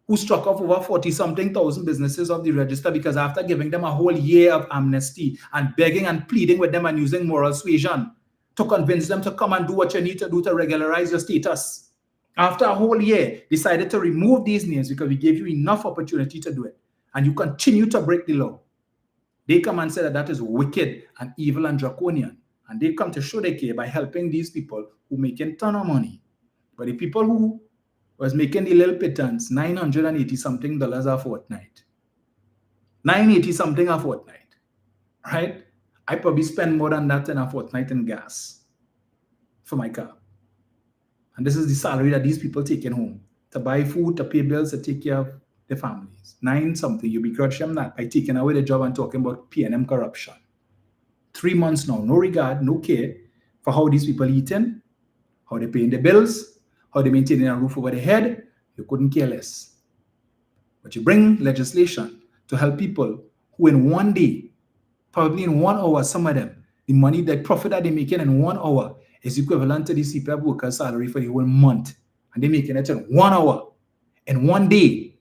Speaker 1: who struck off over 40-something thousand businesses off the register because after giving them a whole year of amnesty and begging and pleading with them and using moral suasion to convince them to come and do what you need to do to regularize your status, after a whole year, decided to remove these names because we gave you enough opportunity to do it. and you continue to break the law, they come and say that that is wicked and evil and draconian. And they come to show they care by helping these people who making ton of money. But the people who was making the little pittance, $980 something a fortnight. $980 something a fortnight, right? I probably spend more than that in a fortnight in gas for my car. And this is the salary that these people taking home to buy food, to pay bills, to take care of their families. 9 something, you begrudge them that by taking away the job and talking about P&M corruption. 3 months now, no regard, no care for how these people eating, how they paying the bills, how they maintaining a roof over their head. You couldn't care less. But you bring legislation to help people who in one day, probably in 1 hour, some of them, the money, the profit that they're making in 1 hour is equivalent to the CPF worker's salary for the whole month. And they're making it in 1 hour, in 1 day,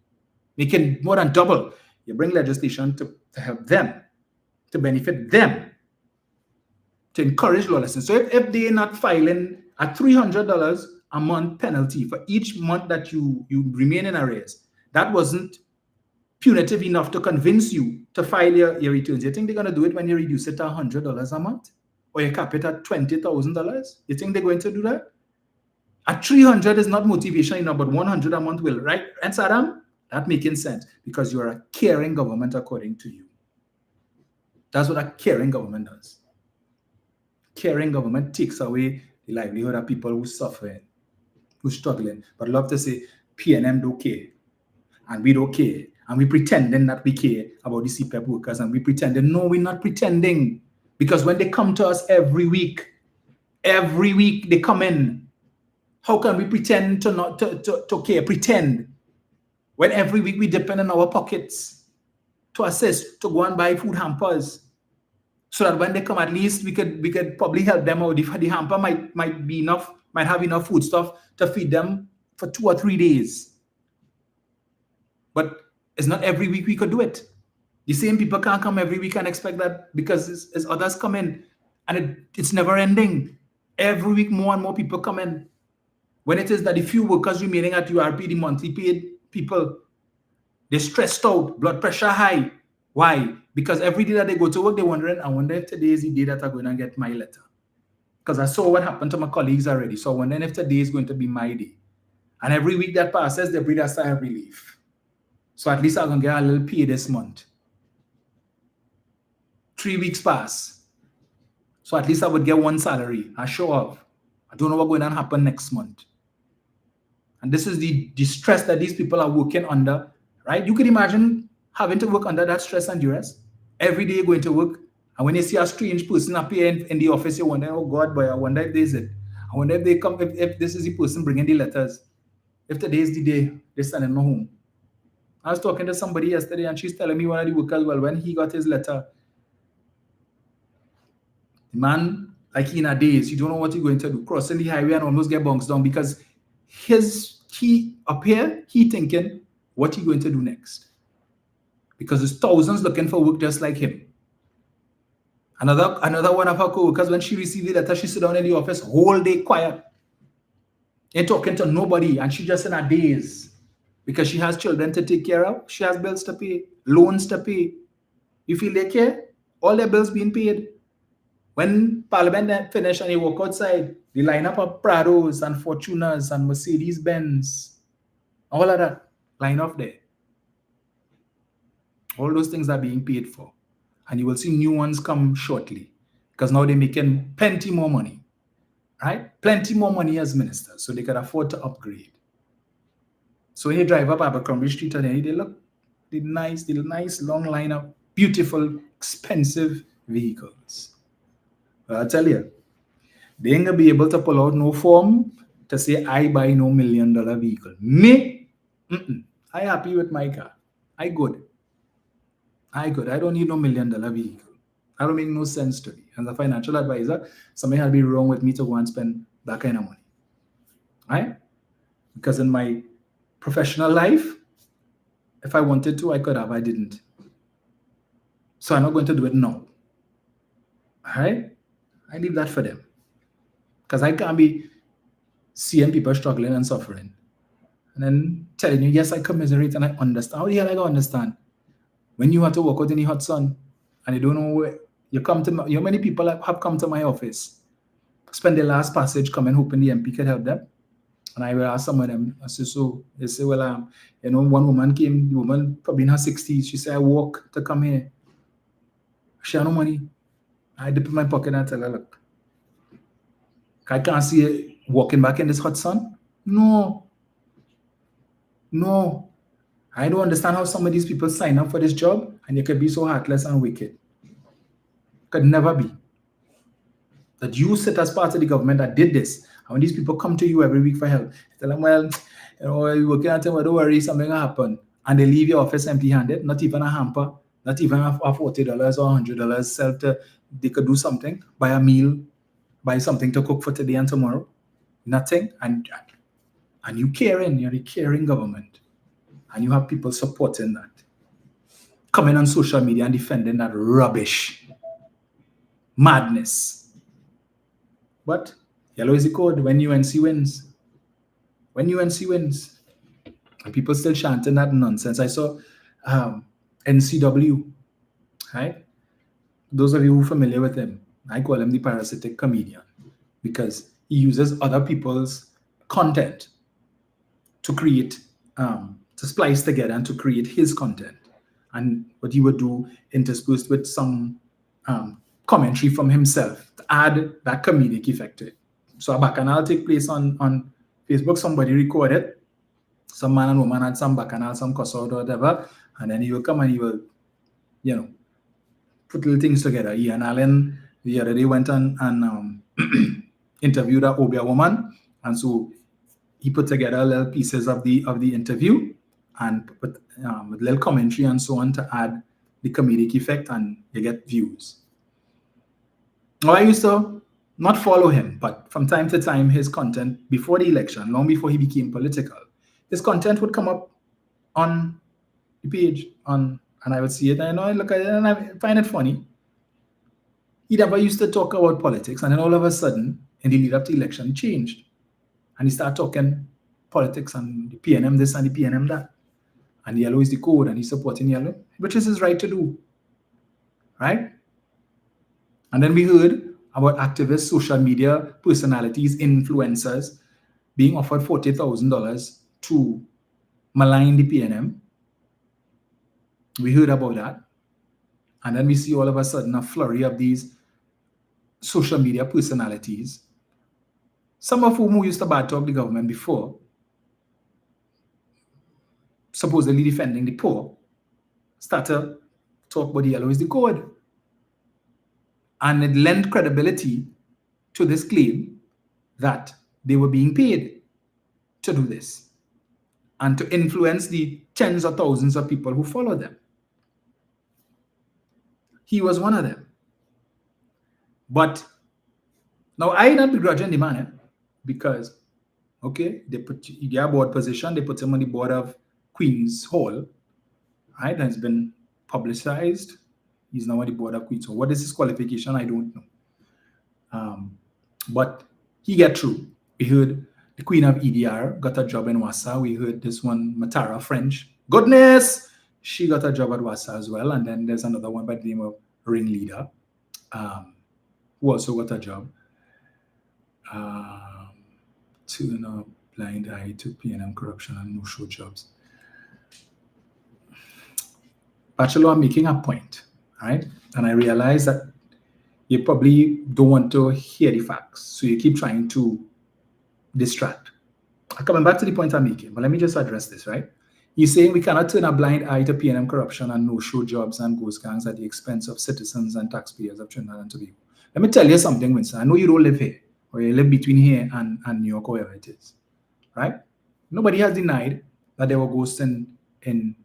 Speaker 1: making more than double. You bring legislation to help them, to benefit them, to encourage lawlessness. So if they're not filing a $300 a month penalty for each month that you remain in arrears, that wasn't punitive enough to convince you to file your returns. You think they're going to do it when you reduce it to $100 a month? Or you cap it at $20,000? You think they're going to do that? At 300 is not motivation enough, but 100 a month will, right? And Saddam, that making sense because you're a caring government according to you. That's what a caring government does. Caring government takes away the livelihood of people who suffer, who struggling. But I love to say, P&M don't care, and we don't care, and we pretending that we care about the CPF workers, and we pretending. No, we're not pretending, because when they come to us every week they come in. How can we pretend to not to care? Pretend when every week we depend on our pockets to assist, to go and buy food hampers, so that when they come, at least we could probably help them out. The hamper might be enough, might have enough food stuff to feed them for 2 or 3 days. But it's not every week we could do it. The same people can't come every week and expect that, because as others come in, and it's never ending. Every week more and more people come in. When it is that the few workers remaining at URP, the monthly paid people, they're stressed out, blood pressure high. Why? Because every day that they go to work, they're wondering, I wonder if today is the day that I'm going to get my letter. Because I saw what happened to my colleagues already. So I wonder if today is going to be my day. And every week that passes, they breathe a sigh of relief. So at least I'm going to get a little pay this month. 3 weeks pass. So at least I would get one salary. I show up. I don't know what's going to happen next month. And this is the stress that these people are working under, right? You can imagine having to work under that stress and duress. Every day you're going to work, and when you see a strange person up here in the office, you wonder, oh God, boy, I wonder if this is it. I wonder if they come, if this is the person bringing the letters. If today is the day they're sending me home. I was talking to somebody yesterday, and she's telling me one of the workers, well, when he got his letter, the man, like in a daze, you don't know what you're going to do, crossing the highway and almost get bounced down, because he up here, he thinking, what he going to do next? Because there's thousands looking for work just like him. Another one of her co-workers, when she received the letter, she sit down in the office whole day quiet, ain't talking to nobody, and she just in a daze because she has children to take care of, she has bills to pay, loans to pay. You feel they care? All their bills being paid. When Parliament finished and they walk outside, the lineup of Prados and Fortunas and Mercedes Benz, all of that line up there. All those things are being paid for. And you will see new ones come shortly, because now they're making plenty more money, right? Plenty more money as ministers, so they can afford to upgrade. So when you drive up Abercrombie Street today, they look the nice long lineup, beautiful, expensive vehicles. But I tell you, they ain't gonna be able to pull out no form to say, I buy no $1 million vehicle. Me? I happy with my car. I good. I don't need no $1 million vehicle. That don't make no sense to me. As a financial advisor, something will be wrong with me to go and spend that kind of money. Right? Because in my professional life, if I wanted to, I could have. I didn't. So I'm not going to do it now. All right? I leave that for them. Because I can't be seeing people struggling and suffering and then telling you, yes, I commiserate and I understand. How the hell I gonna understand when you have to work out in the hot sun and you don't know where you come to, how many people have come to my office, spend their last passage, coming hoping the MP could help them. And I will ask some of them, I say, so they say, well, one woman came, the woman probably in her 60s, she said, I walk to come here. She had no money. I dip in my pocket and I tell her, look, I can't see her walking back in this hot sun. No. I don't understand how some of these people sign up for this job and you could be so heartless and wicked. Could never be. That you sit as part of the government that did this. And when these people come to you every week for help, tell them, well, you're working at them, don't worry, something will happen. And they leave your office empty-handed, not even a hamper, not even a $40 or $100 they could do something, buy a meal, buy something to cook for today and tomorrow. Nothing. And you caring, you're a caring government. And you have people supporting that. Coming on social media and defending that rubbish. Madness. But yellow is the code when UNC wins. When UNC wins. And people still chanting that nonsense. I saw NCW, right? Those of you who are familiar with him, I call him the parasitic comedian because he uses other people's content to create, to splice together and to create his content. And what he would do interspersed with some commentary from himself to add that comedic effect to it. So a bacchanal take place on Facebook. Somebody recorded. Some man and woman had some bacchanal, some cuss out or whatever. And then he will come and he will, put little things together. Ian Allen the other day went and interviewed a Obia woman. And so he put together little pieces of the interview and put with little commentary and so on to add the comedic effect, and you get views. Now, I used to not follow him, but from time to time, his content before the election, long before he became political, his content would come up on the page, and I would see it, and I look at it, and I find it funny. He never used to talk about politics, and then all of a sudden, in the lead up to the election, it changed. And he started talking politics and the PNM this and the PNM that. And yellow is the code, and he's supporting yellow, which is his right to do. Right? And then we heard about activists, social media personalities, influencers being offered $40,000 to malign the PNM. We heard about that. And then we see all of a sudden a flurry of these social media personalities, some of whom used to bad talk the government before, supposedly defending the poor, start to talk about the yellow is the code. And it lent credibility to this claim that they were being paid to do this and to influence the tens of thousands of people who follow them. He was one of them. But now I not begrudging the man, because, okay, they put their board position, they put him on the board of Queen's Hall, right? That's been publicized. He's now on the board of Queen's Hall. What is his qualification? I don't know. But he get through. We heard the Queen of EDR got a job in Wassa. We heard this one, Matara French. Goodness! She got a job at Wassa as well. And then there's another one by the name of Ringleader, who also got a job. Turn a blind eye to PNM corruption and no-show jobs. Bachelor, I'm making a point, right? And I realize that you probably don't want to hear the facts, so you keep trying to distract. I'm coming back to the point I'm making, but let me just address this, right? He's saying we cannot turn a blind eye to PNM corruption and no-show jobs and ghost gangs at the expense of citizens and taxpayers of Trinidad and Tobago. Let me tell you something, Winston. I know you don't live here, or you live between here and New York, or wherever it is, right? Nobody has denied that there were ghosts in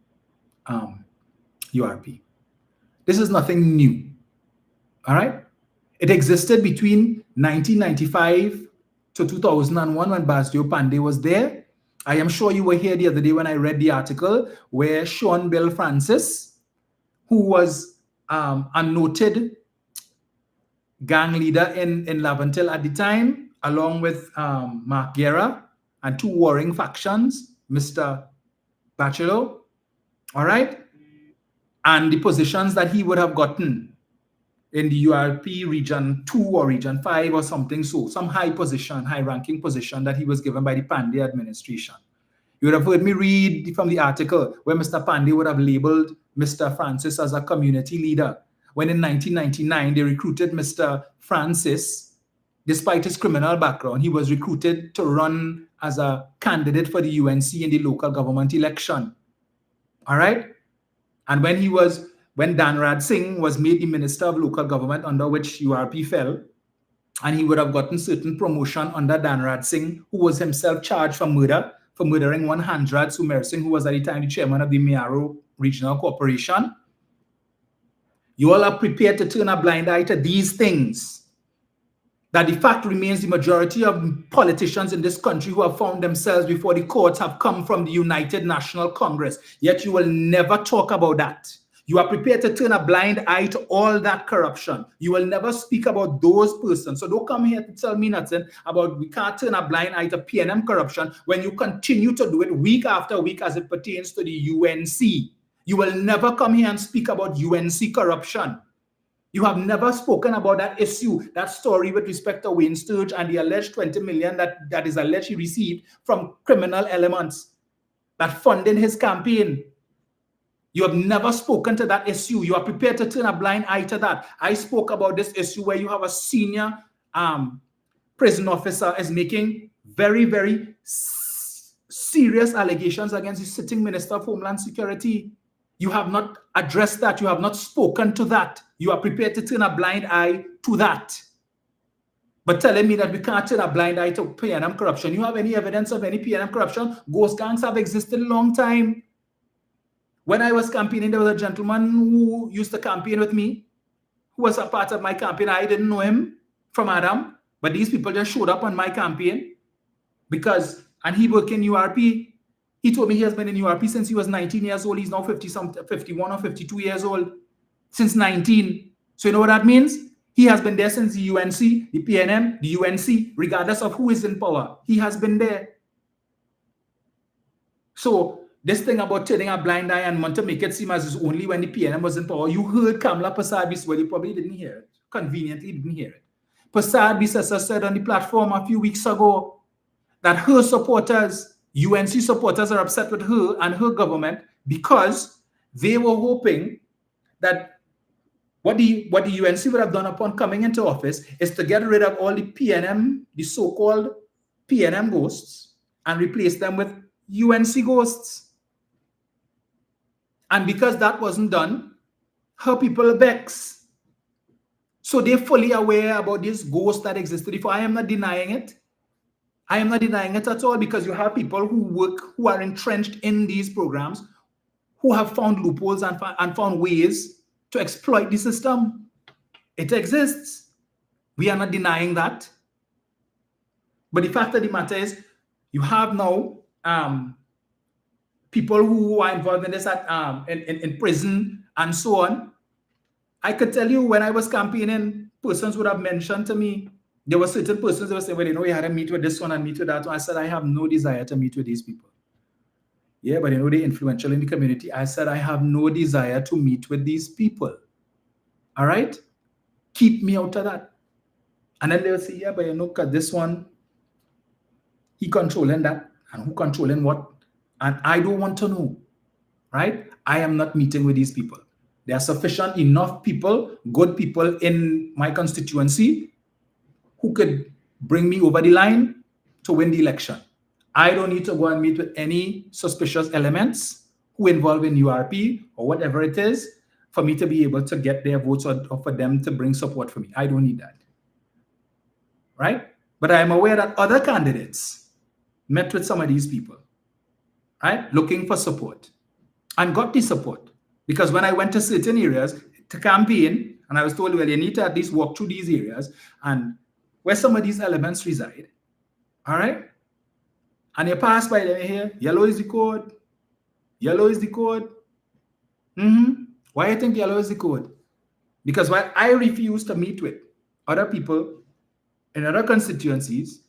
Speaker 1: URP. This is nothing new, all right? It existed between 1995 to 2001 when Basdio Pandey was there. I am sure you were here the other day when I read the article where Sean Bill Francis, who was a noted gang leader in Laventil at the time, along with Mark Guerra and two warring factions, Mr. Bachelor, all right? And the positions that he would have gotten in the URP Region 2 or Region 5 or something, so some high-ranking position that he was given by the Pandey administration. You would have heard me read from the article where Mr. Pandey would have labeled Mr. Francis as a community leader, when in 1999 they recruited Mr. Francis. Despite his criminal background, he was recruited to run as a candidate for the UNC in the local government election. All right? And when Dhanraj Singh was made the Minister of Local Government, under which URP fell, and he would have gotten certain promotion under Dhanraj Singh, who was himself charged for murdering one Handrad Sumer Singh, who was at the time the chairman of the Mearo Regional Corporation. You all are prepared to turn a blind eye to these things. That the fact remains the majority of politicians in this country who have found themselves before the courts have come from the United National Congress. Yet you will never talk about that. You are prepared to turn a blind eye to all that corruption. You will never speak about those persons. So don't come here to tell me nothing about we can't turn a blind eye to PNM corruption when you continue to do it week after week as it pertains to the UNC. You will never come here and speak about UNC corruption. You have never spoken about that issue, that story with respect to Wayne Sturge and the alleged 20 million that is alleged he received from criminal elements that funded his campaign. You have never spoken to that issue. You are prepared to turn a blind eye to that. I spoke about this issue where you have a senior prison officer is making very, very serious allegations against the sitting Minister of Homeland Security. You have not addressed that. You have not spoken to that. You are prepared to turn a blind eye to that. But telling me that we can't turn a blind eye to PNM corruption. You have any evidence of any PNM corruption? Ghost gangs have existed a long time. When I was campaigning, there was a gentleman who used to campaign with me, who was a part of my campaign. I didn't know him from Adam, but these people just showed up on my campaign and he worked in URP. He told me he has been in URP since he was 19 years old. He's now 51 or 52 years old. Since 19. So you know what that means? He has been there since the UNC, the PNM, the UNC, regardless of who is in power. He has been there. So this thing about turning a blind eye and want to make it seem as it's only when the PNM was in power. You heard Kamala Persad, well, you probably didn't hear it. Conveniently didn't hear it. Persad Bissessa said on the platform a few weeks ago that her supporters, UNC supporters, are upset with her and her government because they were hoping that what the UNC would have done upon coming into office is to get rid of all the PNM, the so-called PNM ghosts, and replace them with UNC ghosts. And because that wasn't done, her people vex. So they're fully aware about this ghost that existed before. I am not denying it. I am not denying it at all, because you have people who are entrenched in these programs, who have found loopholes and found ways to exploit the system. It exists. We are not denying that. But the fact of the matter is, you have now people who are involved in this in prison and so on. I could tell you when I was campaigning, persons would have mentioned to me, there were certain persons that were saying, well, you know, you had to meet with this one and meet with that one. I said, I have no desire to meet with these people. Yeah, but you know, they're influential in the community. I said, I have no desire to meet with these people. All right? Keep me out of that. And then they'll say, yeah, but you know, because this one, he controlling that, and who controlling what? And I don't want to know. Right? I am not meeting with these people. There are sufficient enough people, good people in my constituency who could bring me over the line to win the election. I don't need to go and meet with any suspicious elements who involve in URP or whatever it is for me to be able to get their votes or for them to bring support for me. I don't need that. Right? But I am aware that other candidates met with some of these people, right, looking for support and got the support. Because when I went to certain areas to campaign, and I was told, well, you need to at least walk through these areas and where some of these elements reside, all right? And you pass by them here, yellow is the code. Yellow is the code. Why do you think yellow is the code? Because while I refuse to meet with other people in other constituencies,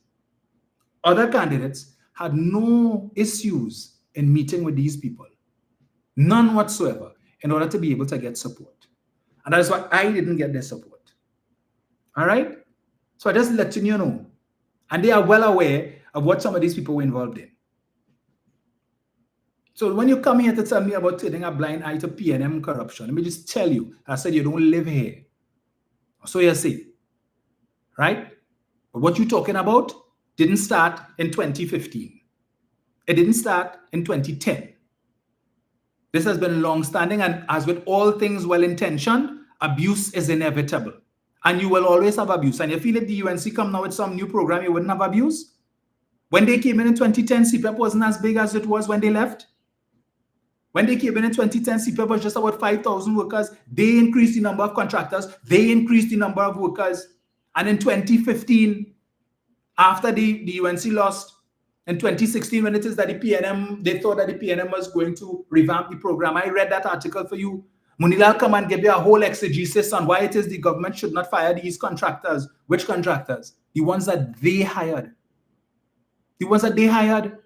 Speaker 1: other candidates had no issues in meeting with these people. None whatsoever. in order to be able to get support. And that is why I didn't get their support. All right? So I just letting you know. And they are well aware of what some of these people were involved in. So when you come here to tell me about turning a blind eye to PNM corruption, let me just tell you, I said you don't live here. So you see, right? But what you're talking about didn't start in 2015. It didn't start in 2010. This has been long-standing, and as with all things well-intentioned, abuse is inevitable. And you will always have abuse. And you feel if the UNC come now with some new program, you wouldn't have abuse? When they came in 2010, CPEP wasn't as big as it was when they left. When they came in 2010, CPEP was just about 5,000 workers. They increased the number of contractors. They increased the number of workers. And in 2015, after the UNC lost, in 2016, when it is that the PNM, they thought that the PNM was going to revamp the program. I read that article for you. Munilal come and give you a whole exegesis on why it is the government should not fire these contractors. Which contractors? The ones that they hired. The ones that they hired.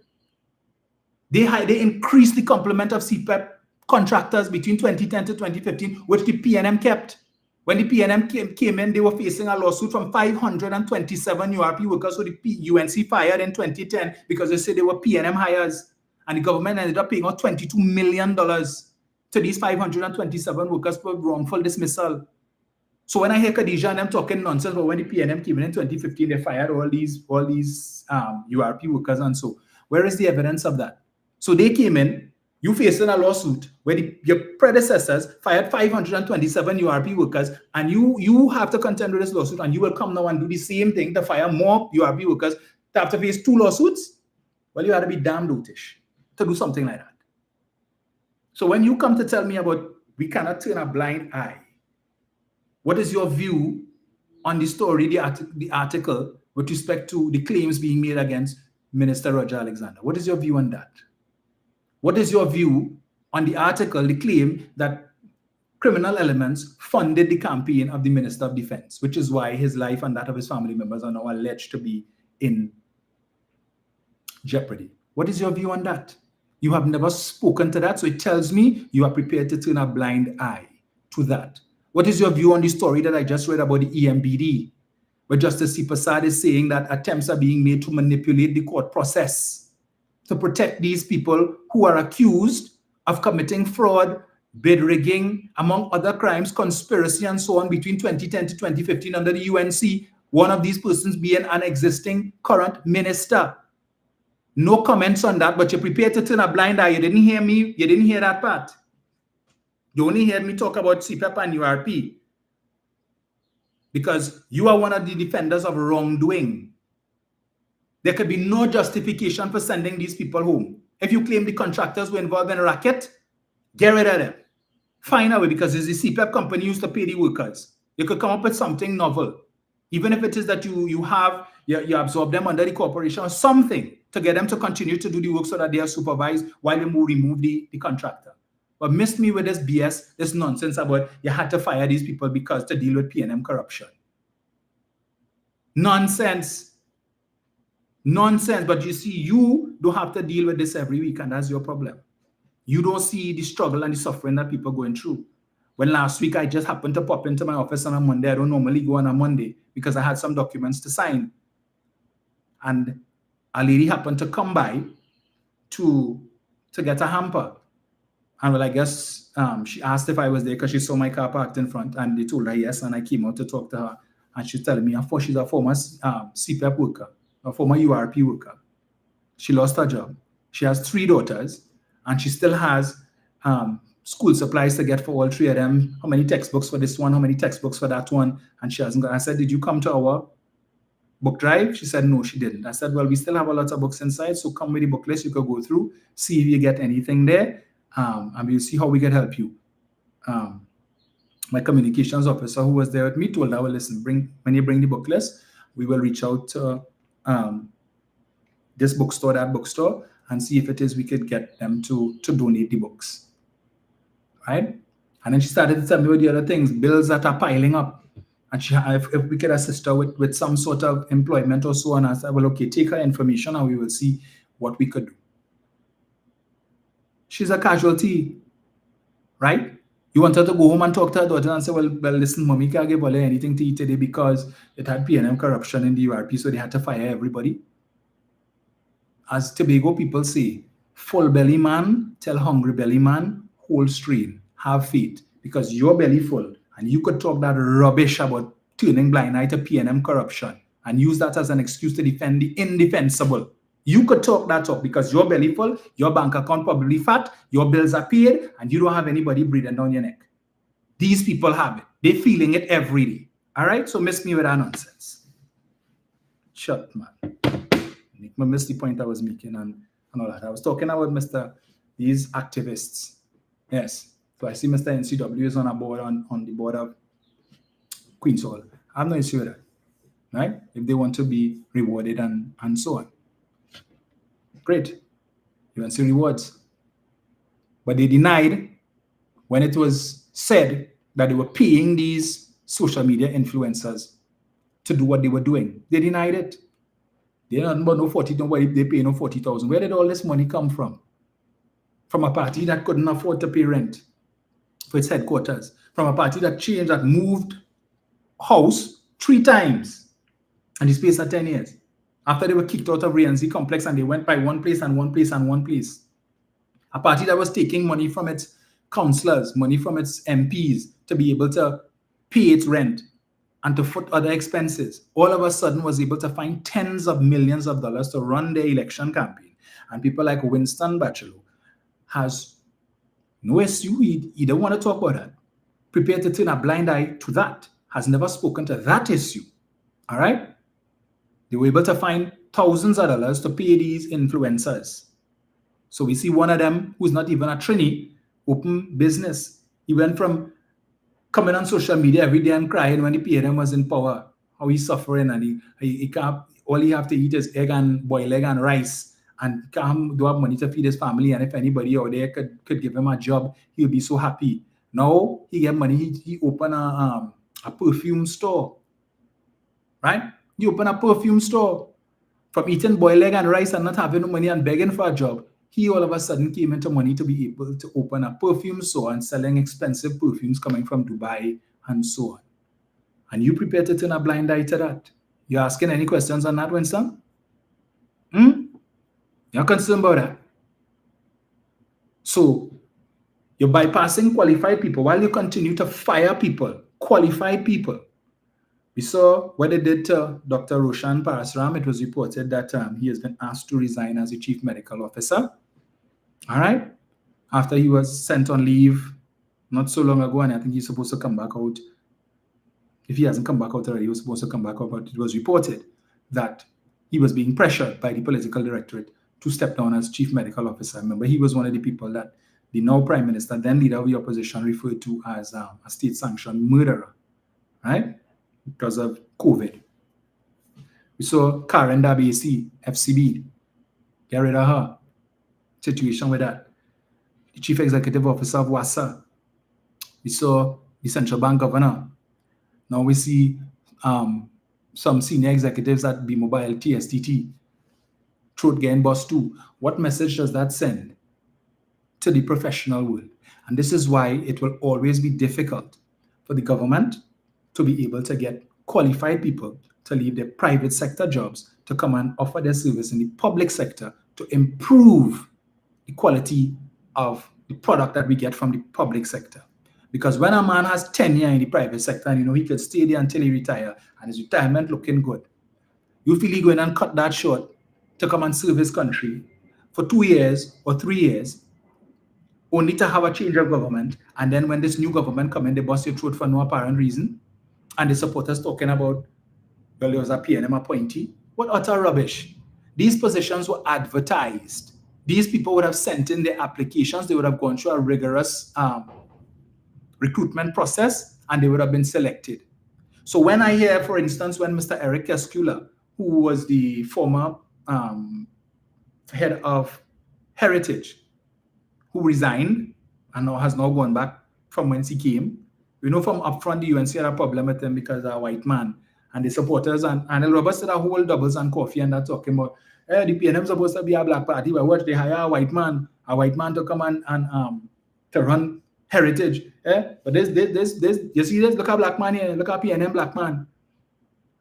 Speaker 1: They increased the complement of CPEP contractors between 2010 to 2015, which the PNM kept. When the PNM came in, they were facing a lawsuit from 527 URP workers who the UNC fired in 2010 because they said they were PNM hires. And the government ended up paying out $22 million to these 527 workers for wrongful dismissal. So when I hear Khadija and them talking nonsense about when the PNM came in 2015, they fired all these URP workers and so, where is the evidence of that? So they came in, you facing a lawsuit where your predecessors fired 527 URP workers, and you have to contend with this lawsuit, and you will come now and do the same thing to fire more URP workers to have to face 2 lawsuits? Well, you had to be damn dotish to do something like that. So when you come to tell me about we cannot turn a blind eye, what is your view on the story, the article with respect to the claims being made against Minister Roger Alexander? What is your view on that? What is your view on the article, the claim that criminal elements funded the campaign of the Minister of Defense, which is why his life and that of his family members are now alleged to be in jeopardy? What is your view on that? You have never spoken to that, so it tells me you are prepared to turn a blind eye to that. What is your view on the story that I just read about the EMBD, where Justice C. Prasad is saying that attempts are being made to manipulate the court process to protect these people who are accused of committing fraud, bid rigging, among other crimes, conspiracy, and so on between 2010 to 2015 under the UNC, one of these persons being an existing current minister. No comments on that, but you're prepared to turn a blind eye. You didn't hear me. You didn't hear that part. You only heard me talk about CPEP and URP because you are one of the defenders of wrongdoing. There could be no justification for sending these people home. If you claim the contractors were involved in a racket, get rid of them. Find a way, because it's the CPEP company used to pay the workers. You could come up with something novel. Even if it is that you absorb them under the corporation or something to get them to continue to do the work so that they are supervised while you remove the contractor. But missed me with this BS, this nonsense about you had to fire these people because to deal with PNM corruption. Nonsense. Nonsense. But you see, you don't have to deal with this every week, and that's your problem. You don't see the struggle and the suffering that people are going through. When last week I just happened to pop into my office on a Monday, I don't normally go on a Monday because I had some documents to sign. And a lady happened to come by to get a hamper. And well, I guess she asked if I was there because she saw my car parked in front, and they told her yes, and I came out to talk to her. And she's telling me she's a former CPEP worker, a former URP worker. She lost her job. She has 3 daughters, and she still has school supplies to get for all 3 of them. How many textbooks for this one? How many textbooks for that one? And she hasn't got. I said, did you come to our book drive? She said, no, she didn't. I said, well, we still have a lot of books inside, so come with the book list. You could go through, see if you get anything there, and we'll see how we can help you. My communications officer who was there with me told her, well, listen, when you bring the book list, we will reach out to this bookstore, that bookstore, and see if it is we could get them to donate the books. Right? And then she started to tell me about the other things, bills that are piling up. And if we could assist her with some sort of employment or so on, I said, well, okay, take her information and we will see what we could do. She's a casualty, right? You want her to go home and talk to her daughter and say, well, listen, mommy can't give Ole anything to eat today because it had PNM corruption in the URP, so they had to fire everybody. As Tobago people say, full belly man, tell hungry belly man, hold strain, have faith, because your belly full, and you could talk that rubbish about turning blind eye to PNM corruption and use that as an excuse to defend the indefensible. You could talk that talk because your belly full, your bank account probably fat, your bills are paid, and you don't have anybody breathing down your neck. These people have it. They're feeling it every day. All right? So miss me with that nonsense. Shut, man. Make me miss the point I was making and all that. I was talking about these activists. Yes. So I see Mr. NCW is on a board on the board of Queen's Hall. I have no issue with that. Right? If they want to be rewarded and so on. Great. You want to see rewards. But they denied when it was said that they were paying these social media influencers to do what they were doing. They denied it. They don't know 40, nobody they pay no 40,000. Where did all this money come from? From a party that couldn't afford to pay rent for its headquarters. From a party that moved house 3 times in the space of 10 years. After they were kicked out of RNC complex and they went by one place and one place and one place. A party that was taking money from its councillors, money from its MPs to be able to pay its rent and to foot other expenses, all of a sudden was able to find tens of millions of dollars to run their election campaign. And people like Winston Bachelor has no issue. He don't want to talk about that. Prepared to turn a blind eye to that. Has never spoken to that issue. All right? They were able to find thousands of dollars to pay these influencers. So we see one of them, who's not even a Trini, open business. He went from coming on social media every day and crying when the PNM was in power, how he's suffering, and he can't, all he have to eat is boiled egg and rice, and don't have money to feed his family. And if anybody out there could give him a job, he'll be so happy. Now he get money, he open a perfume store, right? He open a perfume store. From eating boiled egg and rice and not having no money and begging for a job, he all of a sudden came into money to be able to open a perfume store and selling expensive perfumes coming from Dubai and so on. And you prepare to turn a blind eye to that. You asking any questions on that, Winston? You're concerned about that? So you're bypassing qualified people while you continue to fire people, qualified people. We saw what they did to Dr. Roshan Parasram. It was reported that he has been asked to resign as the chief medical officer. All right? After he was sent on leave not so long ago, and I think he's supposed to come back out. If he hasn't come back out already, he was supposed to come back out, but it was reported that he was being pressured by the political directorate to step down as chief medical officer. Remember, he was one of the people that the now prime minister, then leader of the opposition, referred to as a state-sanctioned murderer, right? Because of COVID. We saw Karen Dabasi, FCB, get rid of her. Situation with that. The chief executive officer of WASA. We saw the central bank governor. Now we see some senior executives at B-Mobile, TSTT, throat getting bust too. What message does that send to the professional world? And this is why it will always be difficult for the government to be able to get qualified people to leave their private sector jobs to come and offer their service in the public sector to improve the quality of the product that we get from the public sector. Because when a man has tenure in the private sector and he could stay there until he retire and his retirement looking good, you feel he going and cut that short to come and serve his country for 2 years or 3 years, only to have a change of government, and then when this new government come in, they bust your throat for no apparent reason, and the supporters talking about, well, there was a PNM appointee. What utter rubbish. These positions were advertised. These people would have sent in their applications. They would have gone through a rigorous recruitment process, and they would have been selected. So when I hear, for instance, when Mr. Eric Keskula, who was the former head of Heritage, who resigned and now has gone back from whence he came. We know from up front the UNC had a problem with him because they're a white man. And the supporters and Roberts did a whole doubles and coffee and that talking about, the PNM supposed to be a black party, but what, they hire a white man to come and to run heritage. But there's, you see this, look at black man here, look at PNM black man.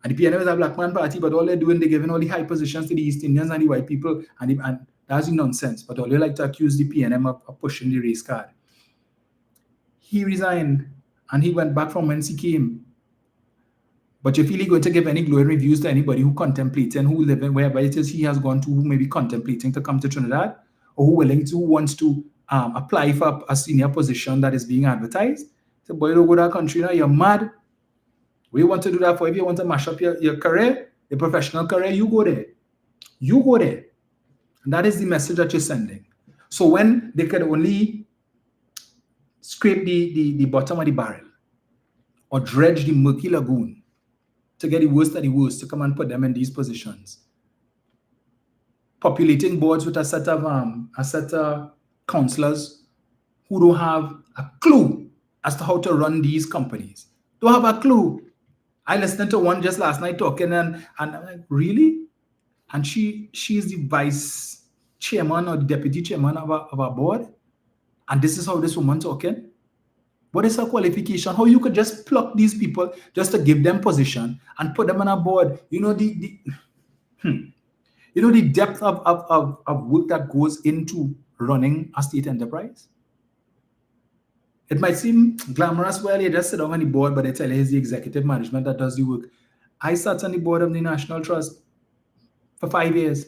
Speaker 1: And the PNM is a black man party, but all they're doing, they're giving all the high positions to the East Indians and the white people, and that's nonsense. But all they like to accuse the PNM of pushing the race card. He resigned, and he went back from whence he came. But you feel he's going to give any glowing reviews to anybody who contemplating, who living wherever it is he has gone to, who may be contemplating to come to Trinidad, or who wants to apply for a senior position that is being advertised? So, boy, don't go to that country now, you're mad. We want to do that for. If you want to mash up your career, your professional career, you go there. You go there. And that is the message that you're sending. So when they could only scrape the bottom of the barrel or dredge the murky lagoon to get the worst of the worst to come and put them in these positions, populating boards with a set of counselors who don't have a clue as to how to run these companies. Don't have a clue. I listened to one just last night talking, and I'm like, really? And she's the vice chairman or the deputy chairman of our board, and this is how this woman talking? What is her qualification? How you could just pluck these people just to give them position and put them on a board? You know the depth of work that goes into running a state enterprise? It might seem glamorous, well, you just sit down on the board, but they tell you it's the executive management that does the work. I sat on the board of the National Trust for 5 years,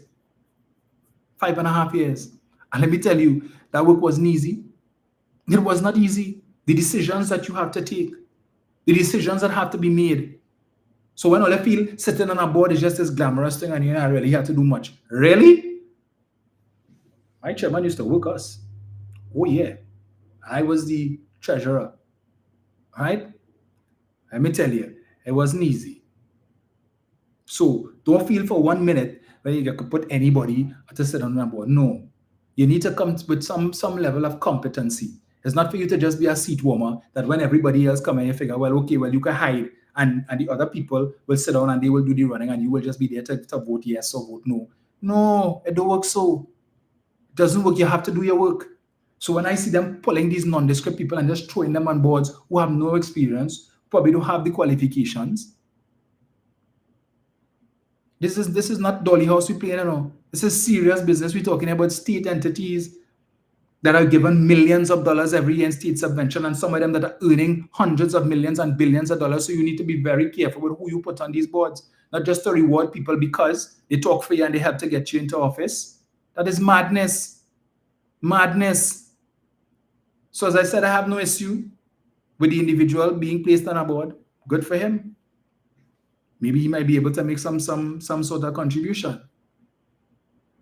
Speaker 1: 5.5 years. And let me tell you, that work wasn't easy. It was not easy. The decisions that you have to take, the decisions that have to be made. So when all I feel sitting on a board is just this glamorous thing and you don't really have to do much. Really? My chairman used to work us. Oh yeah. I was the treasurer. All right? Let me tell you, it wasn't easy. So don't feel for 1 minute when you could put anybody to sit on a board. No. You need to come with some level of competency. It's not for you to just be a seat warmer that when everybody else come and you figure, well, okay, well, you can hide and the other people will sit down and they will do the running and you will just be there to vote yes or vote no. No, it don't work so. It doesn't work. You have to do your work. So when I see them pulling these nondescript people and just throwing them on boards who have no experience, probably don't have the qualifications. This is not dolly house we play, you know. This is serious business. We're talking about state entities that are given millions of dollars every year in state subvention, and some of them that are earning hundreds of millions and billions of dollars. So you need to be very careful with who you put on these boards, not just to reward people because they talk for you and they help to get you into office. That is madness. Madness. So as I said, I have no issue with the individual being placed on a board. Good for him. Maybe he might be able to make some sort of contribution.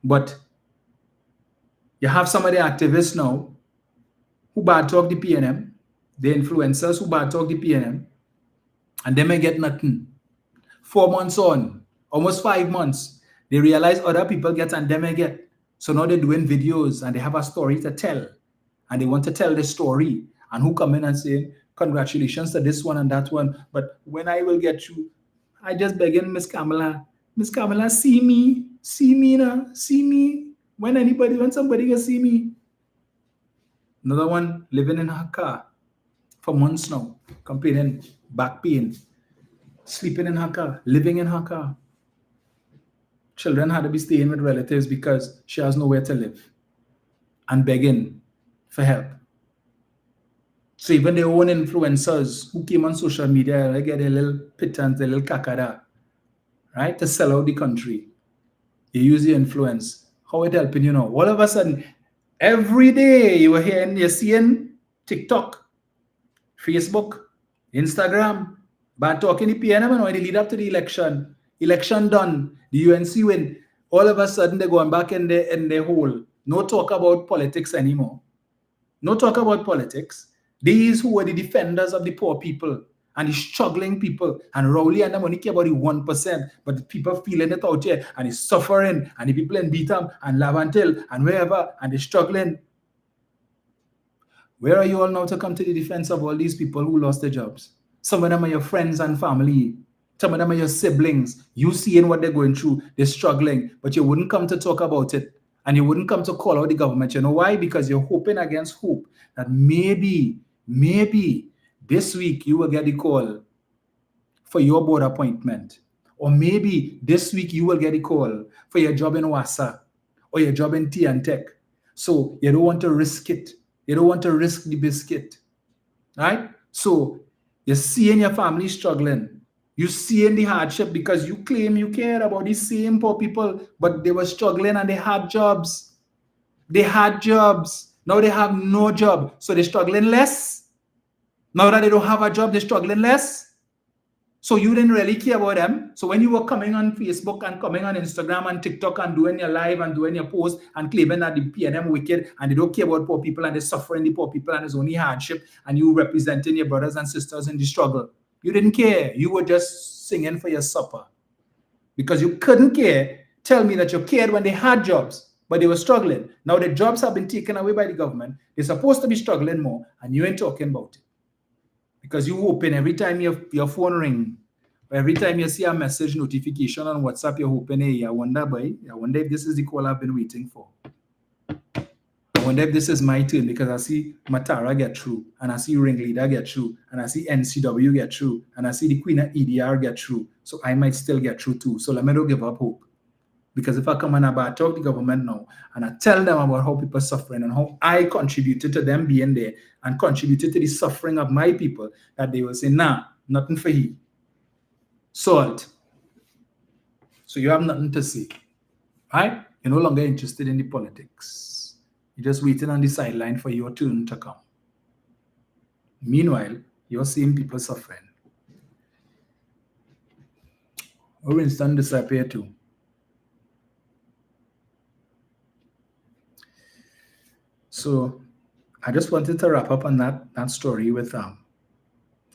Speaker 1: But you have some of the activists now who bad talk the PNM, the influencers who bad talk the PNM, and they may get nothing. 4 months on, almost 5 months, they realize other people get and they may get. So now they're doing videos and they have a story to tell. And they want to tell the story. And who come in and say, congratulations to this one and that one. But when I will get you, I just begging Miss Kamala, see me now, see me. When somebody can see me. Another one living in her car for months now, complaining back pain, sleeping in her car, living in her car. Children had to be staying with relatives because she has nowhere to live and begging for help. So even their own influencers who came on social media, they get a little pittance, a little kakada, right, to sell out the country. They use the influence. How it helping you now? All of a sudden, every day you're seeing TikTok, Facebook, Instagram, bad talking the PNM and when they lead up to the election done, the UNC win, all of a sudden they're going back in their hole. No talk about politics anymore. No talk about politics. These who were the defenders of the poor people and the struggling people, and Rowley and them only care about the 1%, but the people feeling it out here and it's suffering, and the people in Beetham and Lavantil and wherever, and they're struggling. Where are you all now to come to the defense of all these people who lost their jobs? Some of them are your friends and family. Some of them are your siblings. You seeing what they're going through. They're struggling, but you wouldn't come to talk about it. And you wouldn't come to call out the government. You know why? Because you're hoping against hope that maybe Maybe this week you will get a call for your board appointment. Or maybe this week you will get a call for your job in WASA or your job in Tea and Tech. So you don't want to risk it. You don't want to risk the biscuit. Right? So you're seeing your family struggling. You're seeing the hardship because you claim you care about these same poor people, but they were struggling and they had jobs. They had jobs. Now they have no job. So they're struggling less. Now that they don't have a job, they're struggling less. So you didn't really care about them. So when you were coming on Facebook and coming on Instagram and TikTok and doing your live and doing your post and claiming that the PNM wicked and they don't care about poor people and they're suffering the poor people and there's only hardship and you representing your brothers and sisters in the struggle, you didn't care. You were just singing for your supper because you couldn't care. Tell me that you cared when they had jobs, but they were struggling. Now the jobs have been taken away by the government. They're supposed to be struggling more and you ain't talking about it. Because you hoping every time your phone ring, or every time you see a message notification on WhatsApp, you're hoping, hey, I wonder if this is the call I've been waiting for. I wonder if this is my turn because I see Matara get through, and I see Ringleader get through, and I see NCW get through, and I see the Queen of EDR get through. So I might still get through too. So let me not give up hope. Because if I come and I talk to the government now and I tell them about how people are suffering and how I contributed to them being there and contributed to the suffering of my people, that they will say, nah, nothing for you. Salt. So you have nothing to say. Right? You're no longer interested in the politics. You're just waiting on the sideline for your turn to come. Meanwhile, you're seeing people suffering. Winston disappeared too. So I just wanted to wrap up on that story with that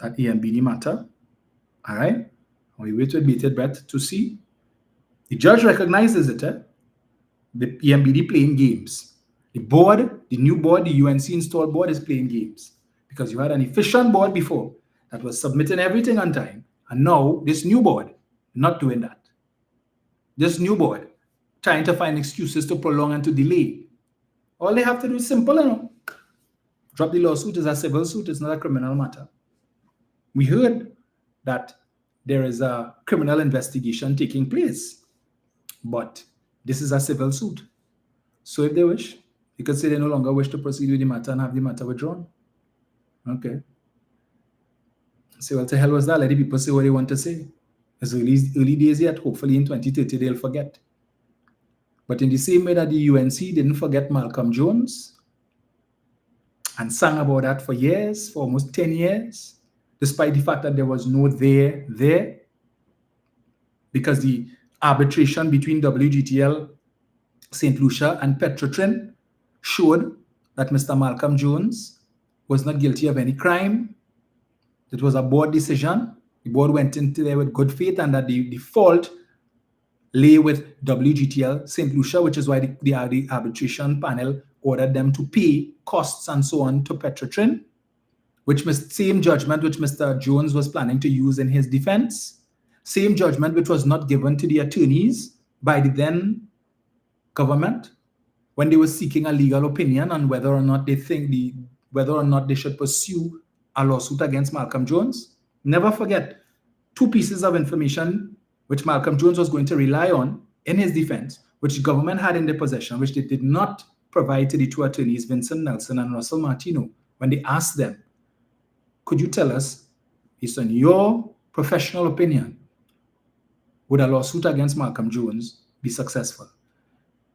Speaker 1: EMBD matter. All right. We wait with bated breath to see. The judge recognizes it. The EMBD playing games. The board, the new board, the UNC installed board is playing games. Because you had an efficient board before that was submitting everything on time. And now this new board, not doing that. This new board, trying to find excuses to prolong and to delay. All they have to do is simple, Drop the lawsuit. Is a civil suit. It's not a criminal matter. We heard that there is a criminal investigation taking place, but this is a civil suit. So if they wish, they could say they no longer wish to proceed with the matter and have the matter withdrawn. Okay. Say, well, to hell was that? Let the people say what they want to say. It's early days yet. Hopefully in 2030 they'll forget. But in the same way that the UNC didn't forget Malcolm Jones and sang about that for years, for almost 10 years, despite the fact that there was no there, because the arbitration between WGTL, St. Lucia, and Petrotrin showed that Mr. Malcolm Jones was not guilty of any crime. It was a board decision. The board went into there with good faith, and that the fault lay with WGTL St. Lucia, which is why the arbitration panel ordered them to pay costs and so on to Petrotrin, which same judgment which Mr. Jones was planning to use in his defense, same judgment which was not given to the attorneys by the then government when they were seeking a legal opinion on whether or not they should pursue a lawsuit against Malcolm Jones. Never forget, two pieces of information which Malcolm Jones was going to rely on in his defense, which the government had in their possession, which they did not provide to the two attorneys, Vincent Nelson and Russell Martino, when they asked them, could you tell us, based on your professional opinion, would a lawsuit against Malcolm Jones be successful?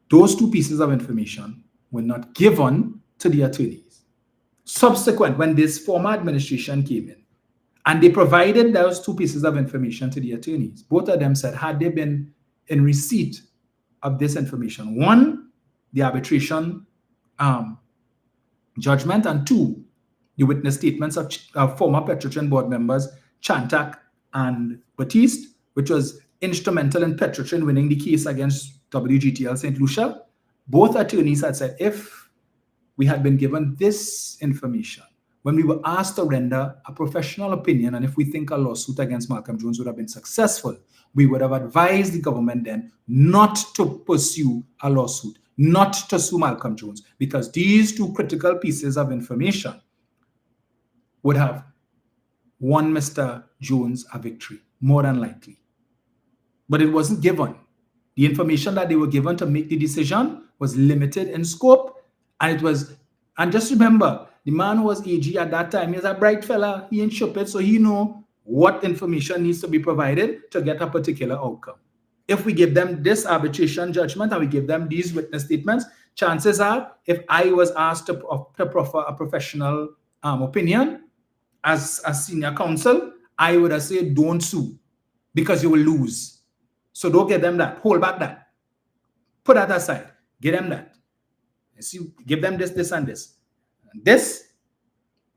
Speaker 1: Those two pieces of information were not given to the attorneys. Subsequent, when this former administration came in, and they provided those two pieces of information to the attorneys, both of them said, had they been in receipt of this information, one, the arbitration judgment, and two, the witness statements of former Petrotrin board members, Chantak and Batiste, which was instrumental in Petrotrin winning the case against WGTL St. Lucia. Both attorneys had said, if we had been given this information, when we were asked to render a professional opinion, and if we think a lawsuit against Malcolm Jones would have been successful, we would have advised the government then not to pursue a lawsuit, not to sue Malcolm Jones, because these two critical pieces of information would have won Mr. Jones a victory, more than likely. But it wasn't given. The information that they were given to make the decision was limited in scope, and just remember, the man who was AG at that time is a bright fella. He ain't stupid, so he know what information needs to be provided to get a particular outcome. If we give them this arbitration judgment and we give them these witness statements, chances are, if I was asked to proffer a professional opinion as a senior counsel, I would have said, don't sue, because you will lose. So don't give them that. Hold back that. Put that aside. Give them that. See, give them this, this, and this. And this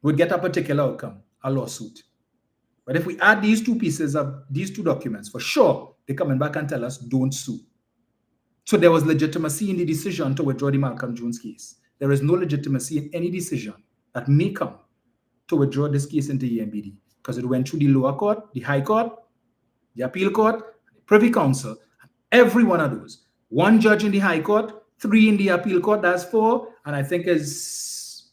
Speaker 1: would get a particular outcome, a lawsuit. But if we add these two pieces of these two documents, for sure, they're coming back and tell us, don't sue. So there was legitimacy in the decision to withdraw the Malcolm Jones case. There is no legitimacy in any decision that may come to withdraw this case into EMBD, because it went through the lower court, the high court, the appeal court, the privy council, and every one of those. One judge in the high court, 3 in the appeal court, that's 4, and I think is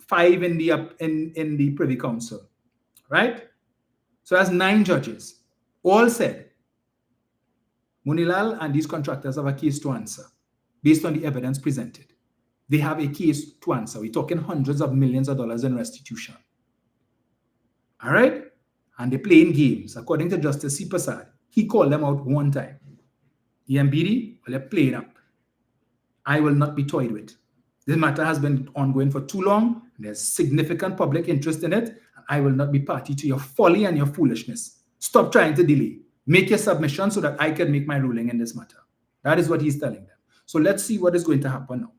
Speaker 1: 5 in the privy council, right? So that's 9 judges. All said, Munilal and these contractors have a case to answer based on the evidence presented. They have a case to answer. We're talking hundreds of millions of dollars in restitution. All right? And they're playing games. According to Justice C. Prasad, he called them out one time. EMBD, well, they're playing up. I will not be toyed with. This matter has been ongoing for too long. There's significant public interest in it. And I will not be party to your folly and your foolishness. Stop trying to delay. Make your submission so that I can make my ruling in this matter. That is what he's telling them. So let's see what is going to happen now.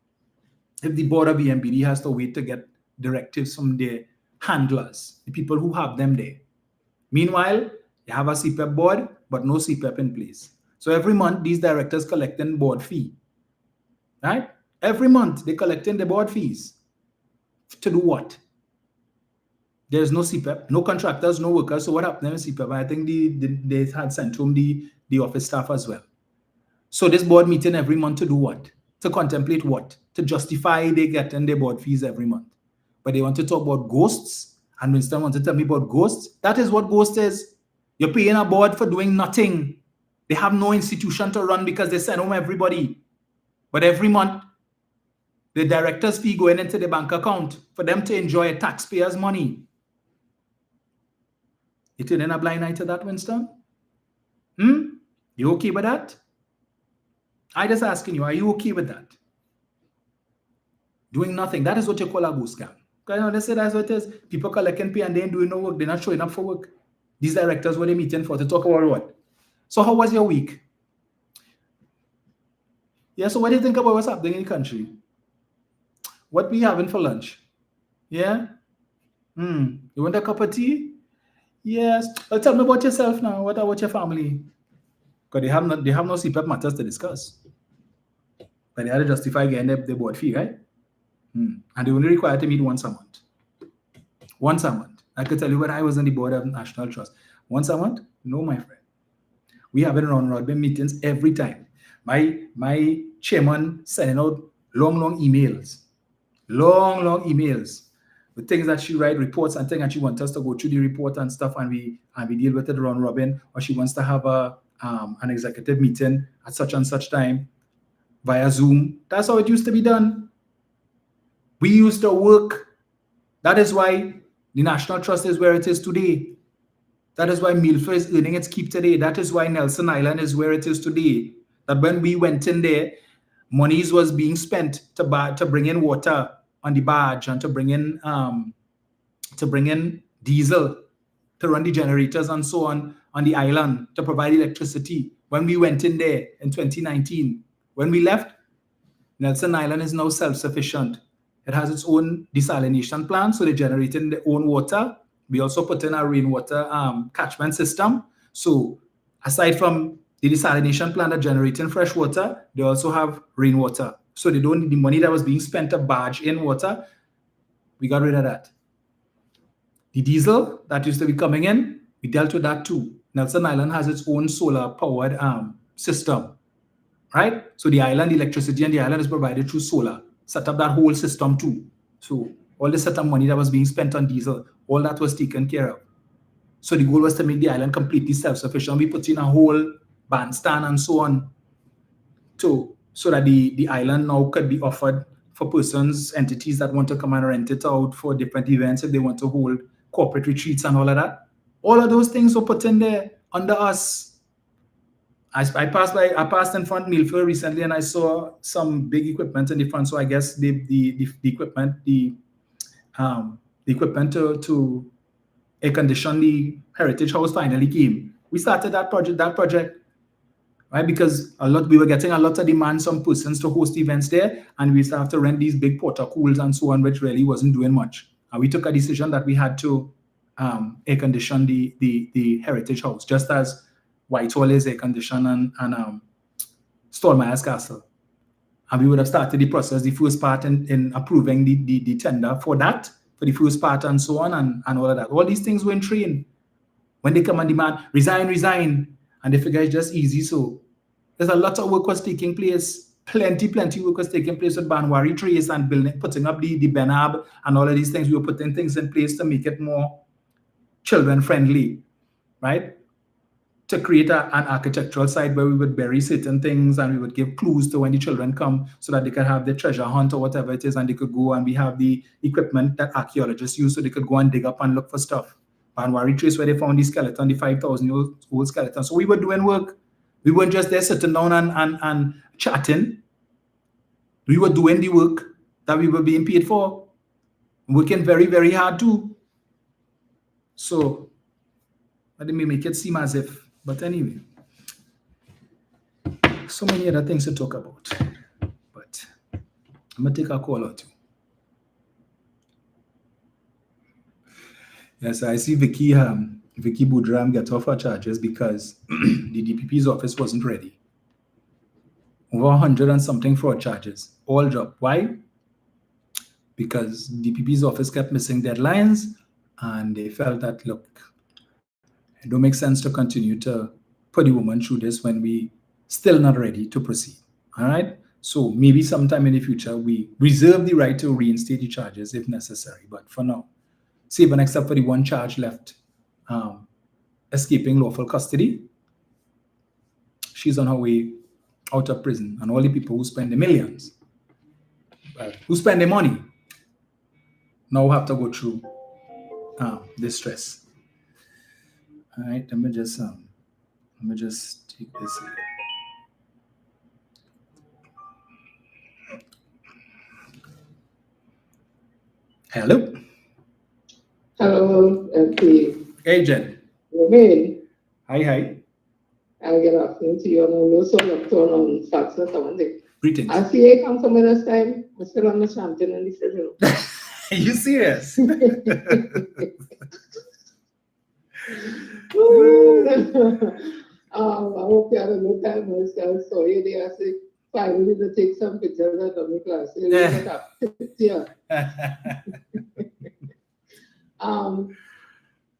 Speaker 1: If the board of EMBD has to wait to get directives from their handlers, the people who have them there. Meanwhile, they have a CPEP board, but no CPEP in place. So every month, these directors collecting board fee. Right? Every month, they're collecting the board fees. To do what? There's no CPEP, no contractors, no workers. So what happened with CPEP? I think they had sent home the office staff as well. So this board meeting every month to do what? To contemplate what? To justify they getting their board fees every month. But they want to talk about ghosts. And Winston wants to tell me about ghosts. That is what ghost is. You're paying a board for doing nothing. They have no institution to run because they send home everybody. But every month, the director's fee going into the bank account for them to enjoy a taxpayer's money. You turning a blind eye to that, Winston? You okay with that? I just asking you, are you okay with that? Doing nothing. That is what you call a ghost gang. Because they say that's what it is. People collecting pay and they ain't doing no work. They're not showing up for work. These directors, what they meeting for? To talk about what? So how was your week? Yeah, so what do you think about what's happening in the country? What we having for lunch? Yeah? You want a cup of tea? Yes. Well, tell me about yourself now. What about your family? Because they have no CPEP matters to discuss. But they had to justify getting the board fee, right? And they only require to meet once a month. Once a month. I could tell you when I was on the board of National Trust. Once a month? No, my friend. We have round-robin meetings every time. My chairman sending out long emails. Long emails. With things that she write, reports and things, and she wants us to go through the report and stuff, and we deal with it round robin, or she wants to have an executive meeting at such and such time via Zoom. That's how it used to be done. We used to work. That is why the National Trust is where it is today. That is why Milford is earning its keep today. That is why Nelson Island is where it is today. That when we went in there, monies was being spent to bring in water on the barge and to bring in diesel to run the generators and so on the island to provide electricity. When we went in there in 2019, when we left, Nelson Island is now self-sufficient. It has its own desalination plant, so they're generating their own water. We also put in a rainwater catchment system. So aside from the desalination plant that generating fresh water, they also have rainwater. So they don't need the money that was being spent to barge in water. We got rid of that. The diesel that used to be coming in, we dealt with that too. Nelson Island has its own solar-powered system, right? So the island electricity and the island is provided through solar. Set up that whole system too. So all the certain money that was being spent on diesel, all that was taken care of. So the goal was to make the island completely self-sufficient. We put in a whole bandstand and so on so that the island now could be offered for persons, entities that want to come and rent it out for different events, if they want to hold corporate retreats and all of that. All of those things were put in there under us. I passed in front Milford recently and I saw some big equipment in the front. So I guess the equipment, the equipment to air condition the heritage house finally came. We started that project, right? Because we were getting a lot of demand from persons to host events there, and we used to have to rent these big porta cools and so on, which really wasn't doing much. And we took a decision that we had to air condition the heritage house, just as Whitehall is air conditioned and Stallmeyer's Castle. And we would have started the process, the first part in approving the tender for that, for the first part and so on and all of that. All these things were in train. When they come and demand, resign, and they figure it's just easy. So there's a lot of work was taking place, plenty work was taking place with Banwari Trace and putting up the Benab and all of these things. We were putting things in place to make it more children friendly, right? To create an architectural site where we would bury certain things and we would give clues to when the children come so that they could have the treasure hunt or whatever it is, and they could go, and we have the equipment that archaeologists use so they could go and dig up and look for stuff. Banwari Trace, where they found the skeleton, the 5,000-year-old skeleton. So we were doing work. We weren't just there sitting down and chatting. We were doing the work that we were being paid for, working very, very hard too. So let me make it seem as if, but anyway, so many other things to talk about. But I'm going to take a call or two. Yes, I see Vicky Budram get off her charges because the DPP's office wasn't ready. Over 100 and something fraud charges, all dropped. Why? Because DPP's office kept missing deadlines, and they felt that, look, it don't make sense to continue to put the woman through this when we still not ready to proceed. All right? So maybe sometime in the future, we reserve the right to reinstate the charges if necessary. But for now, save and except for the one charge left, escaping lawful custody, she's on her way out of prison. And all the people who spend the millions, who spend the money, now have to go through this stress. All right, let me just take this here. Hello.
Speaker 6: Hello, MP.
Speaker 1: Hey, Jen.
Speaker 6: Romain.
Speaker 1: Hi.
Speaker 6: I'll get afternoon to you. I'm also turn on facts or something.
Speaker 1: Greetings.
Speaker 6: I see I come from this time. I'm still on the champion in the fridge.
Speaker 1: Are you serious?
Speaker 6: I hope you had a good time myself. So you there, I say, finally to take some pictures of the class. Yeah.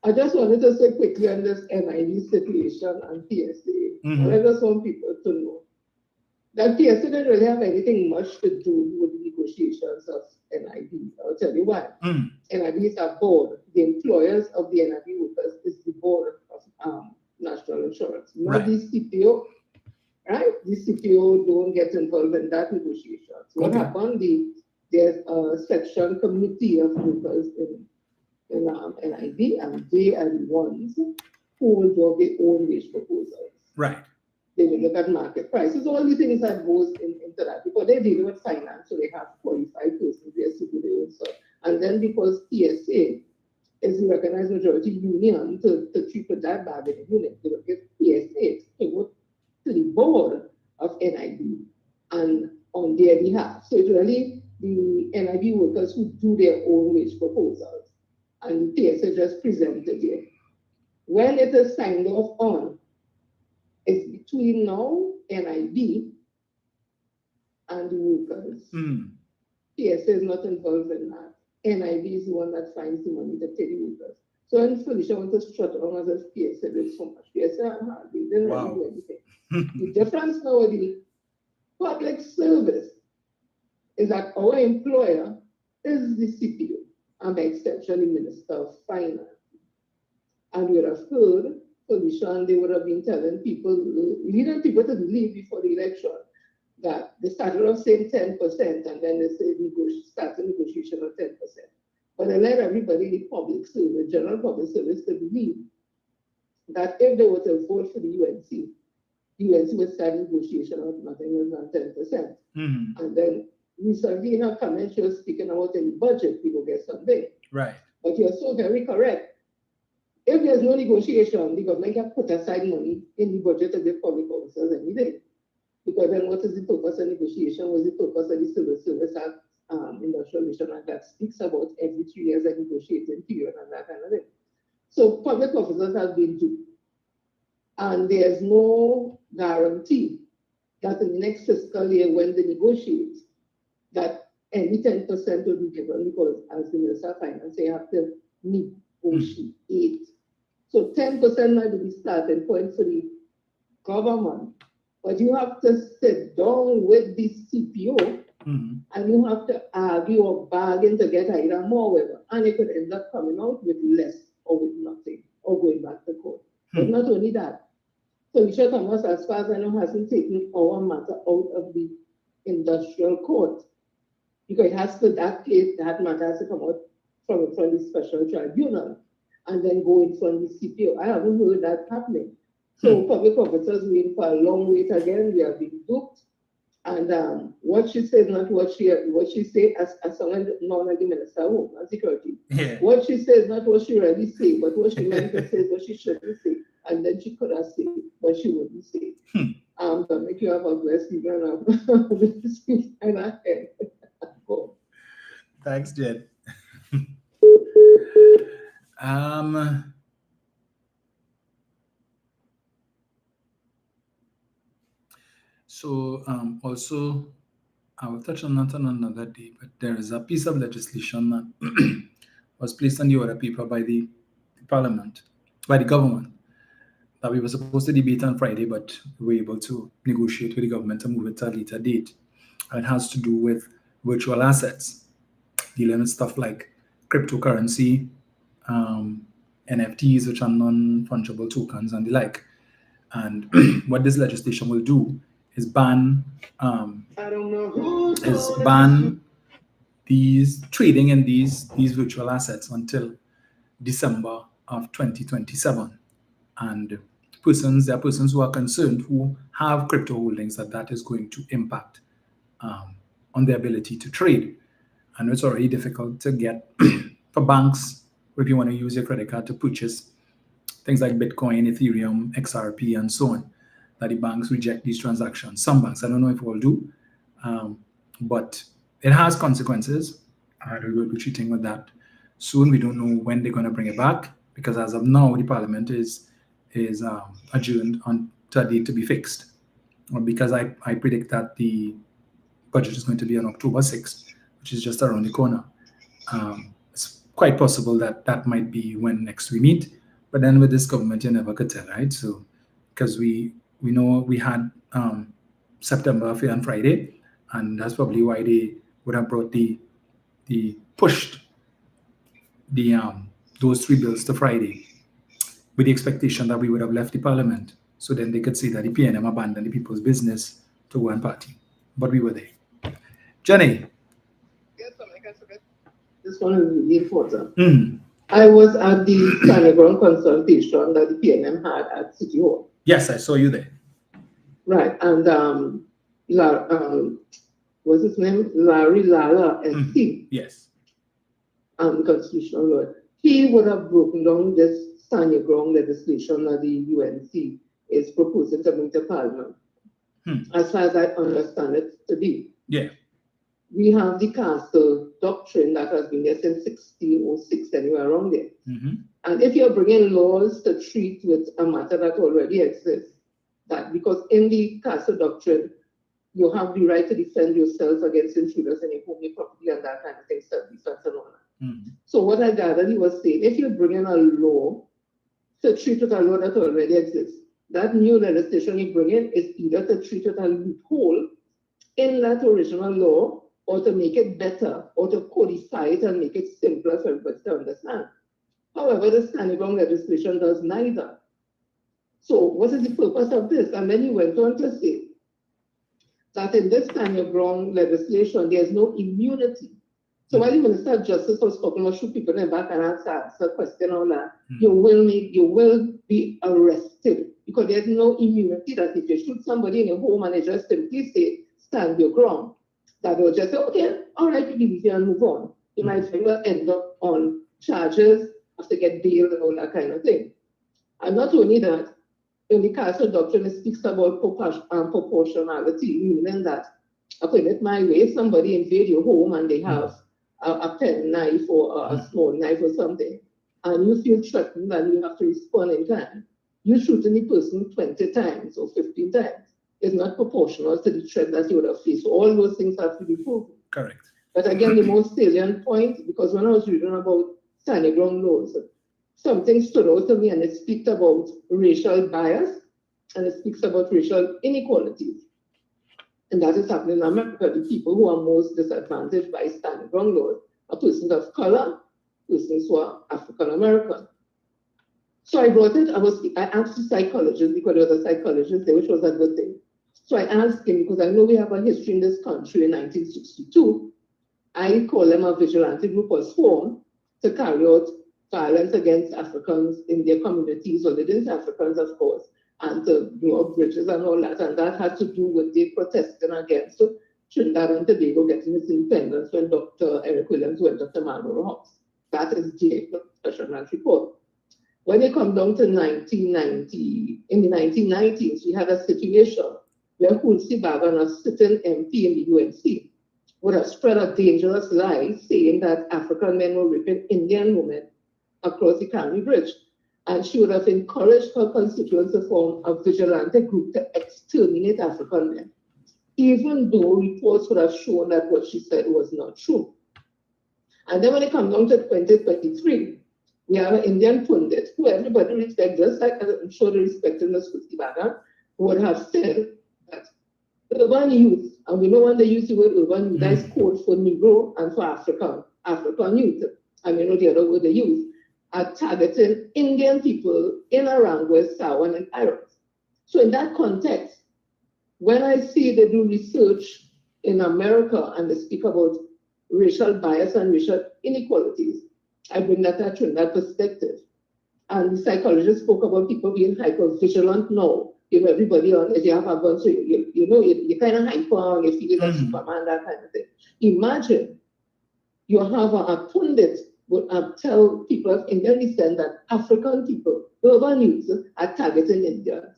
Speaker 6: I just wanted to say quickly on this NID situation and PSA. I just want people to know that PSA didn't really have anything much to do with the negotiations of NID. I'll tell you why. NID is a board. The employers of the NID workers is the board of national insurance, not the CPO. Right? The CPO don't get involved in that negotiation. So what happened? There's a section committee of workers in NID, and they are the ones who will draw their own wage proposals.
Speaker 1: Right.
Speaker 6: They will look at market prices, all the things that goes into that, because they deal with finance, so they have qualified persons there to do their own stuff. And then because PSA is the recognized majority union to treat with that bargaining unit, they will give PSA to go to the board of NID and on their behalf. So it's really the NID workers who do their own wage proposals, and PSA just presented it. When it is signed off on, it's between now NID and the workers. PSA is not involved in that. NID is the one that finds the money to pay the workers. So in Felicia wants to shut down as if PSA did so much. PSA hardly didn't really do anything. The difference now with the public service is that our employer is the CPO. and by extension, the Minister of Finance. And we would have heard Felicia, they would have been telling people, leading people to believe before the election that they started off saying 10%, and then they said start a negotiation of 10%. But they let everybody in the public service, the general public service, to believe that if they were to vote for the UNC would start negotiation of nothing less than 10%. And then recently in her comment, she was speaking about in the budget, people get something.
Speaker 1: Right.
Speaker 6: But you're so very correct. If there's no negotiation, the government can put aside money in the budget to give public officers anything. Because then what is the purpose of negotiation? What is the purpose of the Civil Service Act, Industrial Mission Act that speaks about every 3 years a negotiating period and that kind of thing. So public officers have been duped. And there's no guarantee that in the next fiscal year when they negotiate, that any 10% will be given, because as the Minister of Finance, they have to negotiate. So 10% might be the starting point for the government, but you have to sit down with the CPO and you have to argue or bargain to get either more or whatever, and it could end up coming out with less or with nothing or going back to court. But not only that, Felicia Thomas, as far as I know, hasn't taken our matter out of the industrial court, because it has to, that matter has to come out from the special tribunal and then go in front of the CPO. I haven't heard that happening. So public officers waiting for a long wait again. We are being duped. And what she said, not what she said as someone not like the Minister of Homeland Security.
Speaker 1: Yeah.
Speaker 6: What she says, not what she really say, but what she meant to say is what she shouldn't say. And then she could have said what she wouldn't say. To make you have a blessed evening and I head.
Speaker 1: Thanks, Jen. Also, I will touch on that on another day, but there is a piece of legislation that was placed on the order paper by the Parliament, by the government, that we were supposed to debate on Friday, but we were able to negotiate with the government to move it to a later date. And it has to do with virtual assets, dealing with stuff like cryptocurrency, NFTs, which are non-fungible tokens, and the like. And what this legislation will do is ban these trading in these virtual assets until December of 2027. And there are persons who are concerned, who have crypto holdings, that is going to impact on their ability to trade. And it's already difficult to get for banks, if you want to use your credit card to purchase things like Bitcoin, Ethereum, XRP, and so on, that the banks reject these transactions. Some banks, I don't know if all do, but it has consequences. We will be treating with that soon. We don't know when they're going to bring it back, because as of now, the Parliament is adjourned on to a date to be fixed. Because I predict that the budget is going to be on October 6th, which is just around the corner. It's quite possible that might be when next we meet. But then with this government, you never could tell, right? So, because we know we had September affair on Friday, and that's probably why they would have brought pushed those 3 bills to Friday, with the expectation that we would have left the Parliament, so then they could say that the PNM abandoned the people's business to go and party. But we were there. Jenny.
Speaker 6: Yes, this one is really important. I was at the underground consultation that the PNM had at City Hall.
Speaker 1: Yes, I saw you there.
Speaker 6: Right, and what's his name? Larry Lala, SC.
Speaker 1: Yes.
Speaker 6: The constitutional lawyer. He would have broken down this stand your ground legislation that the UNC is proposing to bring to Parliament. As far as I understand it to be.
Speaker 1: Yeah.
Speaker 6: We have the castle doctrine that has been there since 1606, anywhere around there. And if you're bringing laws to treat with a matter that already exists, that because in the castle doctrine, you have the right to defend yourself against intruders in your home, your property, and that kind of thing, self-defense and all that. So what I gathered, he was saying, if you bring in a law to treat with a law that already exists, that new legislation you bring in is either to treat with a loophole in that original law, or to make it better, or to codify it and make it simpler for everybody to understand. However, the standing ground legislation does neither. So what is the purpose of this? And then he went on to say that in this standing ground legislation, there is no immunity. So while the Minister of Justice was talking about shoot people in the back and answer a question on that, you will be arrested because there's no immunity that if you shoot somebody in your home and they just simply say, stand your ground, that they'll just say, okay, all right, you leave here and move on. You might very well end up on charges, have to get bail and all that kind of thing. And not only that, in the cartel doctrine, it speaks about proportionality, meaning that, okay, let my way, somebody invade your home and they have a pen knife or a small knife or something, and you feel threatened and you have to respond in time. You shooting the person 20 times or 15 times. It's not proportional to the threat that you would have faced. So all those things have to be proven.
Speaker 1: Correct.
Speaker 6: But again, the most salient point, because when I was reading about standing ground laws, something stood out to me, and it speaks about racial bias and it speaks about racial inequalities. And that is happening in America. The people who are most disadvantaged by standing ground laws are persons of color, persons who are African American. So I brought it, I asked the psychologist, because there was a psychologist there, which was a good thing. So I asked him, because I know we have a history in this country in 1962. I call them a vigilante group was formed to carry out violence against Africans in their communities, or against Africans, of course, and to blow up bridges and all that. And that had to do with the protesting against Trinidad and Tobago getting its independence when Dr. Eric Williams went up to Marlborough House. That is the Professional's report. When it comes down to 1990, in the 1990s, we had a situation where Tobago, a sitting MP in the UNC, would have spread a dangerous lie saying that African men were raping Indian women across the Canary Bridge. And she would have encouraged her constituents to form a vigilante group to exterminate African men, even though reports would have shown that what she said was not true. And then when it comes down to 2023, we have an Indian pundit who everybody respects, just like I'm sure they respect in the Tobago, would have said that urban youth, and we know when they use the word urban youth, that is code for Negro and for African youth, and we know the other word they use, are targeting Indian people in Arangua, Sawan, and Irons. So in that context, when I see they do research in America and they speak about racial bias and racial inequalities, I bring that to Trinidad perspective. And the psychologist spoke about people being hyper-vigilant now. You know, everybody on, if you have a gun, so you know, you're kind of hyper, you feel like Superman, that kind of thing. Imagine you have a pundit would tell people of Indian descent that African people, urban youths, are targeting Indians.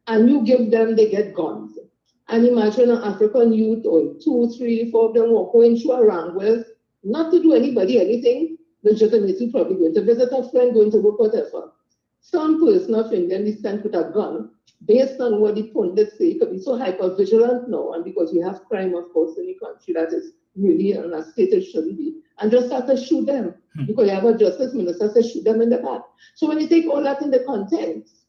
Speaker 6: And you give them, they get guns. And imagine an African youth, or 2, 3, 4 of them walk going through Arangua, not to do anybody anything, legitimately probably going to visit a friend, going to work, whatever. Some person of Indian descent with a gun, based on what the pundits say, could be so hyper-vigilant now, and because we have crime, of course, in the country that is really in a state it shouldn't be, and just start to shoot them, because you have a justice minister to shoot them in the back. So when you take all that in the context,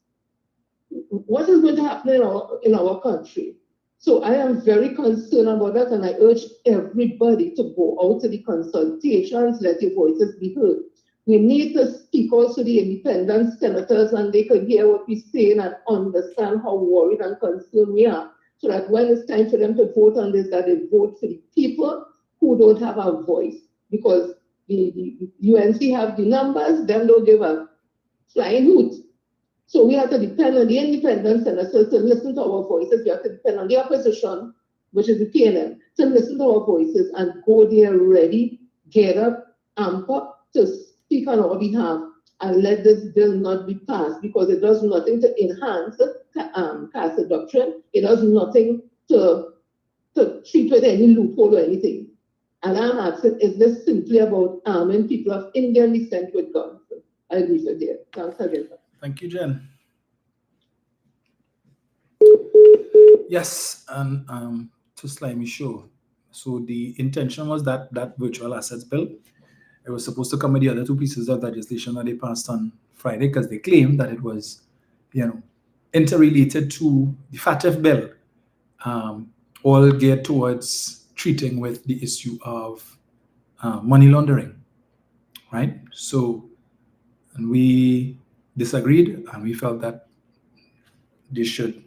Speaker 6: what is going to happen in our country? So I am very concerned about that, and I urge everybody to go out to the consultations, let your voices be heard. We need to speak also to the independent senators, and they could hear what we're saying and understand how worried and concerned we are, so that when it's time for them to vote on this, that they vote for the people who don't have a voice. Because the UNC have the numbers, them don't give a flying hoot. So we have to depend on the independent senators to listen to our voices. We have to depend on the opposition, which is the PNM, to listen to our voices and go there ready, get up, amp up to speak on our behalf and let this bill not be passed, because it does nothing to enhance CASA doctrine. It does nothing to treat with any loophole or anything. And I'm asking, is this simply about arming people of Indian descent with guns? I leave it there. Thanks again.
Speaker 1: Thank you, Jen. Yes, and to Slimy Show. So the intention was that virtual assets bill, it was supposed to come with the other two pieces of legislation that they passed on Friday, because they claimed that it was, interrelated to the FATF bill, all geared towards treating with the issue of money laundering, right? So, and we disagreed, and we felt that they should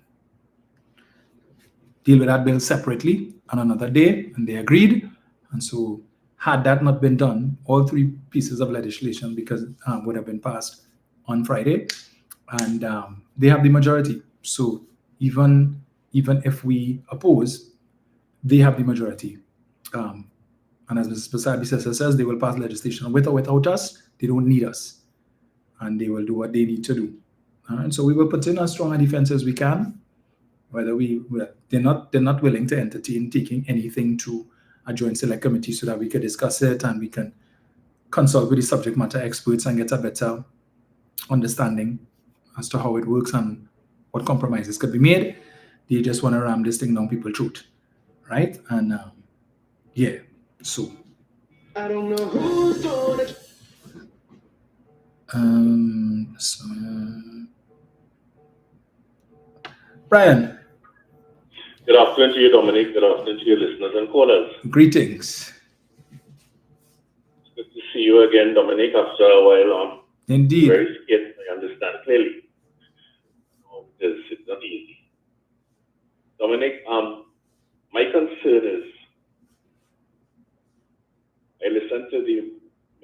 Speaker 1: deal with that bill separately on another day, and they agreed. And so, had that not been done, all three pieces of legislation would have been passed on Friday, and they have the majority. So even if we oppose, they have the majority. And as Mrs. Prasad says, they will pass legislation with or without us. They don't need us, and they will do what they need to do. And so we will put in as strong a defense as we can. Whether they're not willing to entertain taking anything to a joint select committee so that we can discuss it and we can consult with the subject matter experts and get a better understanding as to how it works and what compromises could be made. They just want to ram this thing down people's throat, right? And yeah, so.
Speaker 6: I don't know who's doing it.
Speaker 1: Brian.
Speaker 7: Good afternoon to you, Dominic. Good afternoon to your listeners and callers.
Speaker 1: Greetings.
Speaker 7: It's good to see you again, Dominic, after a while.
Speaker 1: Indeed.
Speaker 7: Very scared, I understand clearly. It's not easy. Dominic, my concern is, I listened to the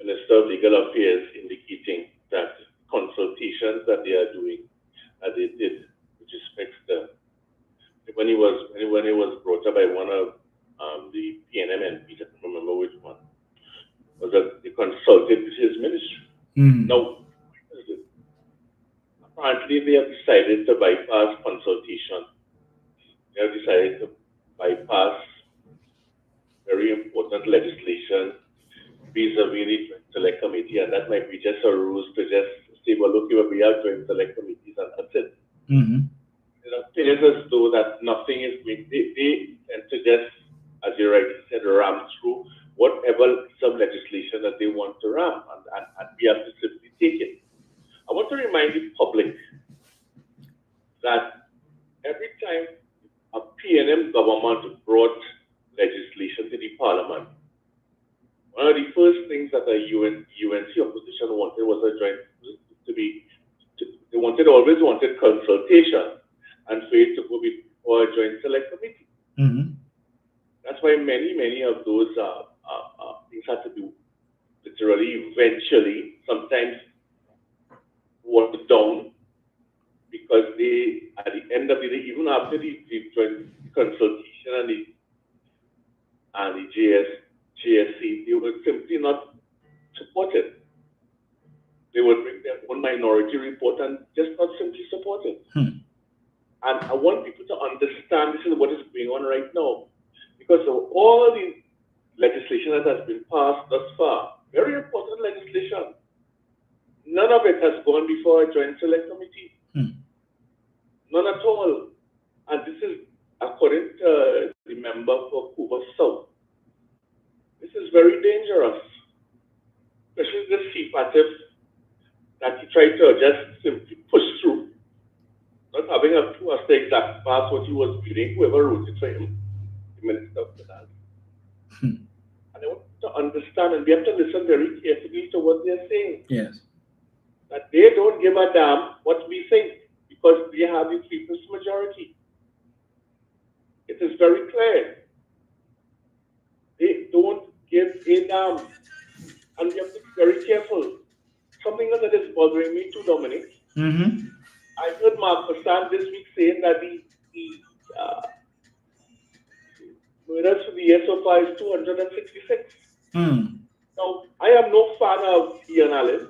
Speaker 7: Minister of Legal Affairs indicating that consultations that they are doing, that they did, with respect to when he was brought up by one of the PNM MPs, I can't remember which one, was that they consulted with his ministry. Now, apparently they have decided to bypass consultation. They have decided to bypass very important legislation vis-a-vis the Joint Select Committee, and that might be just a ruse to just say, well, look, we have Joint Select Committees, and that's it. It appears as though that nothing is being, they tend to just, as you rightly said, ram through whatever some legislation that they want to ram, and we have to simply take it. I want to remind the public that every time a PNM government brought legislation to the Parliament, one of the first things that the UNC opposition wanted was a joint they always wanted consultation and for it to go before a joint select committee. That's why many of those things had to be literally eventually, sometimes watered down, because they, at the end of the day, even after the joint consultation and the JSC, they were simply not supported. They would bring their own minority report and just not simply support it. And I want people to understand this is what is going on right now. Because of all the legislation that has been passed thus far, very important legislation, none of it has gone before a joint select committee. None at all. And this is according to the member for Cuba South. This is very dangerous, especially the CPATIF that he tried to just simply push through, not having a clue as to exactly pass what he was reading, whoever wrote it for him, the Minister of Finance. And I want to understand, and we have to listen very carefully to what they're saying.
Speaker 1: Yes.
Speaker 7: That they don't give a damn what we think, because they have the 3% majority. It is very clear. They don't give a damn. And we have to be very careful. Something else that is bothering me too, Dominic. I heard Mark Passan this week saying that the murders for the year so far is 266. Now, I am no fan of Ian Allen,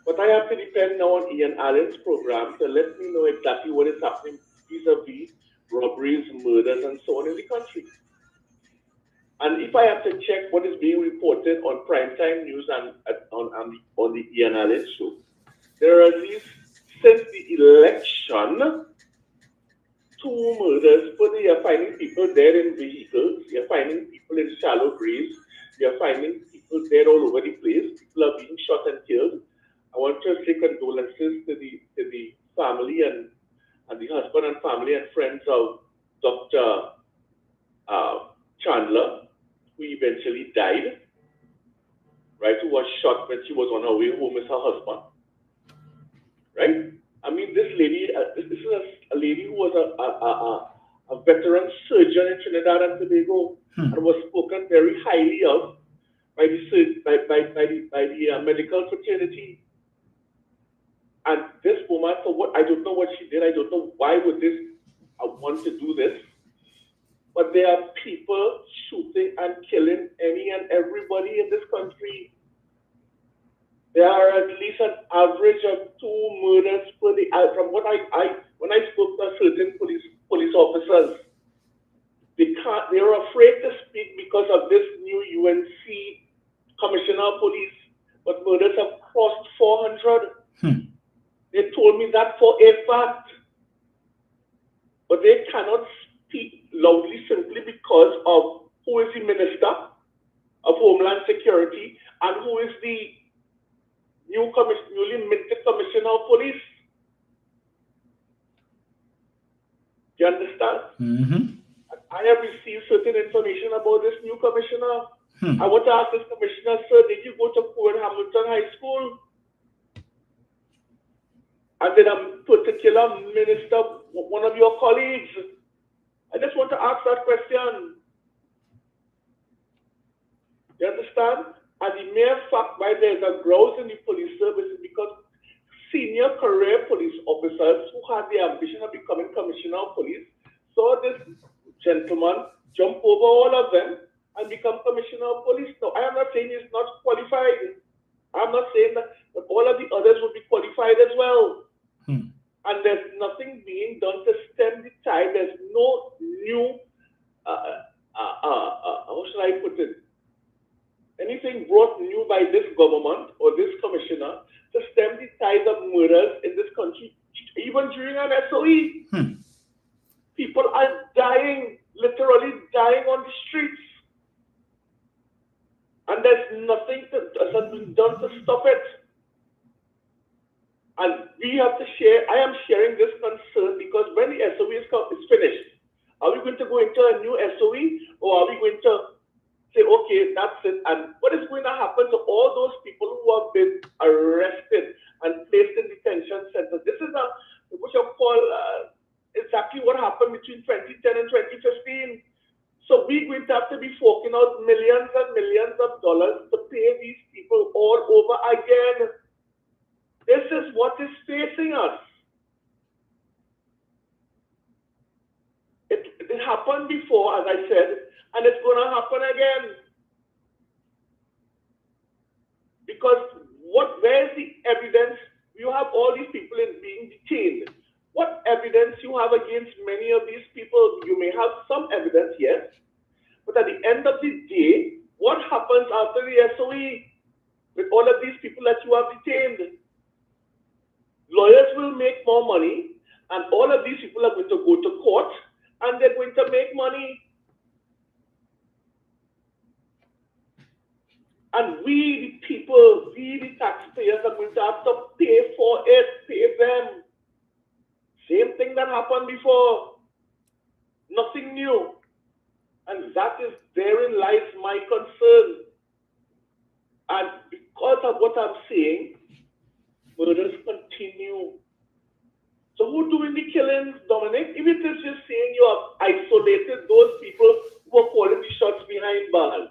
Speaker 7: but I have to depend now on Ian Allen's program to let me know exactly what is happening vis-a-vis robberies, murders, and so on in the country. And if I have to check what is being reported on primetime news and on the Ian Allen show, there are at least, since the election, 2 murders, but they are finding people dead in vehicles, they are finding people in shallow graves, they are finding people dead all over the place, people are being shot and killed. I want to say condolences to the family and the husband and family and friends of Dr. eventually died, right, who was shot when she was on her way home with her husband, right? I mean, this lady, this is a lady who was a veteran surgeon in Trinidad and Tobago and was spoken very highly of by the medical fraternity. And this woman, for what, I don't know what she did, I don't know why would this, I want to do this, but there are people shooting and killing any and everybody in this country. There are at least an average of 2 murders per day. From what when I spoke to certain police officers, they're afraid to speak because of this new UNC commissioner of police, but murders have crossed 400. They told me that for a fact, but they cannot speak loudly simply because of who is the Minister of Homeland Security and who is the newly minted Commissioner of Police. Do you understand? I have received certain information about this new commissioner. I want to ask this commissioner, sir, did you go to Port Hamilton High School? And did a particular minister, one of your colleagues? I just want to ask that question. You understand? And the mere fact why there's a growth in the police service is because senior career police officers who had the ambition of becoming commissioner of police saw this gentleman jump over all of them and become commissioner of police. Now, I am not saying he's not qualified. I'm not saying that all of the others would be qualified as well. And there's nothing being done to stem the tide. There's no new, how should I put it? Anything brought new by this government or this commissioner to stem the tide of murders in this country, even during an SOE. People are dying, literally dying on the streets. And there's nothing that has been done to stop it. And we have to share, I am sharing this concern because when the SOE is finished, are we going to go into a new SOE or are we going to say, okay, that's it? And what is going to happen to all those people who have been arrested and placed in detention centers? This is what you call exactly what happened between 2010 and 2015. So we're going to have to be forking out millions and millions of dollars to pay these people all over again. This is what is facing us. It happened before, as I said, and it's going to happen again. Because where's the evidence? You have all these people being detained. What evidence you have against many of these people? You may have some evidence, yes, but at the end of the day, what happens after the SOE with all of these people that you have detained? Lawyers will make more money, and all of these people are going to go to court, and they're going to make money. And we, the people, we, the taxpayers, are going to have to pay for it, pay them. Same thing that happened before. Nothing new. And that is, therein lies my concern. And because of what I'm saying, murders continue. So who's doing the killings, Dominic? If it is just saying you have isolated those people who are calling the shots behind bars.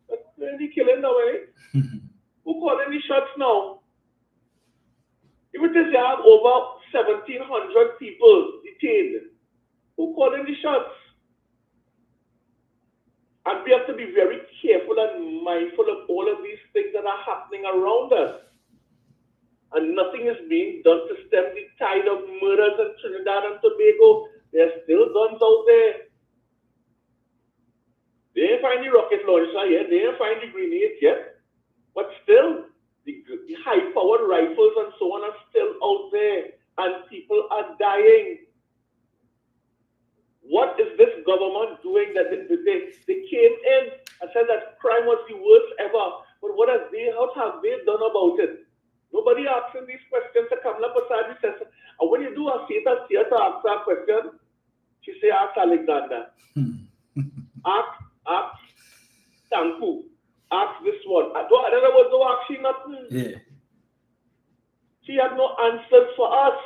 Speaker 7: But who's the killing, Dominic? Who calling the shots now? If it is you have over 1,700 people detained, who calling the shots? And we have to be very careful and mindful of all of these things that are happening around us. And nothing is being done to stem the tide of murders in Trinidad and Tobago. There are still guns out there. They didn't find the rocket launcher yet. They didn't find the grenades yet. But still, the high-powered rifles and so on are still out there. And people are dying. What is this government doing that they came in and said that crime was the worst ever? But what have they done about it? Nobody asking these questions to come up beside me says, and when you do a theater to ask that question, she say, ask Alexander. Ask Tanku, ask this one. Don't ask she nothing.
Speaker 1: Yeah.
Speaker 7: She had no answers for us.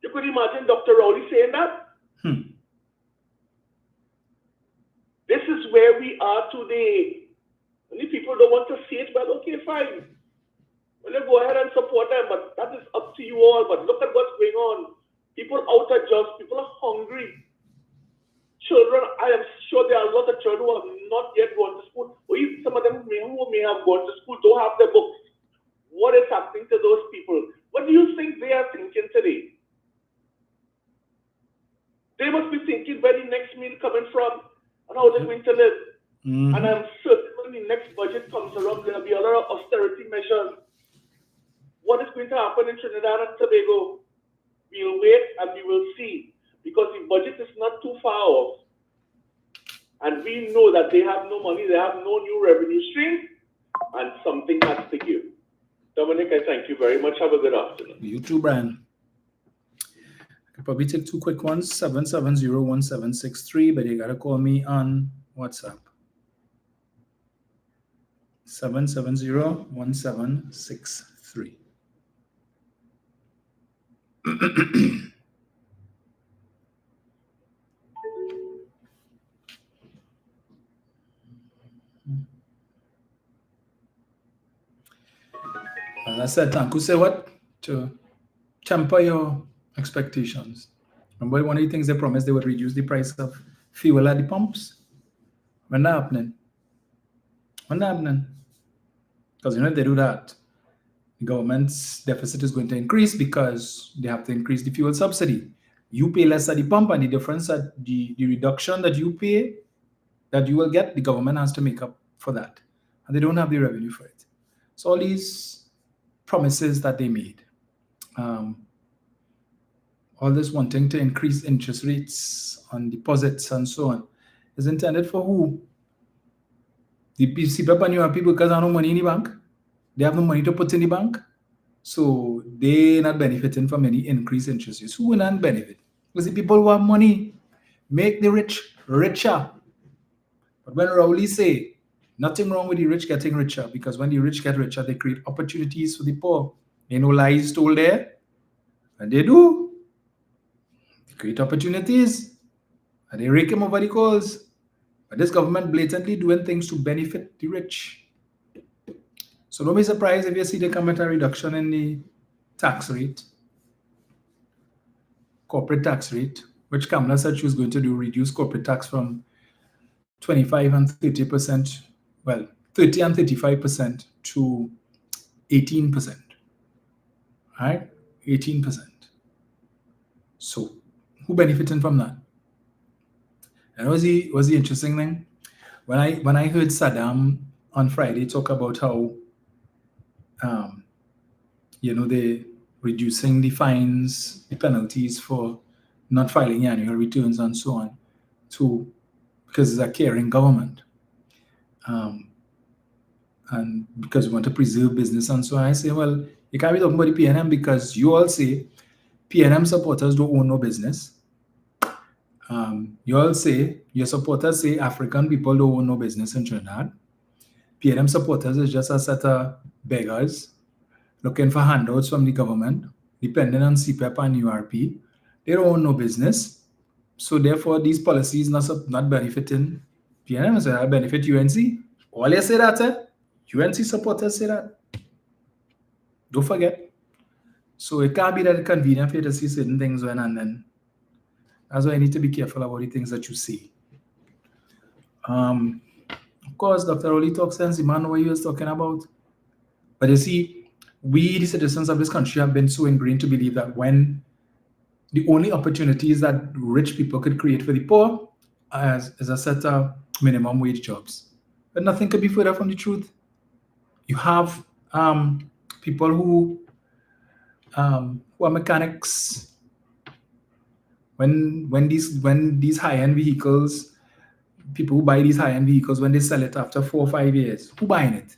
Speaker 7: You could imagine Dr. Rowley saying that? This is where we are today. Many people don't want to see it, but okay, fine. Well, you go ahead and support them, but that is up to you all. But look at what's going on. People out of jobs, people are hungry. Children, I am sure there are a lot of children who have not yet gone to school, or even some of them who may have gone to school don't have their books. What is happening to those people? What do you think they are thinking today? They must be thinking where the next meal coming from and how they're going to live. And I'm certain when the next budget comes around, there will be other austerity measures. What is going to happen in Trinidad and Tobago? We'll wait and we will see, because the budget is not too far off. And we know that they have no money, they have no new revenue stream, and something has to give. Dominic, I thank you very much. Have a good afternoon.
Speaker 1: You too, Brian. I could probably take two quick ones, 770-1763, but you gotta call me on WhatsApp. 770-1763. As I said, Tanku say what? To temper your expectations. Remember, one of the things they promised, they would reduce the price of fuel at the pumps. When that happening? When that happening? Because if they do that, the government's deficit is going to increase because they have to increase the fuel subsidy. You pay less at the pump, and the difference at the reduction that you pay, that you will get, the government has to make up for that. And they don't have the revenue for it. So all these promises that they made, all this wanting to increase interest rates on deposits and so on, is intended for who? The people because they have no money in the bank. They have no money to put in the bank. So they're not benefiting from any increased interest rates. Who will not benefit? Because the people who have money make the rich richer. But when Rowley say, nothing wrong with the rich getting richer, because when the rich get richer, they create opportunities for the poor. There no lies told there. And they do. They create opportunities. And they rake them over the coals. But this government blatantly doing things to benefit the rich. So don't be surprised if you see there come a reduction in the tax rate, corporate tax rate, which Kamala said she was going to do, reduce corporate tax from 25 and 30%, well, 30 and 35% to 18%. Right? 18%. So who benefiting from that? And was the interesting thing? When I heard Saddam on Friday talk about how they're reducing the fines, the penalties for not filing annual returns and so on, because it's a caring government. And because we want to preserve business and so on. I say, well, you can't be talking about the PNM because you all say PNM supporters don't own no business. You all say, your supporters say African people don't own no business in Trinidad. PNM supporters is just a set of beggars looking for handouts from the government, depending on CPEP and URP. They don't own no business. So therefore, these policies not benefiting PNM, so they benefit UNC. All they say that, UNC supporters say that. Don't forget. So it can't be that convenient for you to see certain things when and then. That's why you need to be careful about the things that you see. Of course, Dr. Rowley talks sense, the man know what he was talking about. But you see, we, the citizens of this country, have been so ingrained to believe that when the only opportunities that rich people could create for the poor is a set of minimum wage jobs. But nothing could be further from the truth. You have people who are mechanics. When these high-end vehicles, people who buy these high-end vehicles, when they sell it after 4 or 5 years, who buying it?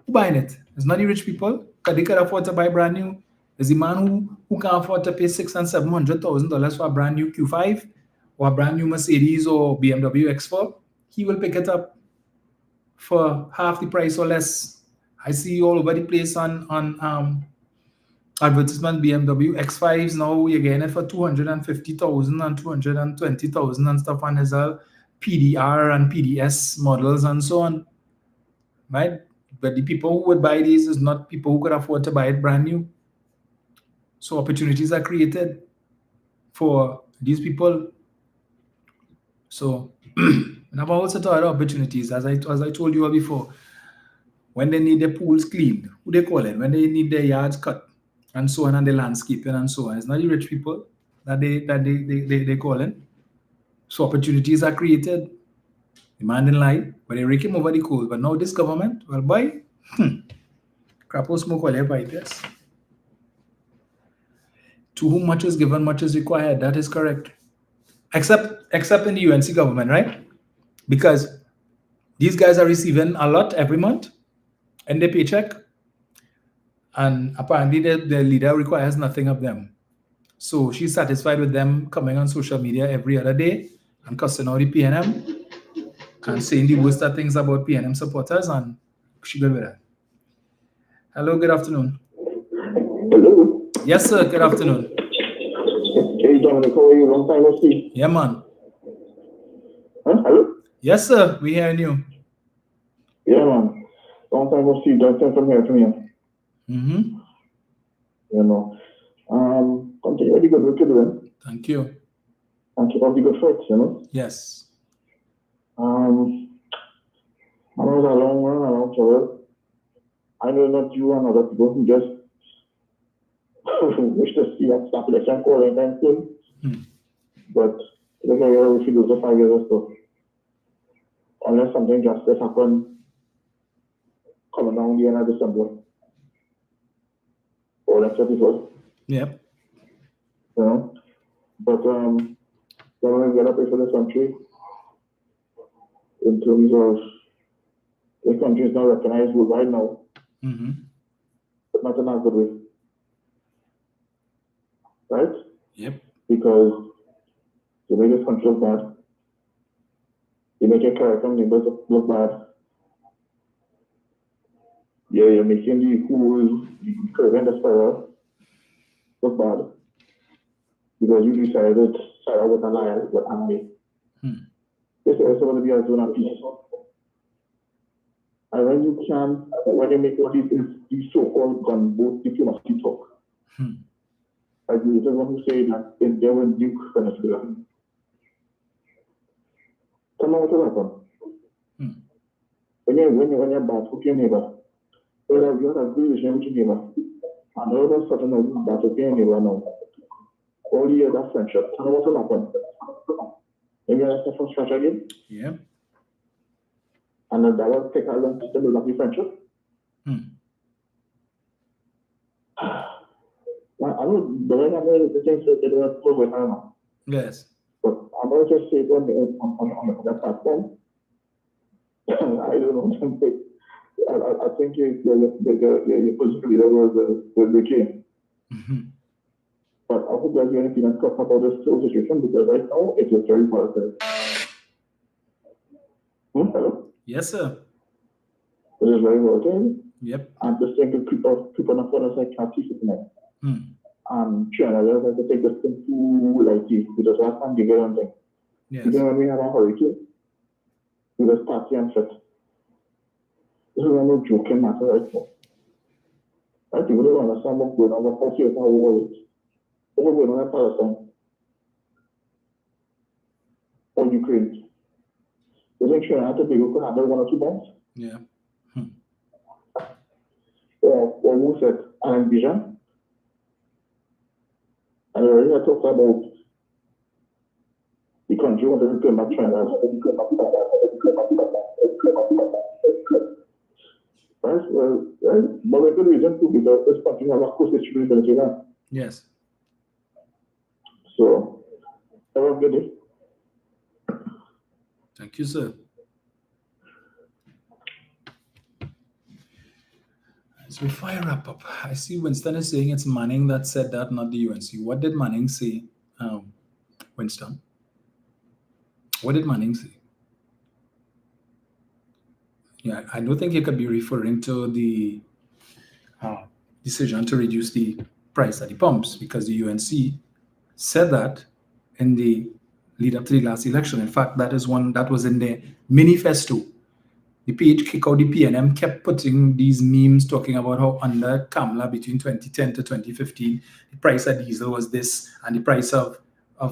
Speaker 1: Who buying it? It's not the rich people, because they can afford to buy brand new. It's the man who can afford to pay $600,000 and $700,000 for a brand new Q5 or a brand new Mercedes or BMW X4. he will pick it up for half the price or less. I see all over the place on advertisement BMW X5s now. You're getting it for 250,000 and 220,000 and stuff, and there's a PDR and PDS models and so on, right? But the people who would buy these is not people who could afford to buy it brand new. So opportunities are created for these people. So and I've also thought of opportunities, as I told you before, when they need their pools cleaned, who they call it, when they need their yards cut, and so on, and the landscaping and so on. It's not the rich people that they call in. So opportunities are created, demand in line, but they rake him over the coal. But now this government, well, boy, crap or smoke all their pipes. To whom much is given, much is required. That is correct. Except in the UNC government, right? Because these guys are receiving a lot every month in their paycheck, and apparently the leader requires nothing of them. So she's satisfied with them coming on social media every other day and cussing out the PNM and saying the worst of things about PNM supporters, and she good with that. Hello, good afternoon.
Speaker 8: Hello.
Speaker 1: Yes, sir, good afternoon.
Speaker 8: Hey, Dominic, how are you? Long time no see.
Speaker 1: Yeah, man.
Speaker 8: Huh? Hello?
Speaker 1: Yes, sir, we hearing you.
Speaker 8: Yeah, man. Long time no see. Just from here from you.
Speaker 1: Mm-hmm.
Speaker 8: You know. Continue the good work you're doing.
Speaker 1: Thank you.
Speaker 8: And keep up the good fights, you know.
Speaker 1: Yes.
Speaker 8: I know it's a long run, a long travel. I know not you and other people who just wish to see a staff election call anytime soon. But it doesn't really if you lose the 5 years or so. Unless something drastic happens coming down the end of December. Or next 31st.
Speaker 1: Yep.
Speaker 8: You know? But government get up for this country in terms of the country is now recognized worldwide now.
Speaker 1: Mm-hmm.
Speaker 8: But not in a good way. Right?
Speaker 1: Yep.
Speaker 8: Because you make this country look bad. You make your character neighbors look bad. Yeah, you're making the whole current aspire look bad. Because you decided that Sarah was a liar, but I'm me. This is also going to be a zone of peace. And when you make all these so-called gun-boat diplomacy talk, like the one who said that in there was Duke Venezuela. Come on, what will happen? When you're bad with your neighbor, you have a good relationship with your neighbor, and all of a sudden you're bad with your neighbor now. All the other friendship, tell me what will happen. Maybe I start from scratch again?
Speaker 1: Yeah.
Speaker 8: And then that will take a long time to build up the friendship. I don't know the things that they don't work with her now.
Speaker 1: Yes.
Speaker 8: But I'm going to just say it on the platform. I don't know. I think your political leader was the king. But I hope that you're anything and talk about this whole situation, because right now it is very volatile. Hello?
Speaker 1: Yes, sir.
Speaker 8: It is very volatile.
Speaker 1: Yep.
Speaker 8: And this thing could creep on the phone as I can't see tonight. China, I have to take this thing too lightly, because last time they get on thing.
Speaker 1: Yes.
Speaker 8: Even when we have a hurricane, we just party and fit. This is no joking matter right now. Right? People don't understand what's going on, but also it's not over it. What's going on in Palestine? Or Ukraine? You think China and Tobago could handle 1 or 2 bombs?
Speaker 1: Yeah.
Speaker 8: Or who said Alan Bijan? And we already talked about the country wanted to claim back China. Right? Well, but we could reason too, because this country has a close history with Venezuela.
Speaker 1: Yes.
Speaker 8: So, have a good day.
Speaker 1: Thank you, sir. So before I wrap up, I see Winston is saying it's Manning that said that, not the UNC. What did Manning say, Winston? What did Manning say? Yeah, I don't think you could be referring to the decision to reduce the price at the pumps, because the UNC said that in the lead up to the last election. In fact, that is one that was in the manifesto. The PH kick out the PNM kept putting these memes talking about how under Kamala between 2010 to 2015, the price of diesel was this, and the price of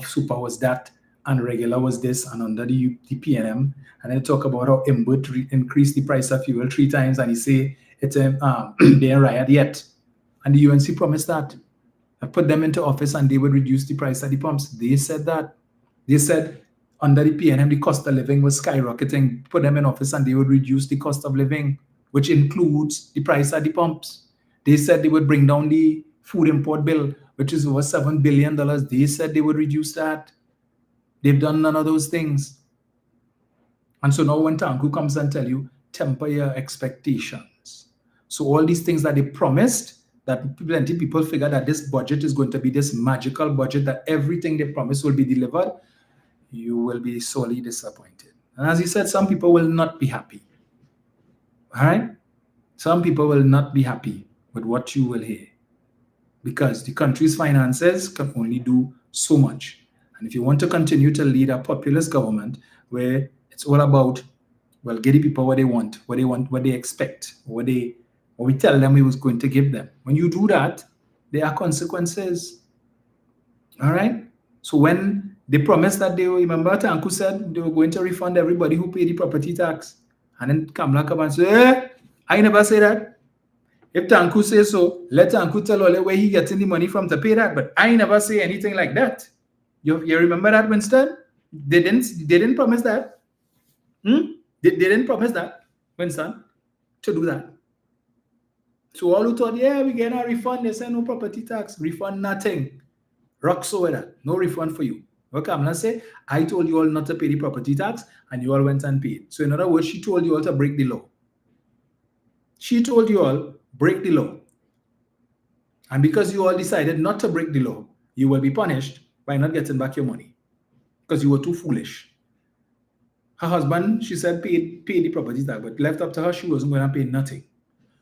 Speaker 1: super was that, and regular was this, and under the PNM. And then talk about how EMBD increased the price of fuel 3 times, and he say it's they ain't riot yet. And the UNC promised that. I put them into office and they would reduce the price at the pumps. They said that. They said under the PNM, the cost of living was skyrocketing. Put them in office and they would reduce the cost of living, which includes the price at the pumps. They said they would bring down the food import bill, which is over $7 billion. They said they would reduce that. They've done none of those things. And so now when Tanku comes and tell you, temper your expectations. So all these things that they promised, that plenty of people figure that this budget is going to be this magical budget, that everything they promise will be delivered, you will be sorely disappointed. And as he said, some people will not be happy. All right? Some people will not be happy with what you will hear, because the country's finances can only do so much. And if you want to continue to lead a populist government where it's all about, well, getting people what they want, what they expect, what we tell them we was going to give them. When you do that, there are consequences. All right? So when they promised that they were, remember Tanku said they were going to refund everybody who paid the property tax. And then Kamala come and say, I never say that. If Tanku says so, let Tanku tell all where he getting the money from to pay that. But I never say anything like that. You remember that, Winston? They didn't promise that. They didn't promise that, Winston, to do that. So all who thought, yeah, we get a refund, they say no property tax, refund nothing. Rocks over that, no refund for you. Okay, I'm not saying I told you all not to pay the property tax and you all went and paid. So in other words, she told you all to break the law. She told you all, break the law. And because you all decided not to break the law, you will be punished by not getting back your money because you were too foolish. Her husband, she said, paid the property tax, but left up to her, she wasn't going to pay nothing.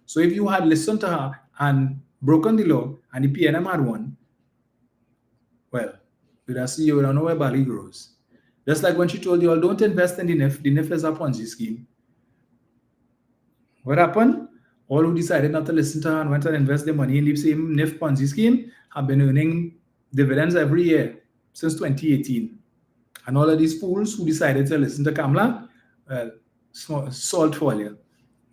Speaker 1: So if you had listened to her and broken the law and the PNM had won, well, you don't know where barley grows. Just like when she told you all, don't invest in the NIF. The NIF is a Ponzi scheme. What happened? All who decided not to listen to her and went and invest their money in the same NIF Ponzi scheme have been earning dividends every year since 2018. And all of these fools who decided to listen to Kamala, well, salt for you.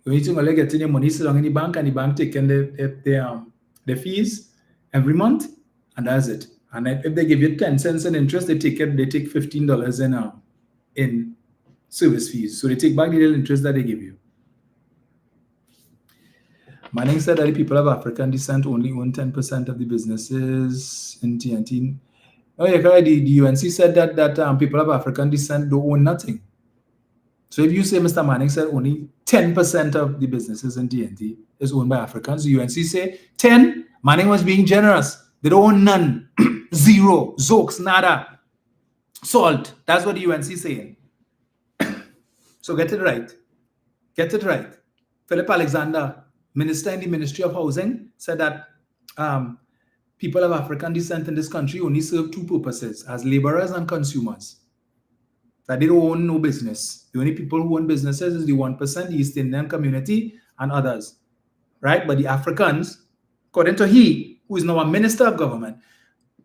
Speaker 1: You need to only get your money sitting in the bank, and the bank taking the fees every month, and that's it. And if they give you 10 cents in interest, they take $15 in service fees. So they take back the little interest that they give you. Manning said that the people of African descent only own 10% of the businesses in TNT. Oh yeah, the UNC said that people of African descent don't own nothing. So if you say Mr. Manning said only 10% of the businesses in TNT is owned by Africans, the UNC say 10, Manning was being generous. They don't own none. Zero. Zokes, nada. Salt. That's what the UNC is saying. So get it right. Get it right. Philip Alexander, minister in the Ministry of Housing, said that people of African descent in this country only serve 2 purposes, as laborers and consumers. That they don't own no business. The only people who own businesses is the 1%, the East Indian community, and others. Right? But the Africans, according to he, who is now a minister of government,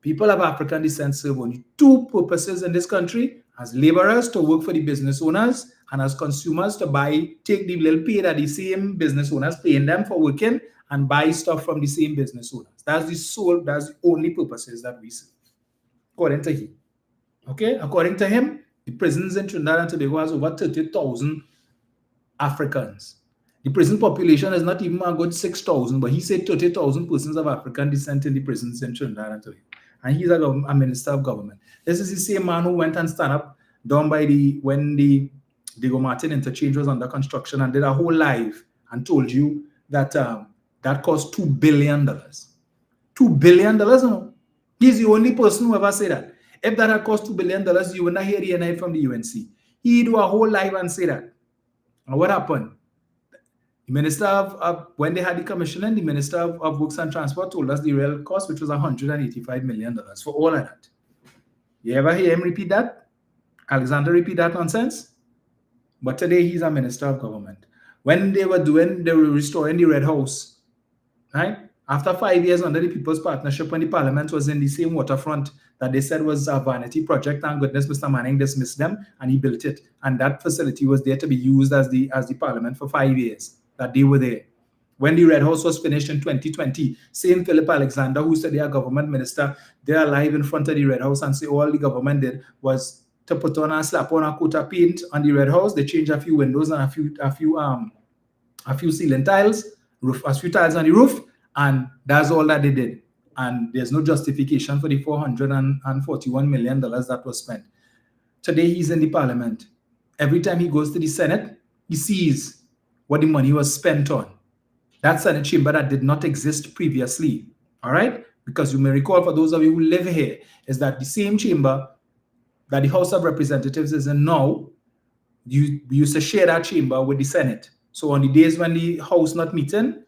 Speaker 1: people of African descent serve only 2 purposes in this country: as laborers to work for the business owners, and as consumers to take the little pay that the same business owners paying them for working and buy stuff from the same business owners. That's the only purposes that we serve, according to him. Okay? According to him, the prisons in Trinidad and Tobago has over 30,000 Africans. The prison population is not even a good 6,000, but he said 30,000 persons of African descent in the prisons in Trinidad and Tobago. And he's a minister of government. This is the same man who went and stand up down by when the Diego Martin interchange was under construction and did a whole live and told you that that cost $2 billion. $2 billion? No. He's the only person who ever said that. If that had cost $2 billion, you would not hear the night from the UNC. He do a whole live and say that. And what happened? The Minister of when they had the commissioning, the Minister of Works and Transport told us the real cost, which was $185 million for all of that. You ever hear him repeat that? Alexander repeat that nonsense? But today he's a Minister of Government. When they were restoring the Red House, right? After 5 years under the People's Partnership, when the Parliament was in the same waterfront that they said was a vanity project, thank goodness Mr. Manning dismissed them and he built it. And that facility was there to be used as the Parliament for 5 years that they were there. When the Red House was finished in 2020, same Philip Alexander, who said they are government minister, they're alive in front of the Red House and say all the government did was to put on and slap on a coat of paint on the Red House. They changed a few windows and a few ceiling tiles, a few tiles on the roof, and that's all that they did. And there's no justification for the $441 million that was spent. Today he's in the Parliament. Every time he goes to the Senate, he sees what the money was spent on. That Senate chamber that did not exist previously. All right? Because you may recall, for those of you who live here, is that the same chamber that the House of Representatives is in now, we used to share that chamber with the Senate. So on the days when the House not meeting,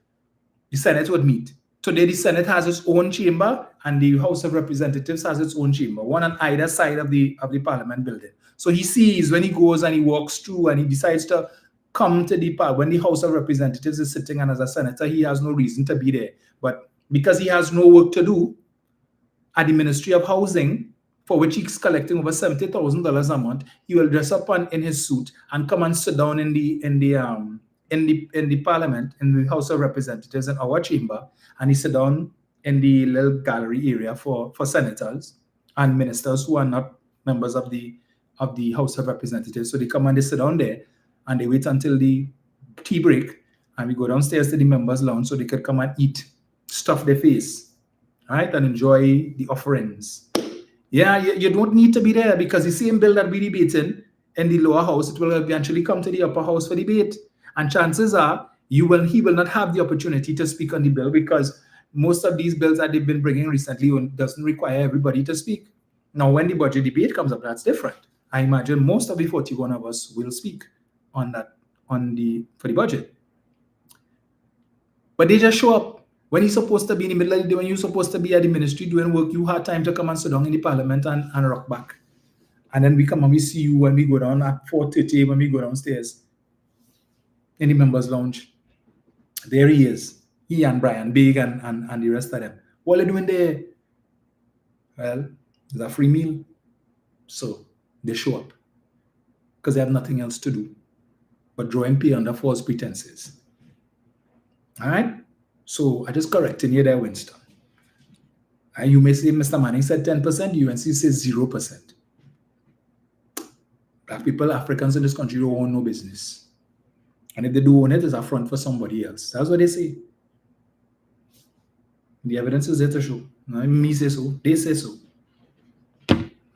Speaker 1: the Senate would meet. Today, the Senate has its own chamber and the House of Representatives has its own chamber, one on either side of the Parliament building. So he sees when he goes and he walks through and he decides to come to the part when the House of Representatives is sitting, and as a senator, he has no reason to be there. But because he has no work to do at the Ministry of Housing, for which he's collecting over $70,000 a month, he will dress up in his suit and come and sit down in the Parliament, in the House of Representatives, in our chamber, and he sit down in the little gallery area for senators and ministers who are not members of the House of Representatives. So they come and they sit down there and they wait until the tea break, and we go downstairs to the members' lounge so they could come and eat, stuff their face, right, and enjoy the offerings. Yeah, you don't need to be there, because the same bill that we're debating in the lower house, it will eventually come to the upper house for debate. And chances are he will not have the opportunity to speak on the bill, because most of these bills that they've been bringing recently doesn't require everybody to speak. Now, when the budget debate comes up, that's different. I imagine most of the 41 of us will speak on that for the budget. But they just show up. When he's supposed to be in the middle of the day, when you're supposed to be at the ministry doing work, you had time to come and sit down in the Parliament and rock back. And then we come and we see you when we go down at 4:30 when we go downstairs in the members' lounge. There he is. He and Brian Big and the rest of them. What are they doing there? Well, it's a free meal. So they show up because they have nothing else to do but drawing pay under false pretenses. All right? So I just correcting you there, Winston. And you may say Mr. Manning said 10%, UNC says 0%. Black people, Africans in this country don't own no business. And if they do own it, it's a front for somebody else. That's what they say. The evidence is there to show. Not me say so, they say so.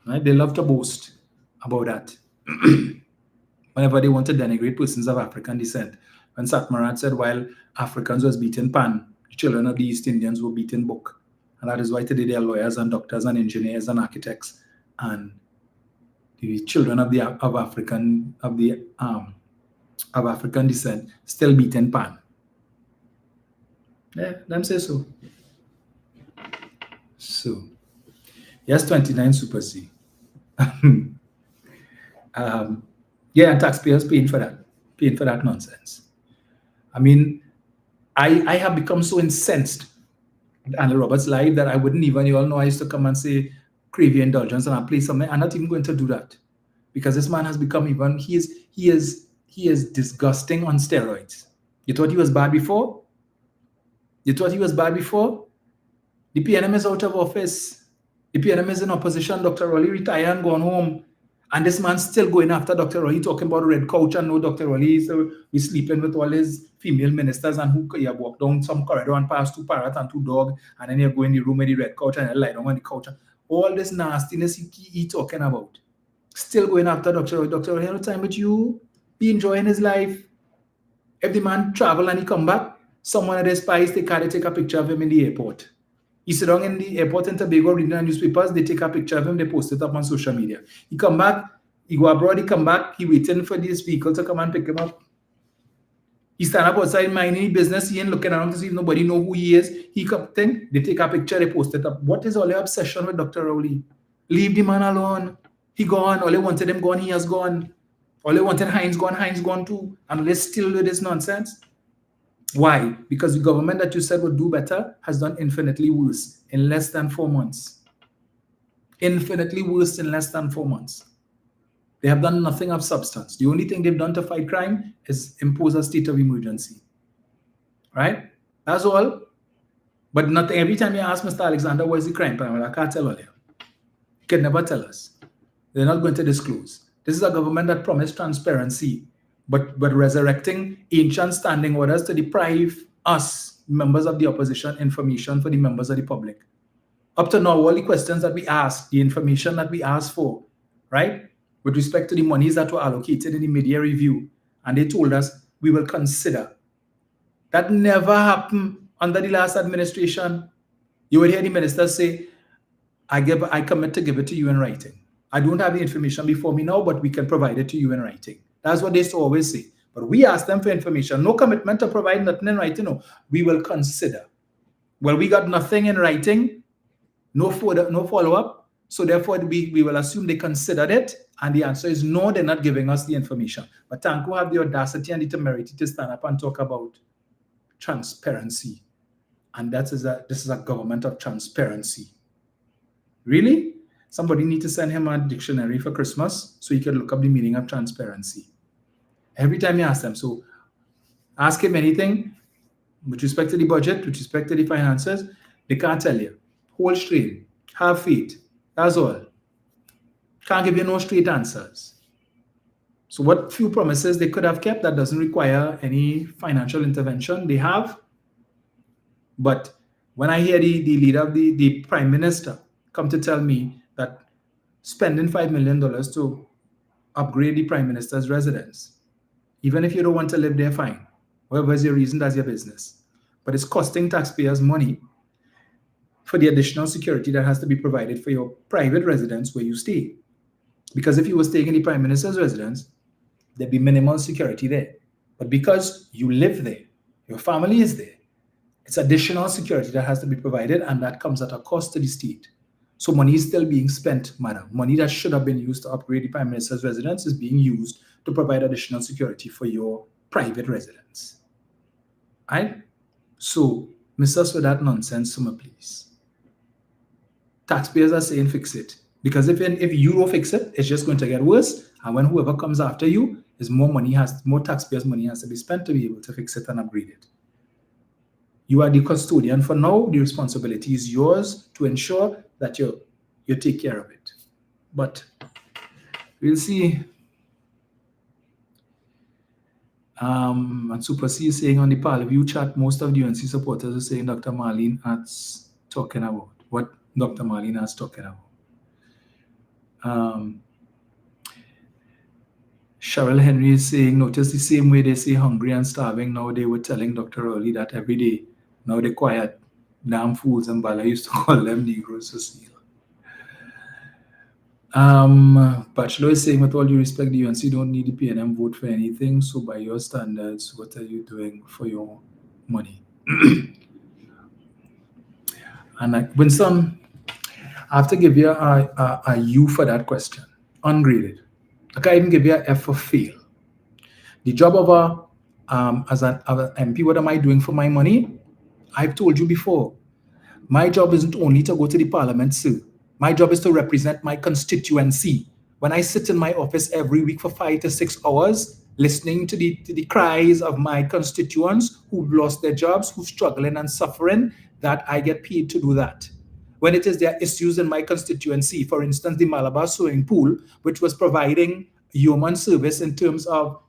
Speaker 1: Right? They love to boast about that. Whenever they want to denigrate persons of African descent. When Satmarat said while Africans was beaten pan, the children of the East Indians were beaten book. And that is why today they are lawyers and doctors and engineers and architects. And the children of African descent still beaten pan. Yeah, them say so. So, yes, 29 Super C. Yeah, and taxpayers paying for that nonsense. I mean, I have become so incensed with Anna Roberts live that I wouldn't even, you all know I used to come and say, crave your indulgence and I'll play something. I'm not even going to do that. Because this man has become even, he is disgusting on steroids. You thought he was bad before? You thought he was bad before? The PNM is out of office. The PNM is in opposition. Dr. Raleigh retired and gone home. And this man's still going after Dr. Raleigh, talking about red couch and no Dr. Raleigh. So he's sleeping with all his female ministers and who you walk down some corridor and pass 2 parrots and 2 dogs. And then you go in the room with the red couch and you lie down on the couch. All this nastiness he talking about. Still going after Dr. Raleigh. Dr. Raleigh, no time with you. Be enjoying his life. If the man travel and he come back, someone of the spies take a picture of him in the airport. He sit down in the airport in Tobago reading the newspapers, they take a picture of him, they post it up on social media. He come back, he go abroad, he come back, he waiting for this vehicle to come and pick him up. He stand up outside minding his business. He ain't looking around to see if nobody know who he is. He come thing, they take a picture, they post it up. What is all your obsession with Dr. Rowley? Leave the man alone. He gone. All they wanted him gone, he has gone. All they wanted Heinz gone too. And let's still do this nonsense. Why? Because the government that you said would do better has done infinitely worse in less than 4 months. Infinitely worse in less than 4 months. They have done nothing of substance. The only thing they've done to fight crime is impose a state of emergency. Right? That's all. But nothing. Every time you ask Mr. Alexander, what is the crime? I can't tell you. He can never tell us. They're not going to disclose. This is a government that promised transparency, but resurrecting ancient standing orders to deprive us, members of the opposition, information for the members of the public. Up to now, all the questions that we asked, the information that we asked for, right, with respect to the monies that were allocated in the media review, and they told us we will consider. That never happened under the last administration. You would hear the ministers say, I commit to give it to you in writing. I don't have the information before me now, but we can provide it to you in writing. That's what they always say. But we ask them for information. No commitment to provide nothing in writing. No, we will consider. Well, we got nothing in writing, no follow-up. So therefore, we will assume they considered it. And the answer is no, they're not giving us the information. But Tanko have the audacity and the temerity to stand up and talk about transparency. And this is a government of transparency. Really? Somebody need to send him a dictionary for Christmas so he can look up the meaning of transparency. Every time you ask them, so ask him anything with respect to the budget, with respect to the finances, they can't tell you. Hold straight, have faith, that's all. Can't give you no straight answers. So what few promises they could have kept that doesn't require any financial intervention, they have. But when I hear the leader of the Prime Minister come to tell me that spending $5 million to upgrade the Prime Minister's residence, even if you don't want to live there, fine. Whatever is your reason, that's your business. But it's costing taxpayers money for the additional security that has to be provided for your private residence where you stay. Because if you were staying in the Prime Minister's residence, there'd be minimal security there. But because you live there, your family is there, it's additional security that has to be provided, and that comes at a cost to the state. So money is still being spent, madam. Money that should have been used to upgrade the Prime Minister's residence is being used to provide additional security for your private residence. Right? So, miss us with that nonsense, Summa, please. Taxpayers are saying fix it. Because if you don't fix it, it's just going to get worse. And when whoever comes after you, is more taxpayers' money has to be spent to be able to fix it and upgrade it. You are the custodian for now. The responsibility is yours to ensure that you take care of it. But we'll see. And Super C is saying on the Parliamentary chat, most of the UNC supporters are saying Dr. Marlene is talking about. What Dr. Marlene is talking about. Cheryl Henry is saying, notice the same way they say hungry and starving. Now they were telling Dr. Early that every day. Now they're quiet. Damn fools, and Bala used to call them Negroes to steal. Bachelor is saying, with all due respect, the UNC don't need the PNM vote for anything. So by your standards, what are you doing for your money? And Winston, I have to give you a U for that question. Ungraded. I can't even give you an F for fail. The job of as an MP, what am I doing for my money? I've told you before. My job isn't only to go to the parliament, sir. My job is to represent my constituency. When I sit in my office every week for 5 to 6 hours, listening to the cries of my constituents who've lost their jobs, who's struggling and suffering, that I get paid to do that. When it is their issues in my constituency, for instance, the Malabar swimming pool, which was providing human service in terms of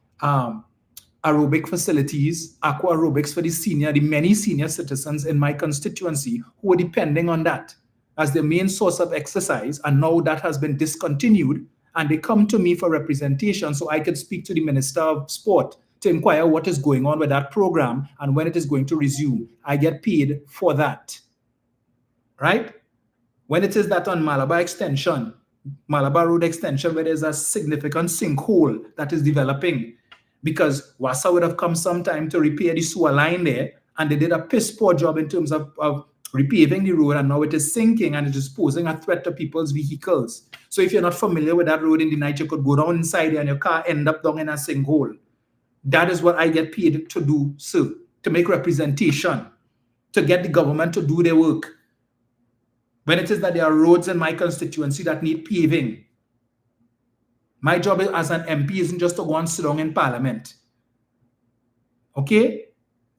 Speaker 1: aerobic facilities, aqua aerobics for the many senior citizens in my constituency who were depending on that as their main source of exercise, and now that has been discontinued, and they come to me for representation so I could speak to the Minister of Sport to inquire what is going on with that program and when it is going to resume. I get paid for that, right? When it is that on Malabar Road extension, where there's a significant sinkhole that is developing, because WASA would have come sometime to repair the sewer line there, and they did a piss poor job in terms of repaving the road, and now it is sinking and it is posing a threat to people's vehicles. So if you're not familiar with that road in the night, you could go down inside there and your car end up down in a sinkhole. That is what I get paid to do, sir, to make representation, to get the government to do their work. When it is that there are roads in my constituency that need paving, my job as an MP isn't just to go and sit down in Parliament. Okay?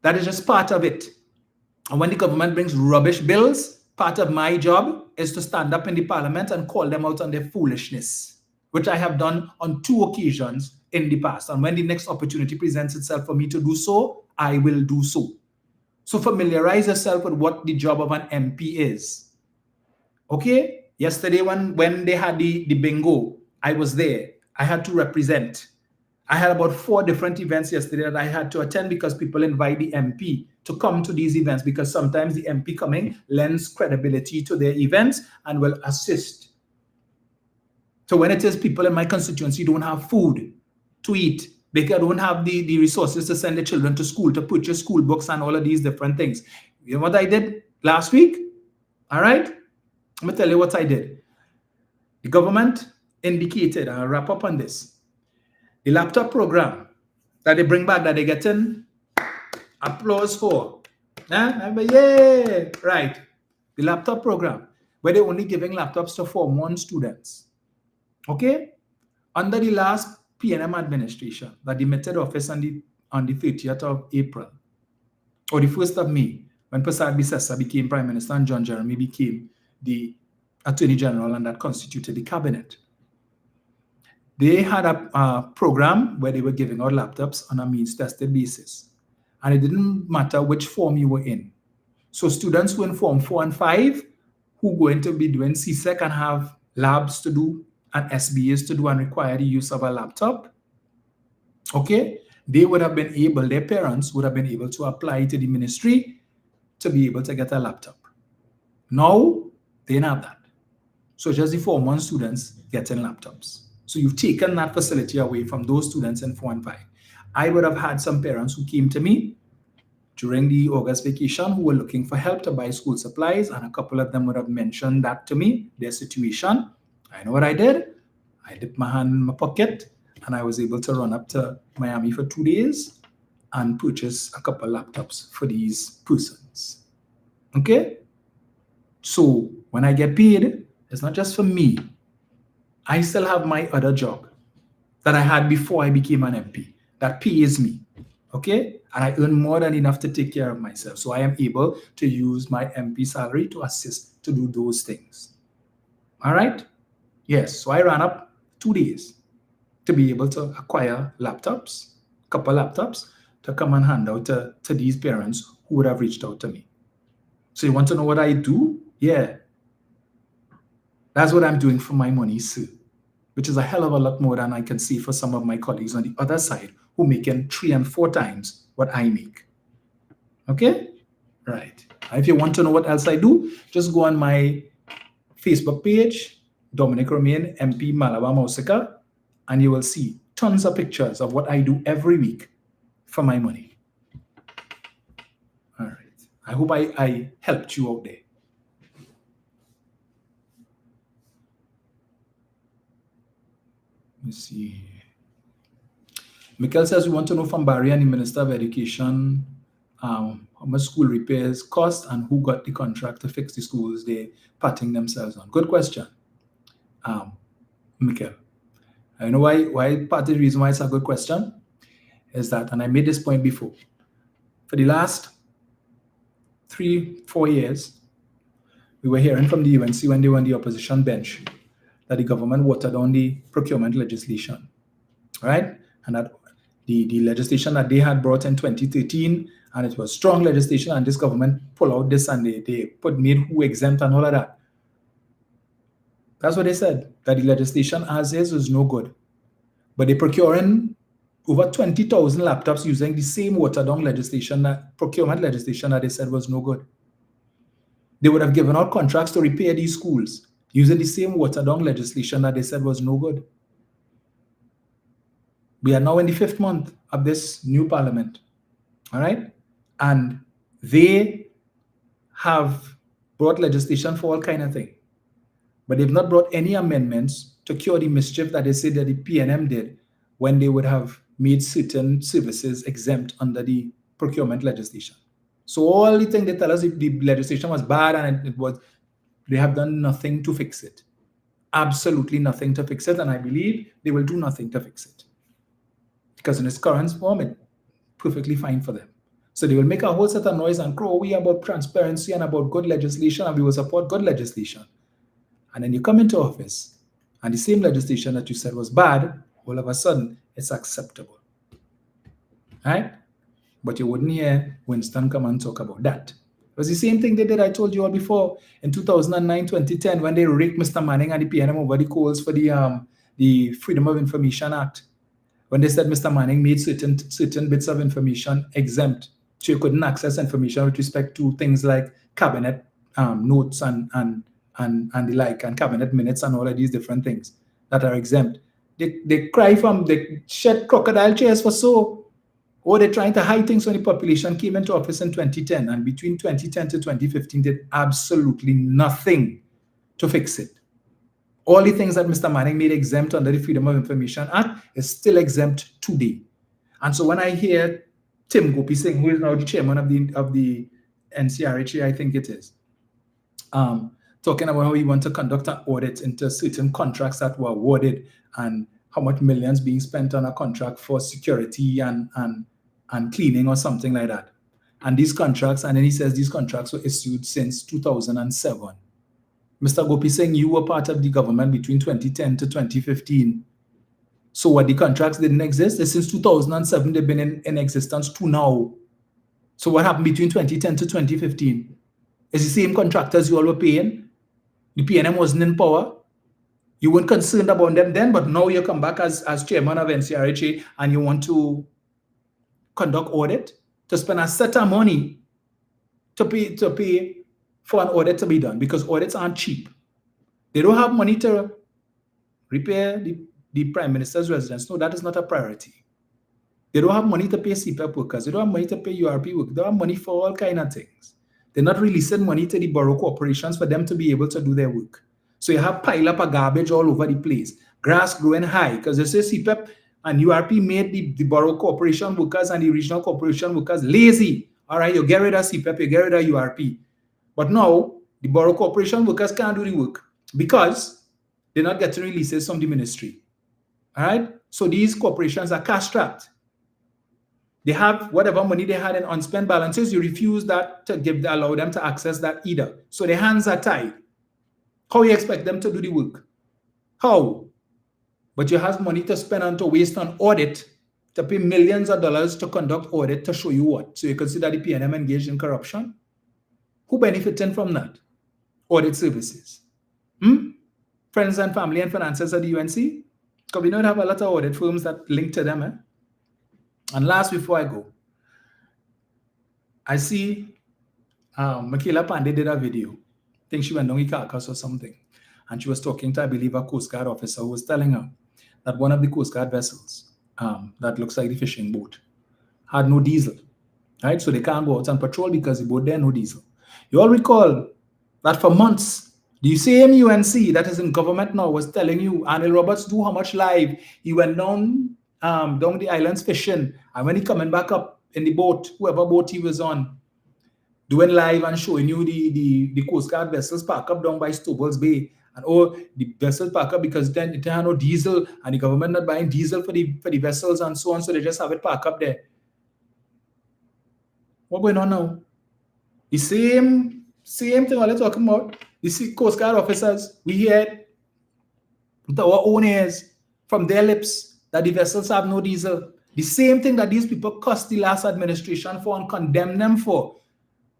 Speaker 1: That is just part of it. And when the government brings rubbish bills, part of my job is to stand up in the Parliament and call them out on their foolishness, which I have done on 2 occasions in the past. And when the next opportunity presents itself for me to do so, I will do so. So familiarize yourself with what the job of an MP is. Okay? Yesterday when they had the bingo, I was there. I had to represent. I had about 4 different events yesterday that I had to attend because people invite the MP to come to these events, because sometimes the MP coming lends credibility to their events and will assist. So when it is people in my constituency don't have food to eat, they don't have the resources to send their children to school, to purchase school books and all of these different things. You know what I did last week? All right? Let me tell you what I did. The government indicated, I'll wrap up on this, the laptop program that they bring back, that they get in applause for. Yay! Right. The laptop program, where they're only giving laptops to Form 1 students. Okay? Under the last PNM administration that demitted office on the 30th of April, or the 1st of May, when Prasad Bisesa became Prime Minister and John Jeremy became the Attorney General, and that constituted the cabinet. They had a program where they were giving out laptops on a means-tested basis. And it didn't matter which form you were in. So students who in Form 4 and 5, who are going to be doing CSEC and have labs to do and SBAs to do and require the use of a laptop, okay, they would have been able, their parents would have been able to apply to the ministry to be able to get a laptop. Now, they don't have that. So just the Form 1 students getting laptops. So you've taken that facility away from those students in 4 and 5. I would have had some parents who came to me during the August vacation who were looking for help to buy school supplies, and a couple of them would have mentioned that to me, their situation. I know what I did. I dipped my hand in my pocket and I was able to run up to Miami for 2 days and purchase a couple of laptops for these persons. Okay? So when I get paid, it's not just for me. I still have my other job that I had before I became an MP that pays me, okay? And I earn more than enough to take care of myself. So I am able to use my MP salary to assist to do those things. All right? Yes, so I ran up 2 days to be able to acquire laptops, a couple laptops, to come and hand out to these parents who would have reached out to me. So you want to know what I do? Yeah. That's what I'm doing for my money, sir, which is a hell of a lot more than I can see for some of my colleagues on the other side who making 3 and 4 times what I make. Okay? Right. If you want to know what else I do, just go on my Facebook page, Dominic Romain, MP Malabar Mausika, and you will see tons of pictures of what I do every week for my money. All right. I hope I helped you out there. Let me see. Mikhail says, we want to know from Barry and the Minister of Education how much school repairs cost and who got the contract to fix the schools they're patting themselves on. Good question, Mikhail. I know why part of the reason why it's a good question is that, and I made this point before, for the last 3-4 years, we were hearing from the UNC when they were on the opposition bench that the government watered down the procurement legislation, right? And that the legislation that they had brought in 2013, and it was strong legislation, and this government pulled out this and they made who exempt and all of that. That's what they said, that the legislation as is was no good. But they're procuring over 20,000 laptops using the same watered down legislation, that procurement legislation that they said was no good. They would have given out contracts to repair these schools using the same watered down legislation that they said was no good. We are now in the 5th month of this new parliament, all right? And they have brought legislation for all kind of things, but they've not brought any amendments to cure the mischief that they say that the PNM did when they would have made certain services exempt under the procurement legislation. So all the thing they tell us, if the legislation was bad and they have done nothing to fix it. Absolutely nothing to fix it, and I believe they will do nothing to fix it. Because in its current form, it's perfectly fine for them. So they will make a whole set of noise and crow about transparency and about good legislation, and we will support good legislation. And then you come into office, and the same legislation that you said was bad, all of a sudden, it's acceptable. Right? But you wouldn't hear Winston come and talk about that. It was the same thing they did, I told you all before, in 2009, 2010, when they raked Mr. Manning and the PNM over the coals for the Freedom of Information Act. When they said Mr. Manning made certain bits of information exempt, so you couldn't access information with respect to things like cabinet notes and the like, and cabinet minutes and all of these different things that are exempt. They shed crocodile tears for so. Or they're trying to hide things when the population came into office in 2010, and between 2010 to 2015 did absolutely nothing to fix it. All the things that Mr. Manning made exempt under the Freedom of Information Act is still exempt today. And so when I hear Tim Gopi Singh, who is now the chairman of the NCRHA, I think it is, talking about how he wants to conduct an audit into certain contracts that were awarded and how much millions being spent on a contract for security and cleaning or something like that. And these contracts, and then he says these contracts were issued since 2007. Mr. Gopi Singh, you were part of the government between 2010 to 2015. So what, the contracts didn't exist? Since 2007, they've been in existence to now. So what happened between 2010 to 2015? It's the same contractors you all were paying. The PNM wasn't in power. You weren't concerned about them then, but now you come back as chairman of NCRHA and you want to conduct audit, to spend a set of money to pay for an audit to be done, because audits aren't cheap. They don't have money to repair the Prime Minister's residence. No, that is not a priority. They don't have money to pay CPAP workers. They don't have money to pay URP work. They don't have money for all kinds of things. They're not releasing money to the borough corporations for them to be able to do their work. So you have pile up of garbage all over the place. Grass growing high, because they say CPAP and URP made the borough corporation workers and the regional corporation workers lazy. All right, you get rid of CPAP, you get rid of URP. But now, the borough corporation workers can't do the work because they're not getting releases from the ministry. All right? So these corporations are cash-strapped. They have whatever money they had in unspent balances, you refuse that to allow them to access that either. So their hands are tied. How you expect them to do the work? How? But you have money to spend and to waste on audit, to pay millions of dollars to conduct audit to show you what? So you consider the PNM engaged in corruption? Who benefiting from that? Audit services. Friends and family and finances at the UNC? Because we don't have a lot of audit firms that link to them. And last, before I go, I see Michaela Pandey did a video. I think she went down Caracas or something. And she was talking to, I believe, a Coast Guard officer who was telling her that one of the Coast Guard vessels that looks like the fishing boat had no diesel. Right? So they can't go out and patrol because the boat there no diesel. You all recall that for months, the same UNC that is in government now was telling you, Anil Roberts do how much live. He went down the islands fishing, and when he coming back up in the boat, whoever boat he was on, doing live and showing you the Coast Guard vessels park up down by Stobbles Bay, and the vessels park up because then it had no diesel, and the government not buying diesel for the vessels and so on, so they just have it park up there. What's going on now? The same thing we're talking about. You see Coast Guard officers, we hear with our own ears from their lips that the vessels have no diesel. The same thing that these people cussed the last administration for and condemned them for.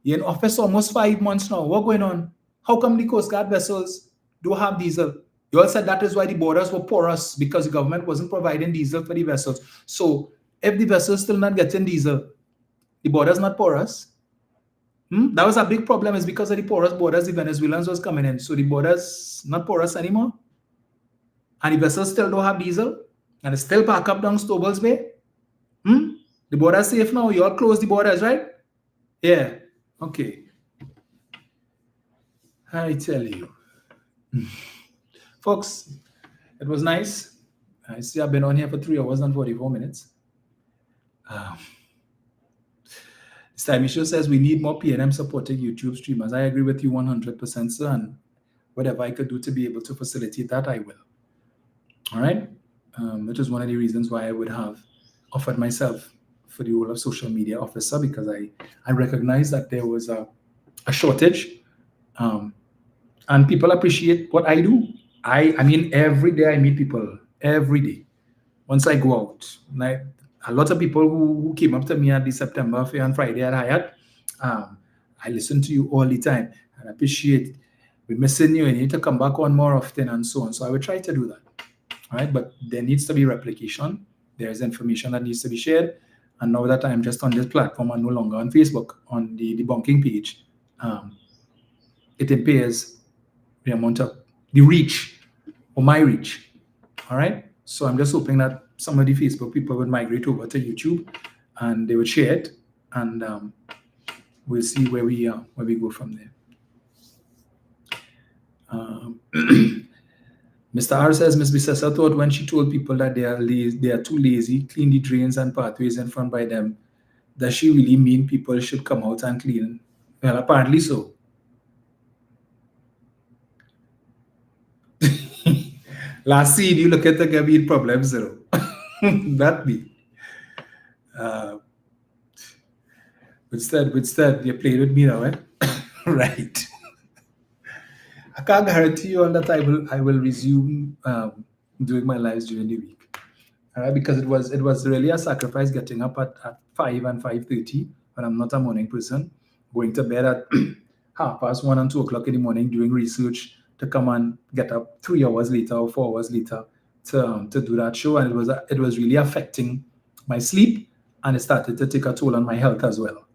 Speaker 1: You're in office almost 5 months now. What's going on? How come the Coast Guard vessels don't have diesel? You all said that is why the borders were porous, because the government wasn't providing diesel for the vessels. So if the vessels still not getting diesel, the borders not porous. That was a big problem, is because of the porous borders the Venezuelans was coming in. So the borders not porous anymore. And the vessels still don't have diesel. And it's still back up down Stobles Bay. The border's safe now. You all close the borders, right? Yeah. Okay. I tell you. Folks, it was nice. I see I've been on here for 3 hours and 44 minutes. Stymisha says we need more PNM supporting YouTube streamers. I agree with you 100%, sir. And whatever I could do to be able to facilitate that, I will. All right? Which is one of the reasons why I would have offered myself for the role of social media officer, because I recognize that there was a shortage. And people appreciate what I do. I mean, every day I meet people, every day. Once I go out, a lot of people who came up to me at the September Fair on Friday at Hyatt, I listen to you all the time and appreciate. We're missing you and you need to come back on more often and so on. So I will try to do that. All right, but there needs to be replication. There's information that needs to be shared. And now that I'm just on this platform and no longer on Facebook, on the debunking page, it impairs the amount of the reach or my reach. All right. So I'm just hoping that some of the Facebook people would migrate over to YouTube and they would share it, and we'll see where we go from there. Mr. R says Ms. Bissessa thought when she told people that they are too lazy, clean the drains and pathways in front by them, does she really mean people should come out and clean? Well, apparently so. Last seed, you look at the Gabir problem zero. That be. Instead, you played with me now, eh? Right. I can't guarantee you all that I will resume doing my lives during the week. All right, because it was really a sacrifice getting up at 5 and 5:30 when I'm not a morning person, going to bed at 1:30 and 2 o'clock in the morning doing research to come and get up 3 hours later or 4 hours later to do that show, and it was really affecting my sleep, and it started to take a toll on my health as well,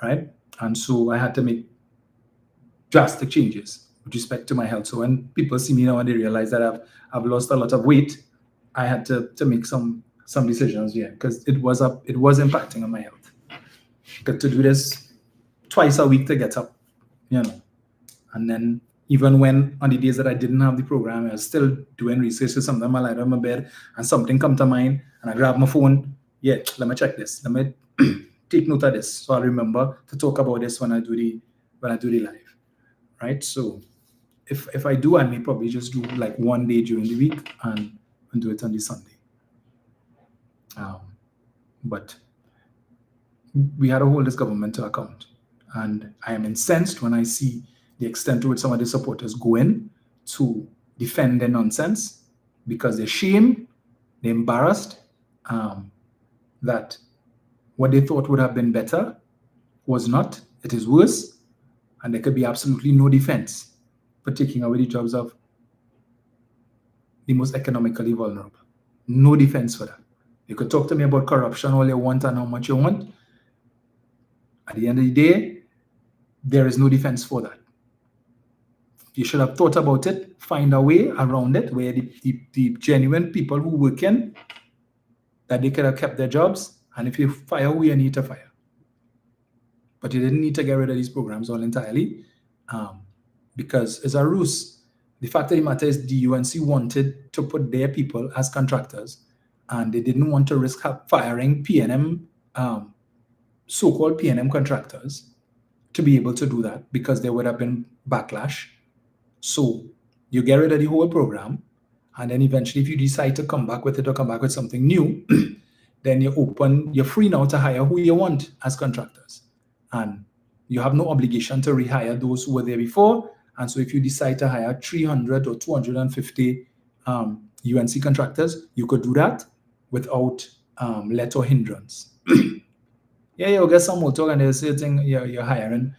Speaker 1: right? And so I had to make drastic changes with respect to my health. So when people see me now and they realize that I've lost a lot of weight, I had to make some decisions, because it was impacting on my health. Got to do this twice a week to get up, and then even when on the days that I didn't have the program, I was still doing research. So sometimes I lie down in my bed and something come to mind and I grab my phone. Yeah, let me check this. Let me take note of this so I remember to talk about this when I do the live, right? So if I do, I may probably just do like one day during the week and do it on the Sunday. But we had to hold this government to account, and I am incensed when I see the extent to which some of the supporters go in to defend their nonsense because they're ashamed, they're embarrassed that what they thought would have been better was not. It is worse, and there could be absolutely no defense for taking away the jobs of the most economically vulnerable. No defense for that. You could talk to me about corruption all you want and how much you want. At the end of the day, there is no defense for that. You should have thought about it, find a way around it where the genuine people who work in, that they could have kept their jobs, and if you fire who you need to fire. But you didn't need to get rid of these programs all entirely because it's a ruse. The fact of the matter is the UNC wanted to put their people as contractors, and they didn't want to risk firing PNM, so-called PNM contractors to be able to do that because there would have been backlash. So you get rid of the whole program, and then eventually if you decide to come back with it or come back with something new, then you're free now to hire who you want as contractors. And you have no obligation to rehire those who were there before. And so if you decide to hire 300 or 250 UNC contractors, you could do that without let or hindrance. Yeah, you'll get some more talk and they're saying you're hiring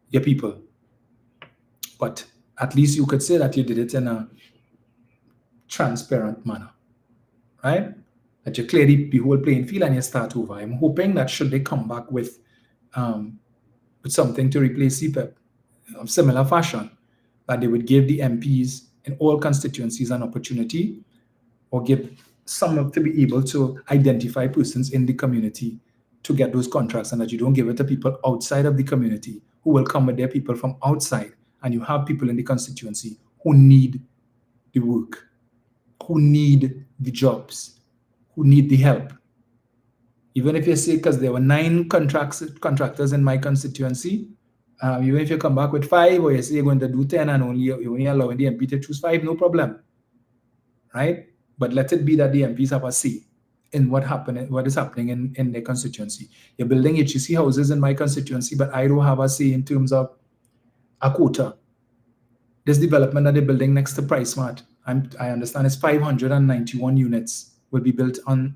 Speaker 1: your people. But at least you could say that you did it in a transparent manner, right? That you clear the whole playing field and you start over. I'm hoping that should they come back with something to replace CPEP of similar fashion, that they would give the MPs in all constituencies an opportunity or give some to be able to identify persons in the community to get those contracts, and that you don't give it to people outside of the community who will come with their people from outside, and you have people in the constituency who need the work, who need the jobs, who need the help. Even if you say, because there were 9 contractors in my constituency, even if you come back with 5, or you say you're going to do 10 and you're only allowing the MP to choose 5, no problem, right? But let it be that the MPs have a say in what is happening in their constituency. You're building HEC houses in my constituency, but I don't have a say in terms of a quota. This development that they're building next to PriceSmart, I understand it's 591 units will be built on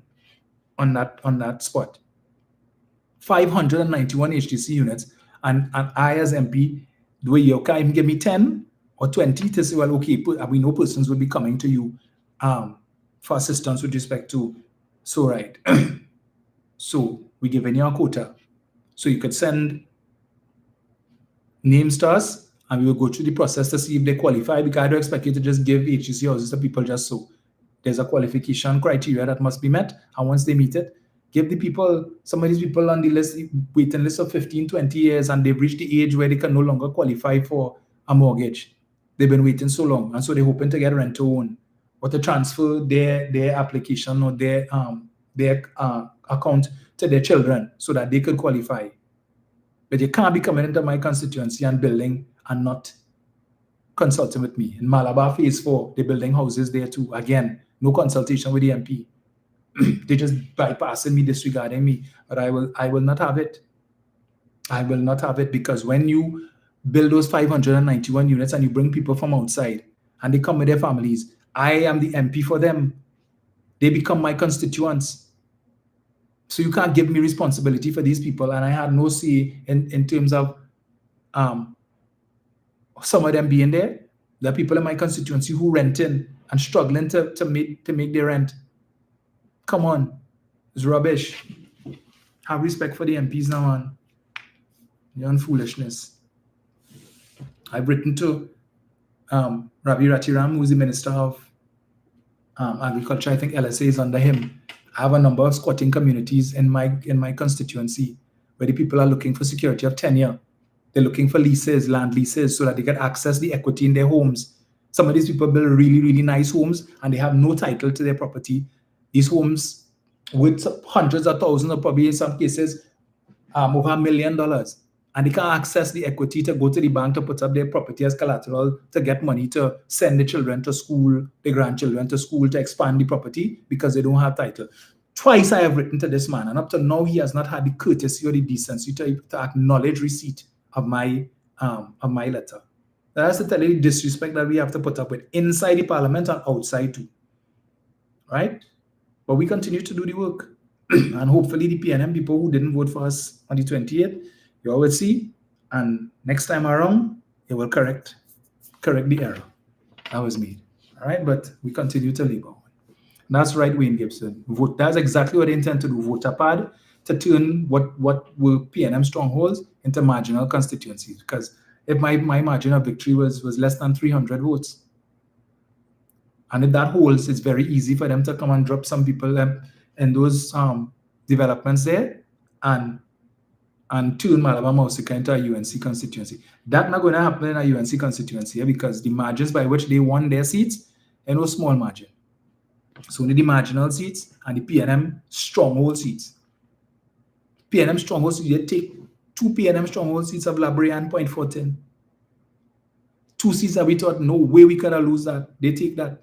Speaker 1: that spot. 591 HTC units, and I as MP, the way you can give me 10 or 20 to say, well, okay, we know persons will be coming to you for assistance with respect to, so right. So we giving you a quota. So you could send names to us, and we will go through the process to see if they qualify, because I don't expect you to just give HTC houses to people just so. There's a qualification criteria that must be met, and once they meet it, give the people, some of these people on the list, waiting list of 15, 20 years, and they've reached the age where they can no longer qualify for a mortgage. They've been waiting so long, and so they're hoping to get rent to own, or to transfer their application or their account to their children so that they could qualify. But you can't be coming into my constituency and building and not consulting with me. In Malabar Phase 4, they're building houses there too. Again, no consultation with the MP. They just bypassing me, disregarding me. But I will not have it. I will not have it, because when you build those 591 units and you bring people from outside and they come with their families, I am the MP for them. They become my constituents. So you can't give me responsibility for these people. And I had no say in terms of some of them being there. There are people in my constituency who renting and struggling to make their rent. Come on, it's rubbish. Have respect for the MPs now, man. You're on foolishness. I've written to Ravi Ratiram, who's the Minister of Agriculture. I think LSA is under him. I have a number of squatting communities in my constituency where the people are looking for security of tenure. They're looking for leases, land leases, so that they can access the equity in their homes. Some of these people build really, really nice homes, and they have no title to their property. These homes with hundreds of thousands, or probably in some cases over $1 million, and they can't access the equity to go to the bank to put up their property as collateral to get money to send the children to school, the grandchildren to school, to expand the property, because they don't have title. Twice I have written to this man, and up to now he has not had the courtesy or the decency to acknowledge receipt of my letter. That's to tell you the disrespect that we have to put up with inside the parliament and outside too, right? But we continue to do the work, and hopefully the PNM people who didn't vote for us on the 28th, you all will see, and next time around, it will correct the error that was made. All right, but we continue to labor. And that's right, Wayne Gibson. Vote. That's exactly what they intend to do. Vote a pad to turn what were PNM strongholds into marginal constituencies. Because if my margin of victory was less than 300 votes, and if that holds, it's very easy for them to come and drop some people in those developments there and turn Malabar Mausika into a UNC constituency. That's not going to happen in a UNC constituency, because the margins by which they won their seats are no small margin. So only the marginal seats and the PNM stronghold seats. PNM stronghold seats, they take 2 PNM stronghold seats of Labrie and Point Fortin. 2 seats that we thought, no way we could have lose that. They take that.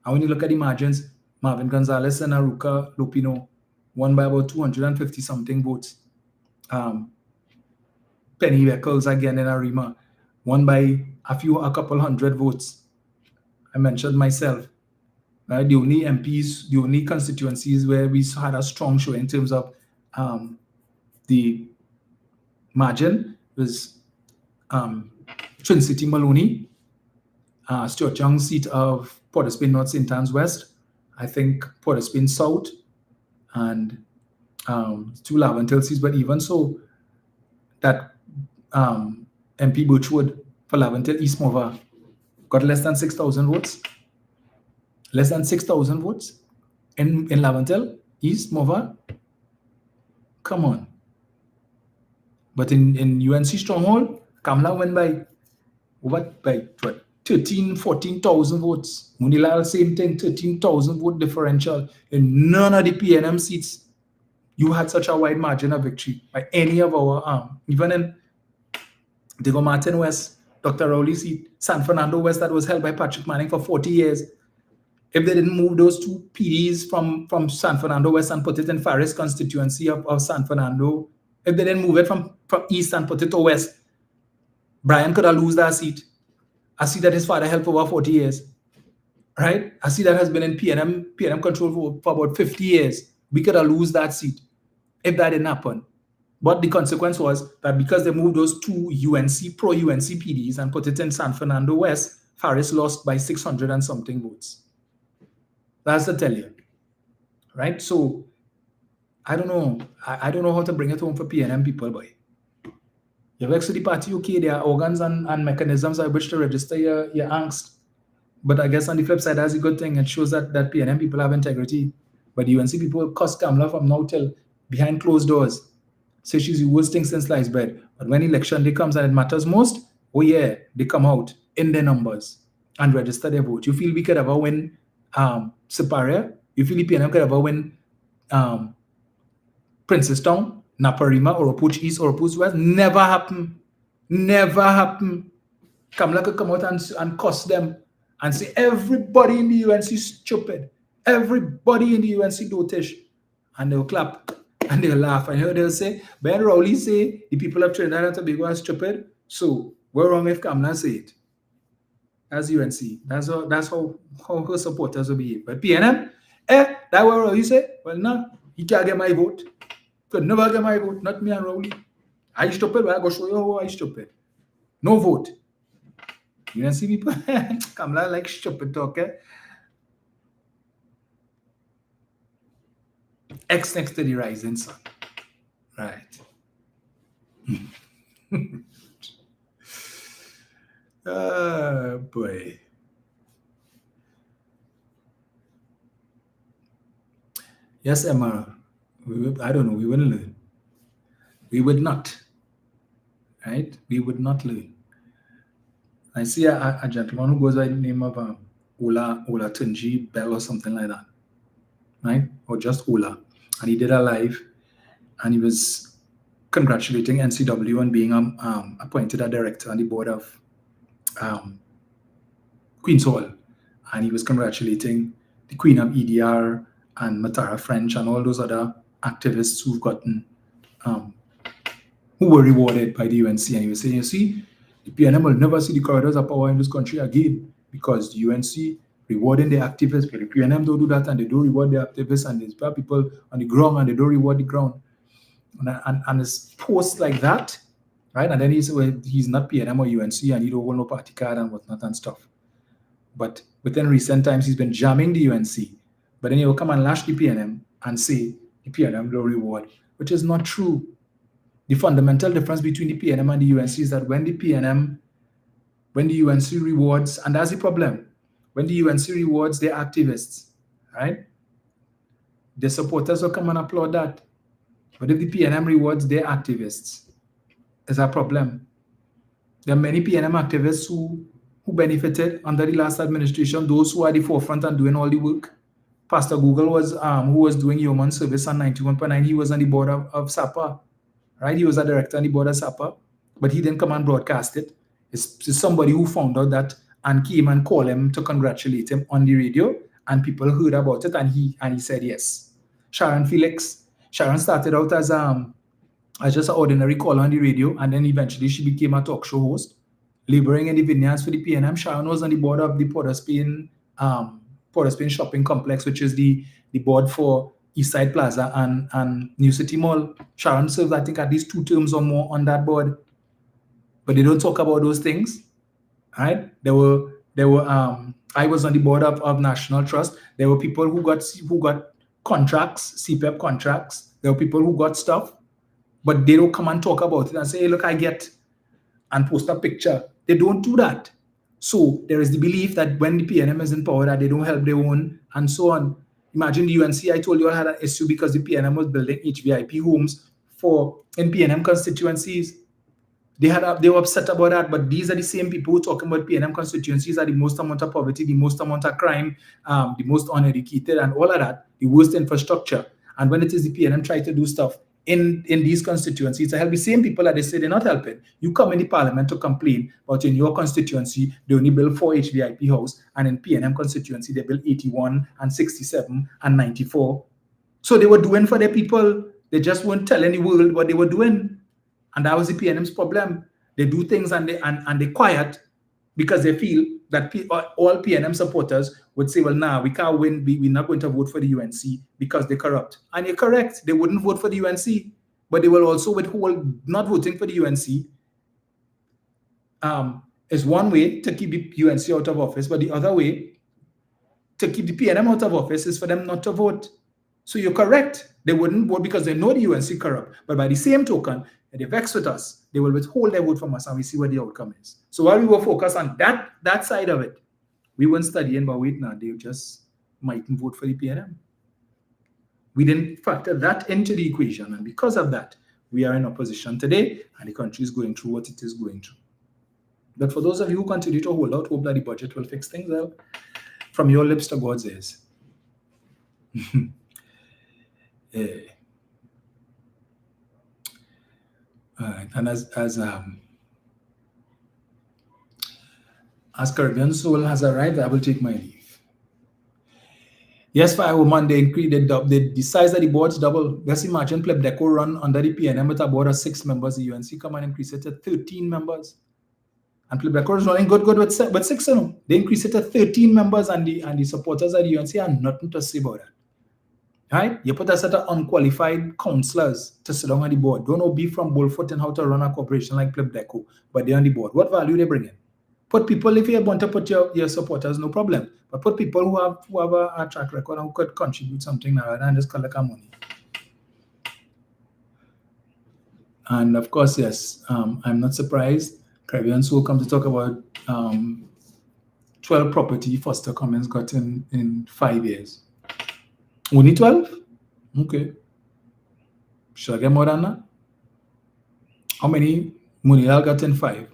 Speaker 1: And when you look at the margins, Marvin Gonzalez and Aruka Lupino won by about 250 something votes. Penny Beckles again in Arima won by a couple hundred votes. I mentioned myself. Right? The only MPs, the only constituencies where we had a strong show in terms of the margin was Twin City Maloney, Stuart Young's seat of Port of Spain North, St. Anne's West, I think Port of Spain South, and 2 Laventil seats. But even so, that MP Birchwood for Laventil East Mova got less than 6,000 votes. less than 6,000 votes in Lavantel, East, Mova. Come on. But in UNC Stronghold, Kamla went by 13, 14,000 votes. Munilal, same thing, 13,000 vote differential. In none of the PNM seats, you had such a wide margin of victory by any of our even in Diego Martin West, Dr. Rowley seat, San Fernando West, that was held by Patrick Manning for 40 years. If they didn't move those two PDs from San Fernando West and put it in Faris constituency of San Fernando, if they didn't move it from East and put it to West, Brian could have lost that seat. A seat that his father held for over 40 years. Right? A seat that has been in PNM control for about 50 years. We could have lost that seat if that didn't happen. But the consequence was that because they moved those two pro-UNC PDs and put it in San Fernando West, Faris lost by 600 and something votes. That's to tell you. Right? So, I don't know. I don't know how to bring it home for PNM people, boy. You have the party, okay, there are organs and mechanisms by which to register your angst. But I guess on the flip side, that's a good thing. It shows that PNM people have integrity. But the UNC people cuss Kamla from now till behind closed doors. Say she's the worst thing since sliced bread. But when election day comes and it matters most, oh yeah, they come out in their numbers and register their vote. You feel we could ever win Siparia? You feel the PNM could ever win Princestown, Naparima, Oropuch East, Oropuch West? Never happen. Never happen. Kamla could come out and cuss them and say everybody in the UNC is stupid. Everybody in the UNC dotish. And they'll clap and they'll laugh. And they'll say, Ben Rowley say the people of Trinidad and Tobago are stupid. So we're wrong if Kamla say it. That's UNC. That's how her supporters will behave. But PNM, that what Rowley say? Well, no, he can't get my vote. Could never get my vote, not me and Rowley. I stupid, but I go show you how I stupid. No vote. You don't see people? Kamla like stupid talk, eh? X next to the rising sun. Right. Oh, boy. Yes, Emma. I don't know. We wouldn't learn. We would not. Right? We would not learn. I see a gentleman who goes by the name of Ola Tunji Bell or something like that. Right? Or just Ola. And he did a live and he was congratulating NCW on being appointed a director on the board of Queen's Hall. And he was congratulating the Queen of EDR and Matara French and all those other activists who've gotten, who were rewarded by the UNC. And he was saying, you see, the PNM will never see the corridors of power in this country again because the UNC rewarding the activists, but the PNM don't do that and they don't reward the activists and there's people on the ground and they don't reward the ground. And it's posts like that, right? And then he said, well, he's not PNM or UNC and he don't hold no party card and whatnot and stuff. But within recent times, he's been jamming the UNC. But then he will come and lash the PNM and say the PNM don't reward, which is not true. The fundamental difference between the PNM and the UNC is that when the UNC rewards, and that's the problem, when the UNC rewards their activists, right? The supporters will come and applaud that. But if the PNM rewards their activists, there's a problem. There are many PNM activists who benefited under the last administration, those who are at the forefront and doing all the work. Pastor Google was who was doing human service on 91.9. He was on the board of SAPA, right? He was a director on the board of SAPA, but he didn't come and broadcast it. It's somebody who found out that and came and called him to congratulate him on the radio, and people heard about it, and he said yes. Sharon Felix. Sharon started out as just an ordinary caller on the radio, and then eventually she became a talk show host, laboring in the vineyards for the PNM. Sharon was on the board of the Port of Spain Shopping Complex, which is the board for Eastside Plaza and New City Mall. Sharon served, I think, at least 2 terms or more on that board. But they don't talk about those things. Right? There were I was on the board of National Trust. There were people who got contracts, CPEP contracts. There were people who got stuff, but they don't come and talk about it and say, hey, look, I get, and post a picture. They don't do that. So there is the belief that when the PNM is in power, that they don't help their own, and so on. Imagine the UNC, I told you, I had an issue because the PNM was building HVIP homes in PNM constituencies. They were upset about that, but these are the same people who talking about PNM constituencies are the most amount of poverty, the most amount of crime, the most uneducated, and all of that, the worst infrastructure. And when it is the PNM try to do stuff in these constituencies to help the same people that they say they're not helping, you come in the parliament to complain about in your constituency they only build 4 HVIP houses, and in PNM constituency they build 81 and 67 and 94. So they were doing for their people. They just weren't telling the world what they were doing. And that was the PNM's problem. They do things and they quiet because they feel that all PNM supporters would say, well, nah, we can't win. We're not going to vote for the UNC because they're corrupt. And you're correct. They wouldn't vote for the UNC, but they will also withhold not voting for the UNC. Is one way to keep the UNC out of office, but the other way to keep the PNM out of office is for them not to vote. So you're correct. They wouldn't vote because they know the UNC corrupt. But by the same token, if they vex with us, they will withhold their vote from us, and we see what the outcome is. So while we were focused on that side of it, we weren't studying, but wait now, they just mightn't vote for the PNM. We didn't factor that into the equation, and because of that, we are in opposition today, and the country is going through what it is going through. But for those of you who continue to hold out hope that the budget will fix things, well, from your lips to God's ears. All right, and as Caribbean Soul has arrived, I will take my leave. Yes, for our Monday the size of the boards double. Just imagine Plebdeco run under the PNM with a board of 6 members. The UNC come and increase it to 13 members. And Plebdeco is running good with 6 of them. They increase it to 13 members, and the supporters of the UNC have nothing to say about that. Right? You put a set of unqualified counselors to sit down on the board. Don't know be from Bullfoot and how to run a corporation like Plebdeco, but they're on the board. What value they bring in? Put people, if you want to put your supporters, no problem. But put people who have a track record and who could contribute something rather than just collect our money. And of course, yes, I'm not surprised. Caribbean Soul come to talk about 12 property Foster Cummins got in 5 years. Only 12? Okay. Should I get more than that? How many Munilal got in 5?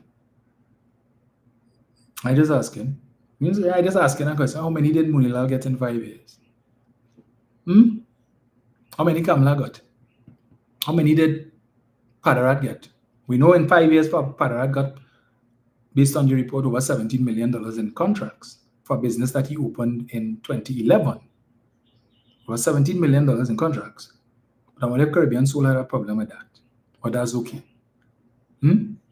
Speaker 1: I just asking. I just asking a question. How many did Munilal get in 5 years? How many Kamala got? How many did Padarat get? We know in 5 years Padarat got, based on the report, over $17 million in contracts for business that he opened in 2011. Was $17 million in contracts. But I wonder if Caribbean Soul had a problem with that. Or that's okay.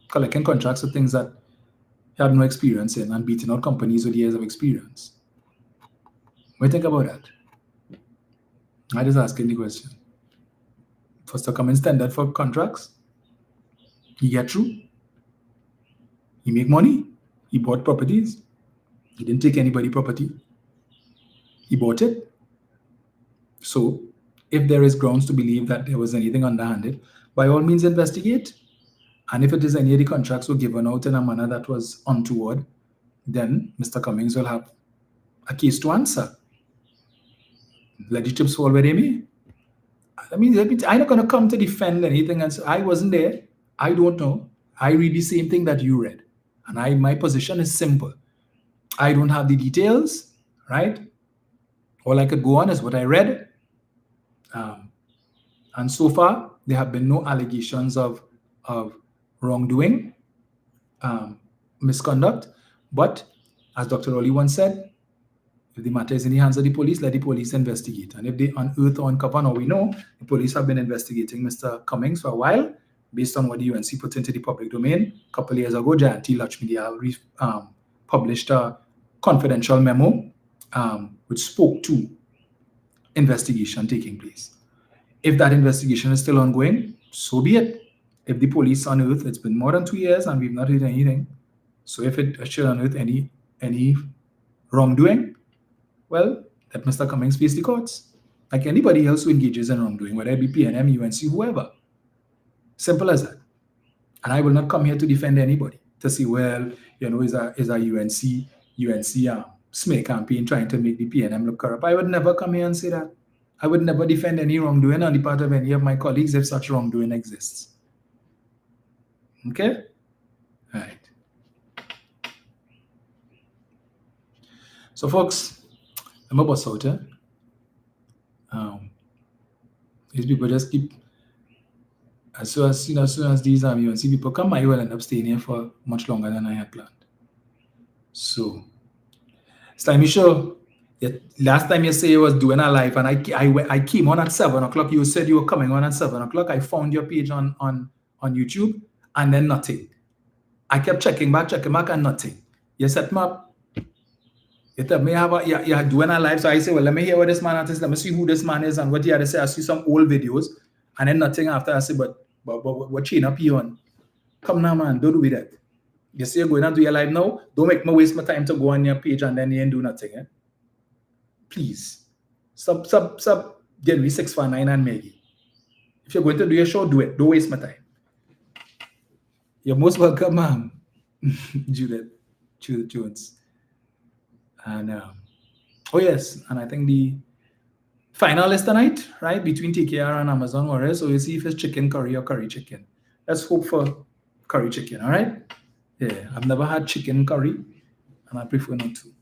Speaker 1: Collecting contracts for things that he had no experience in and beating out companies with years of experience. What do you think about that? I just asking the question. Foster Cummins tendered for contracts. He get through. He make money. He bought properties. He didn't take anybody's property. He bought it. So, if there is grounds to believe that there was anything underhanded, by all means investigate. And if it is any of the contracts were given out in a manner that was untoward, then Mr. Cummings will have a case to answer. Let the chips fall where they may. I'm not going to come to defend anything and say, I wasn't there. I don't know. I read the same thing that you read. And my position is simple. I don't have the details, right? All I could go on is what I read. And so far, there have been no allegations of wrongdoing, misconduct. But as Dr. Rowley once said, if the matter is in the hands of the police, let the police investigate. And if they unearth or uncover, now we know the police have been investigating Mr. Cummings for a while, based on what the UNC put into the public domain. A couple of years ago, Jayanti Lakshmi published a confidential memo which spoke to investigation taking place. If that investigation is still ongoing, so be it. If the police unearth, it's been more than 2 years and we've not heard anything. So if it should unearth any wrongdoing, well, let Mr. Cummings face the courts. Like anybody else who engages in wrongdoing, whether it be PNM, UNC, whoever. Simple as that. And I will not come here to defend anybody. to see, well, is a UNC smear campaign trying to make the PNM look corrupt. I would never come here and say that. I would never defend any wrongdoing on the part of any of my colleagues if such wrongdoing exists. Okay? All right. So, folks, I'm about out here. These people just keep, as soon as these UNC people come, I will end up staying here for much longer than I had planned. So, Slimy Show, last time you say you was doing a live, and I came on at 7 o'clock. You said you were coming on at 7 o'clock. I found your page on YouTube, and then nothing. I kept checking back, and nothing. You set me up. You tell me you're doing a live, so I say, well, let me hear what this man has. Let me see who this man is and what he had to say. I see some old videos, and then nothing after. I say, but what chain up you on? Come now, man, don't do that. You say you're going to do your live now? Don't make me waste my time to go on your page and then you ain't do nothing. Eh? Please. Sub get me 649 and Maggie. If you're going to do your show, do it. Don't waste my time. You're most welcome, ma'am. Judith Jones. And oh yes, and I think the final is tonight, right? Between TKR and Amazon Warriors. So we'll see if it's chicken curry or curry chicken. Let's hope for curry chicken, all right? Yeah, I've never had chicken curry, and I prefer not to.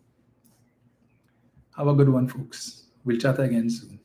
Speaker 1: Have a good one, folks. We'll chat again soon.